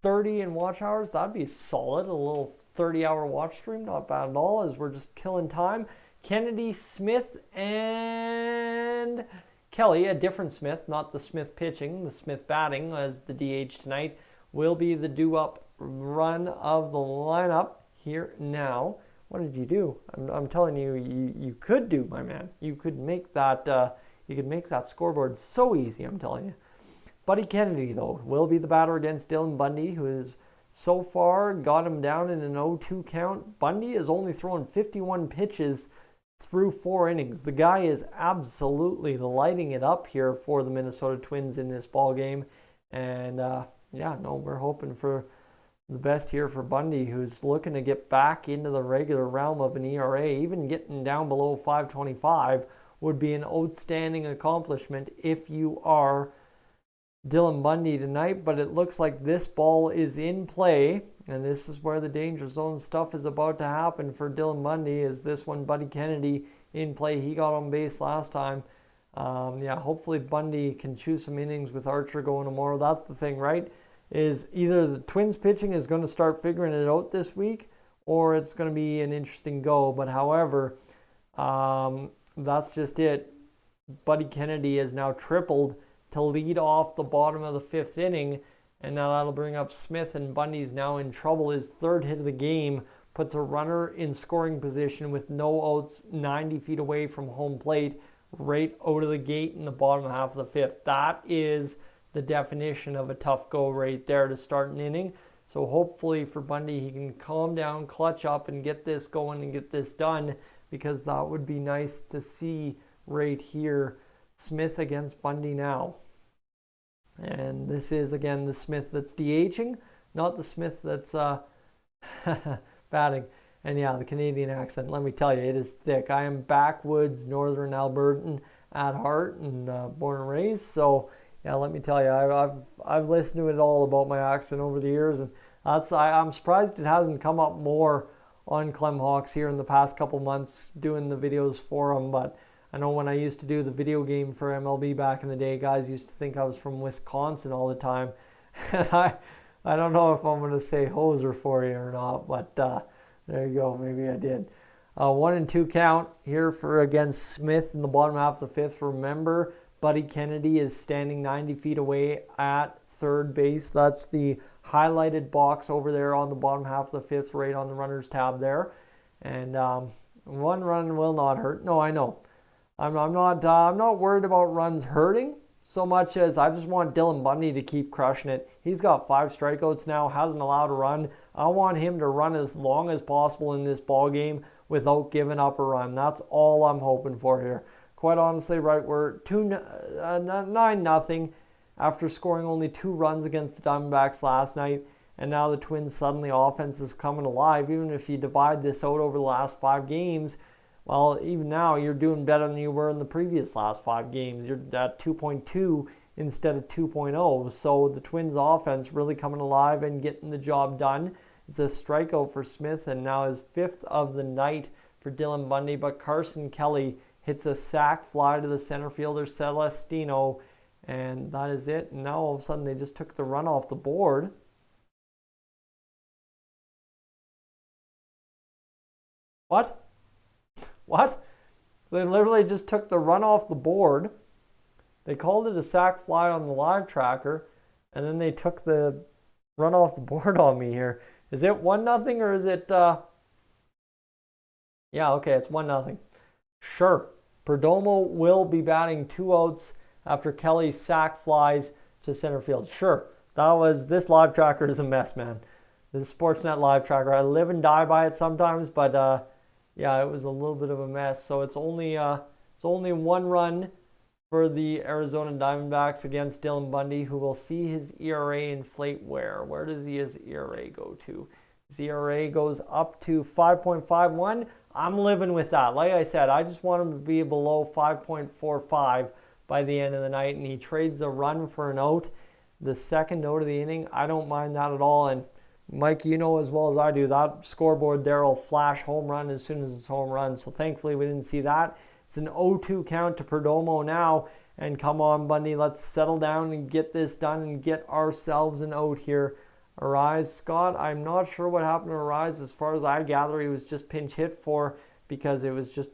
30 in watch hours? That'd be solid. A little 30-hour watch stream, not bad at all, as we're just killing time. Kennedy, Smith, and Kelly, a different Smith, not the Smith pitching, the Smith batting as the DH tonight, will be the due-up run of the lineup here now. What did you do? I'm telling you, you could do, my man. You could make that. You could make that scoreboard so easy. I'm telling you. Buddy Kennedy, though, will be the batter against Dylan Bundy, who has so far got him down in an 0-2 count. Bundy has only thrown 51 pitches through 4 innings. The guy is absolutely lighting it up here for the Minnesota Twins in this ball game, and we're hoping for the best here for Bundy, who's looking to get back into the regular realm of an ERA. Even getting down below 5.25 would be an outstanding accomplishment if you are Dylan Bundy tonight. But it looks like this ball is in play, and this is where the danger zone stuff is about to happen for Dylan Bundy. Is this one Buddy Kennedy in play? He got on base last time. Hopefully Bundy can chew some innings with Archer going tomorrow. That's the thing, right? Is either the Twins pitching is going to start figuring it out this week, or it's going to be an interesting go. But however, that's just it. Buddy Kennedy has now tripled to lead off the bottom of the 5th inning, and now that'll bring up Smith, and Bundy's now in trouble. His 3rd hit of the game puts a runner in scoring position with no outs 90 feet away from home plate, right out of the gate in the bottom half of the 5th. That is the definition of a tough go right there to start an inning. So hopefully for Bundy, he can calm down, clutch up, and get this going and get this done, because that would be nice to see right here. Smith against Bundy now. And this is, again, the Smith that's DHing, not the Smith that's batting. And yeah, the Canadian accent, let me tell you, it is thick. I am backwoods Northern Albertan at heart and born and raised. So yeah, let me tell you, I've listened to it all about my accent over the years, and I'm surprised it hasn't come up more on Clemhawks here in the past couple months doing the videos for them. But I know when I used to do the video game for MLB back in the day, guys used to think I was from Wisconsin all the time. And I don't know if I'm going to say hoser for you or not, but there you go. Maybe I did. 1-2 count here for against Smith in the bottom half of the 5th. Remember, Buddy Kennedy is standing 90 feet away at 3rd base. That's the highlighted box over there on the bottom half of the 5th, right on the runner's tab there. And 1 run will not hurt. No, I know. I'm not worried about runs hurting so much as I just want Dylan Bundy to keep crushing it. He's got 5 strikeouts now, hasn't allowed a run. I want him to run as long as possible in this ball game without giving up a run. That's all I'm hoping for here. Quite honestly, right, we're 9-0 after scoring only 2 runs against the Diamondbacks last night, and now the Twins suddenly offense is coming alive. Even if you divide this out over the last 5 games, well, even now you're doing better than you were in the previous last 5 games. You're at 2.2 instead of 2.0. So the Twins offense really coming alive and getting the job done. It's a strikeout for Smith, and now his 5th of the night for Dylan Bundy. But Carson Kelly hits a sac fly to the center fielder, Celestino, and that is it. And now all of a sudden they just took the run off the board. What? What? They literally just took the run off the board. They called it a sac fly on the live tracker, and then they took the run off the board on me here. Is it 1-0 or is it... Yeah, okay, it's 1-0. Sure. Perdomo will be batting 2 outs after Kelly's sac flies to center field. Sure. This live tracker is a mess, man. This Sportsnet live tracker. I live and die by it sometimes, but yeah, it was a little bit of a mess. So it's only 1 run for the Arizona Diamondbacks against Dylan Bundy, who will see his ERA inflate where? Where does his ERA go to? His ERA goes up to 5.51. I'm living with that. Like I said, I just want him to be below 5.45 by the end of the night, and he trades a run for an out. The second out of the inning, I don't mind that at all. And Mike, you know as well as I do, that scoreboard there will flash home run as soon as it's home run. So thankfully we didn't see that. It's an 0-2 count to Perdomo now. And come on, Bundy, let's settle down and get this done and get ourselves an out here. Arise, Scott, I'm not sure what happened to Arise. As far as I gather, he was just pinch hit for because it was just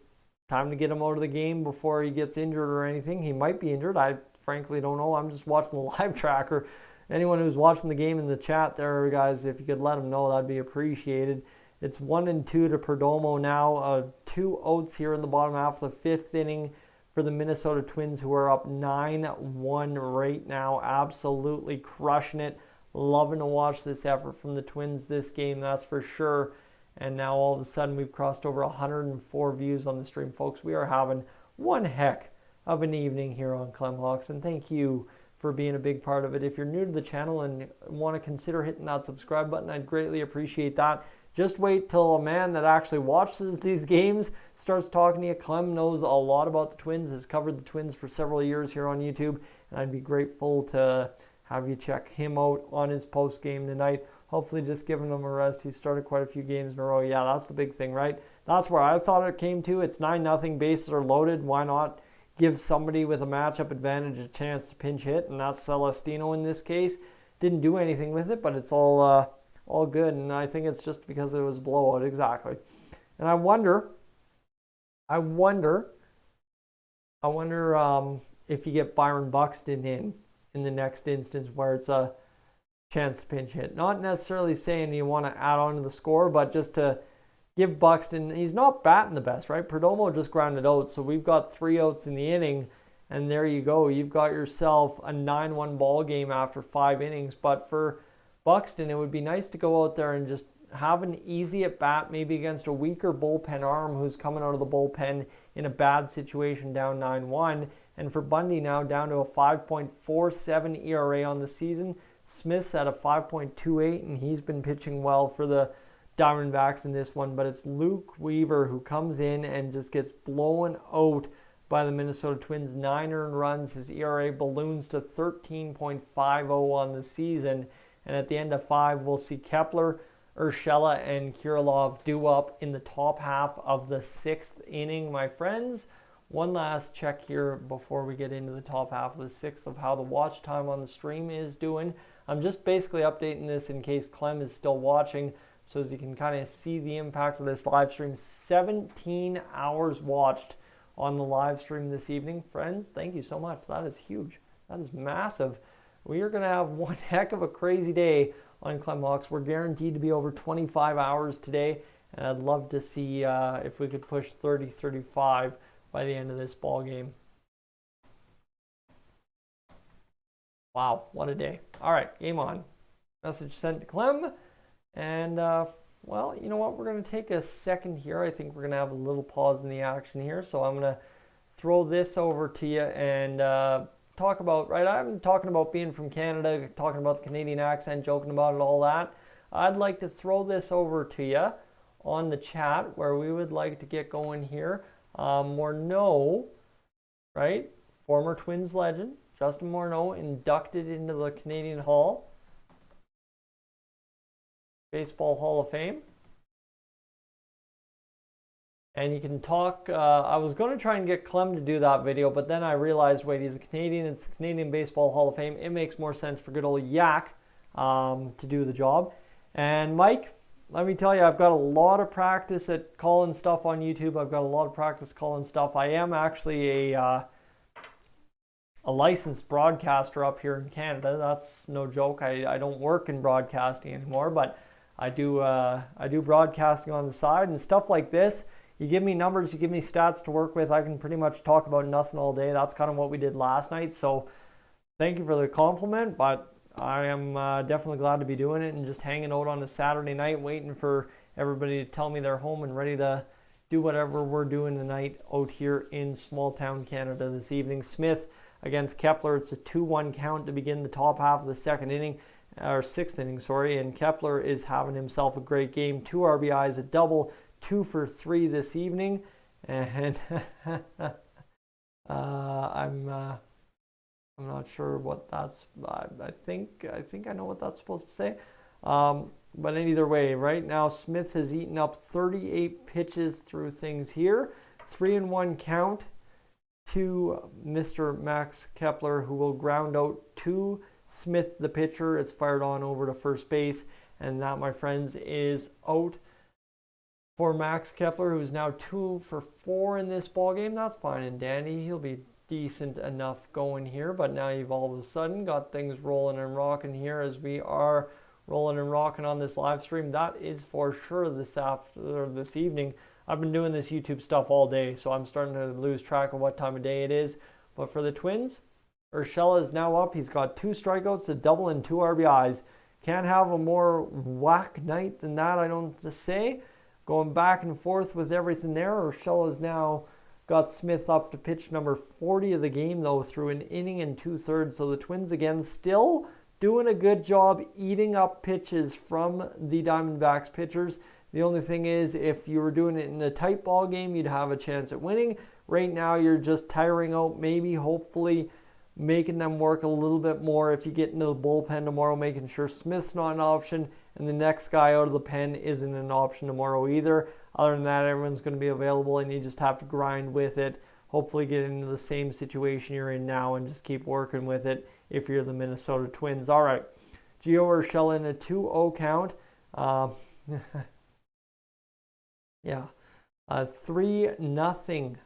time to get him out of the game before he gets injured or anything. He might be injured. I frankly don't know. I'm just watching the live tracker. Anyone who's watching the game in the chat there, guys, if you could let them know, that'd be appreciated. It's 1-2 to Perdomo now. 2 outs here in the bottom half of the 5th inning for the Minnesota Twins, who are up 9-1 right now. Absolutely crushing it. Loving to watch this effort from the Twins this game, that's for sure. And now all of a sudden we've crossed over 104 views on the stream. Folks, we are having one heck of an evening here on Clemhawks, and thank you for being a big part of it. If you're new to the channel and want to consider hitting that subscribe button, I'd greatly appreciate that. Just wait till a man that actually watches these games starts talking to you. Clem knows a lot about the Twins, has covered the Twins for several years here on YouTube, and I'd be grateful to have you check him out on his post game tonight. Hopefully just giving him a rest. He started quite a few games in a row. Yeah, that's the big thing, right? That's where I thought it came to. It's 9-0, bases are loaded. Why not give somebody with a matchup advantage a chance to pinch hit? And that's Celestino in this case. Didn't do anything with it, but it's all good. And I think it's just because it was blowout, exactly. And I wonder if you get Byron Buxton in the next instance where it's a chance to pinch hit. Not necessarily saying you want to add on to the score, but just to give Buxton, he's not batting the best, right? Perdomo just grounded out, so we've got 3 outs in the inning, and there you go. You've got yourself a 9-1 ball game after 5 innings. But for Buxton, it would be nice to go out there and just have an easy at bat, maybe against a weaker bullpen arm who's coming out of the bullpen in a bad situation down 9-1. And for Bundy now down to a 5.47 ERA on the season. Smith's at a 5.28, and he's been pitching well for the Diamondbacks in this one. But it's Luke Weaver who comes in and just gets blown out by the Minnesota Twins. 9 earned runs. His ERA balloons to 13.50 on the season. And at the end of 5, we'll see Kepler, Urshela, and Kirilov due up in the top half of the 6th inning, my friends. One last check here before we get into the top half of the 6th of how the watch time on the stream is doing. I'm just basically updating this in case Clem is still watching, so as you can kind of see the impact of this live stream. 17 hours watched on the live stream this evening. Friends, thank you so much. That is huge. That is massive. We are going to have one heck of a crazy day on Clemhawks. We're guaranteed to be over 25 hours today, and I'd love to see if we could push 30, 35 by the end of this ball game. Wow, what a day. All right, game on. Message sent to Clem. And, well, you know what? We're going to take a second here. I think we're going to have a little pause in the action here. So I'm going to throw this over to you and talk about, right, I'm talking about being from Canada, talking about the Canadian accent, joking about it, all that. I'd like to throw this over to you on the chat where we would like to get going here. Morneau, right, former Twins legend, Justin Morneau, inducted into the Canadian Baseball Hall of Fame. And you can talk, I was going to try and get Clem to do that video, but then I realized, wait, he's a Canadian, it's the Canadian Baseball Hall of Fame. It makes more sense for good old Yak to do the job. And Mike, let me tell you, I've got a lot of practice at calling stuff on YouTube. I've got a lot of practice calling stuff. I am actually a licensed broadcaster up here in Canada. That's no joke. I don't work in broadcasting anymore, but I do broadcasting on the side and stuff like this. You give me numbers, you give me stats to work with, I can pretty much talk about nothing all day. That's kind of what we did last night. So thank you for the compliment, but I am definitely glad to be doing it and just hanging out on a Saturday night waiting for everybody to tell me they're home and ready to do whatever we're doing tonight out here in small town Canada this evening. Smith against Kepler. It's a 2-1 count to begin the top half of the sixth inning, and Kepler is having himself a great game. 2 RBIs, a double, 2 for 3 this evening, and I'm not sure what that's. I think I know what that's supposed to say. But either way, right now Smith has eaten up 38 pitches through things here. 3-1 count to Mr. Max Kepler, who will ground out to Smith, the pitcher. It's fired on over to first base, and that, my friends, is out for Max Kepler, who's now 2 for 4 in this ball game. That's fine and dandy. He'll be decent enough going here, but now you've all of a sudden got things rolling and rocking here as we are rolling and rocking on this live stream. That is for sure this evening. I've been doing this YouTube stuff all day, so I'm starting to lose track of what time of day it is. But for the Twins, Urshela is now up. He's got 2 strikeouts, a double, and 2 RBIs. Can't have a more whack night than that, I don't say. Going back and forth with everything there. Urshela has now got Smith up to pitch number 40 of the game, though, through an inning and 2/3. So the Twins, again, still doing a good job eating up pitches from the Diamondbacks pitchers. The only thing is, if you were doing it in a tight ball game, you'd have a chance at winning. Right now, you're just tiring out, maybe, hopefully, making them work a little bit more. If you get into the bullpen tomorrow, making sure Smith's not an option, and the next guy out of the pen isn't an option tomorrow either. Other than that, everyone's going to be available, and you just have to grind with it. Hopefully get into the same situation you're in now and just keep working with it if you're the Minnesota Twins. All right, Gio Urshela in a 2-0 count. Yeah, 3-0.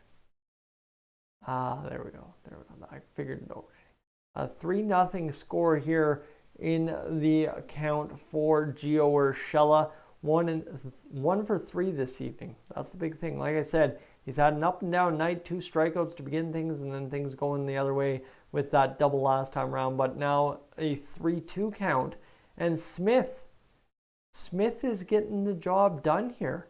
There we go. I figured it already. A 3-0 score here in the count for Gio Urshela. 1 for 3 this evening. That's the big thing. Like I said, he's had an up and down night, 2 strikeouts to begin things, and then things going the other way with that double last time around. But now a 3-2 count. And Smith is getting the job done here.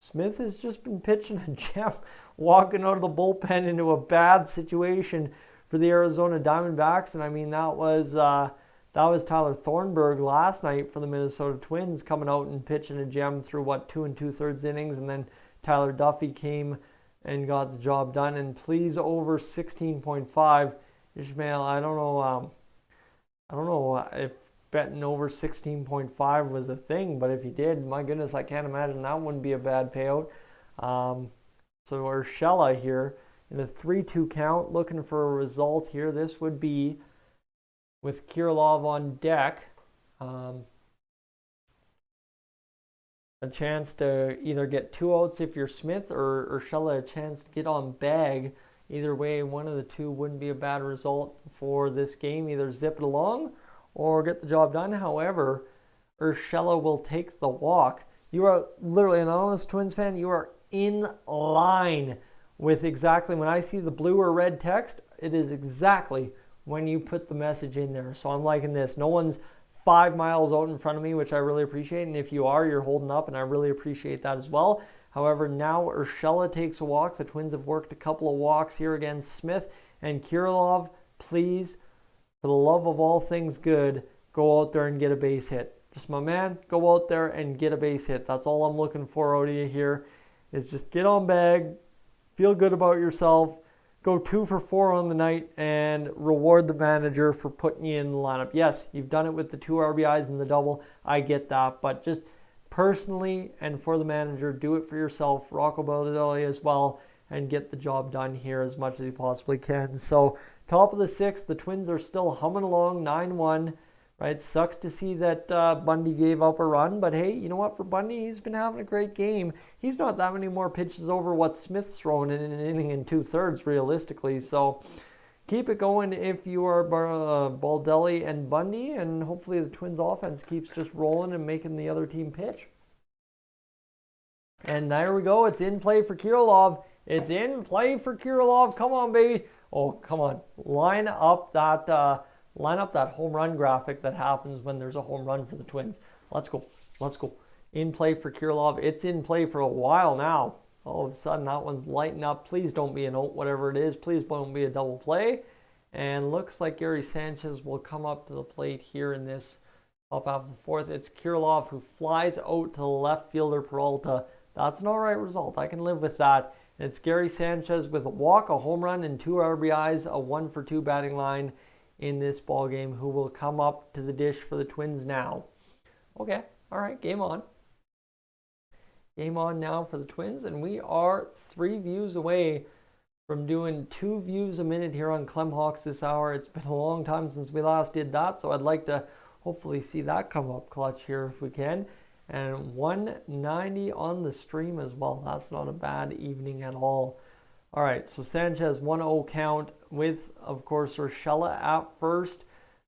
Smith has just been pitching a gem, walking out of the bullpen into a bad situation for the Arizona Diamondbacks. And I mean, that was Tyler Thornburg last night for the Minnesota Twins, coming out and pitching a gem through 2 2/3 innings, and then Tyler Duffy came and got the job done. And please, over 16.5, Ishmael. I don't know if betting over 16.5 was a thing, but if you did, my goodness, I can't imagine that wouldn't be a bad payout. So Urshela here in a 3-2 count, looking for a result here. This would be with Kirilov on deck. A chance to either get 2 outs if you're Smith, or Urshela a chance to get on bag. Either way, one of the two wouldn't be a bad result for this game. Either zip it along or get the job done. However, Urshela will take the walk. You are literally, an honest Twins fan, you are in line with exactly, when I see the blue or red text, it is exactly when you put the message in there. So I'm liking this. No one's 5 miles out in front of me, which I really appreciate. And if you are, you're holding up, and I really appreciate that as well. However, now Urshela takes a walk. The Twins have worked a couple of walks here against Smith and Kirilov. Please, for the love of all things good, go out there and get a base hit. Just, my man, go out there and get a base hit. That's all I'm looking for out of you here, is just get on bag, feel good about yourself, go 2 for 4 on the night, and reward the manager for putting you in the lineup. Yes, you've done it with the 2 RBIs and the double. I get that, but just personally and for the manager, do it for yourself, Rocco Baldelli as well, and get the job done here as much as you possibly can. So top of the 6th, the Twins are still humming along, 9-1. Right, sucks to see that Bundy gave up a run, but hey, you know what? For Bundy, he's been having a great game. He's not that many more pitches over what Smith's thrown in an inning and 2/3, realistically. So, keep it going if you are Baldelli and Bundy, and hopefully the Twins offense keeps just rolling and making the other team pitch. And there we go. It's in play for Kirilov. It's in play for Kirilov. Come on, baby. Oh, come on. Line up that home run graphic that happens when there's a home run for the Twins. Let's go. Let's go. In play for Kirilov. It's in play for a while now. All of a sudden, that one's lighting up. Please don't be an out, whatever it is. Please don't be a double play. And looks like Gary Sanchez will come up to the plate here in this top half of the fourth. It's Kirilov who flies out to the left fielder Peralta. That's an all right result. I can live with that. And it's Gary Sanchez with a walk, a home run, and 2 RBIs, a 1-for-2 batting line in this ball game, who will come up to the dish for the Twins now. Okay, all right, game on. Game on now for the Twins, and we are 3 views away from doing 2 views a minute here on Clemhawks this hour. It's been a long time since we last did that, so I'd like to hopefully see that come up clutch here if we can. And 190 on the stream as well. That's not a bad evening at all. All right, so Sanchez 1-0 count with, of course, Urshela at first.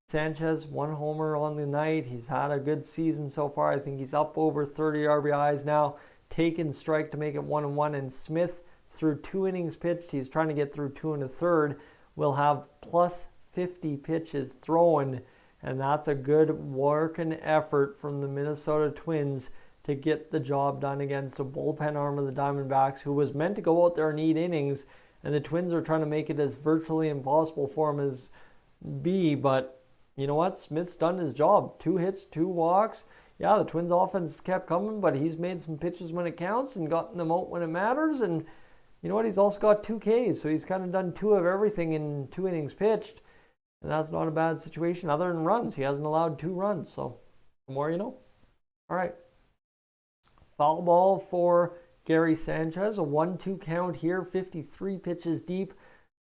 Sanchez 1 homer on the night. He's had a good season so far. I think he's up over 30 RBIs now. Taken strike to make it 1-1, and Smith through 2 innings pitched. He's trying to get through 2 1/3. Will have plus 50 pitches thrown, and that's a good working effort from the Minnesota Twins to get the job done against a bullpen arm of the Diamondbacks, who was meant to go out there and eat innings, and the Twins are trying to make it as virtually impossible for him as be. But you know what? Smith's done his job. 2 hits, 2 walks. Yeah, the Twins offense kept coming, but he's made some pitches when it counts and gotten them out when it matters. And you know what? He's also got 2 Ks, so he's kind of done 2 of everything in 2 innings pitched. And that's not a bad situation other than runs. He hasn't allowed 2 runs, so the more you know. All right. Foul ball for Gary Sanchez. A 1-2 count here, 53 pitches deep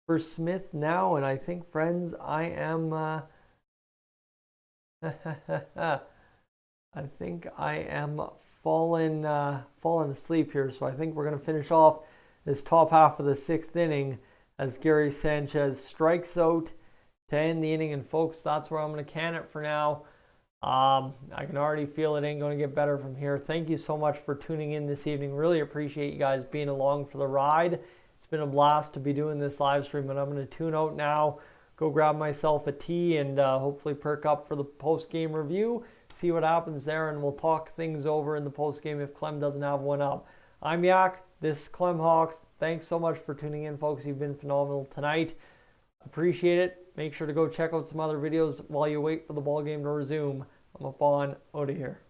for Smith now. And I think, friends, I am... I think I am falling asleep here, so I think we're going to finish off this top half of the 6th inning as Gary Sanchez strikes out to end the inning. And folks, that's where I'm going to can it for now. I can already feel it ain't going to get better from here. Thank you so much for tuning in this evening. Really appreciate you guys being along for the ride. It's been a blast to be doing this live stream, but I'm going to tune out now, go grab myself a tea, and hopefully perk up for the post-game review. See what happens there, and we'll talk things over in the post-game if Clem doesn't have one up. I'm Yak. This is Clemhawks. Thanks so much for tuning in, folks. You've been phenomenal tonight. Appreciate it. Make sure to go check out some other videos while you wait for the ball game to resume. I'm up on out of here.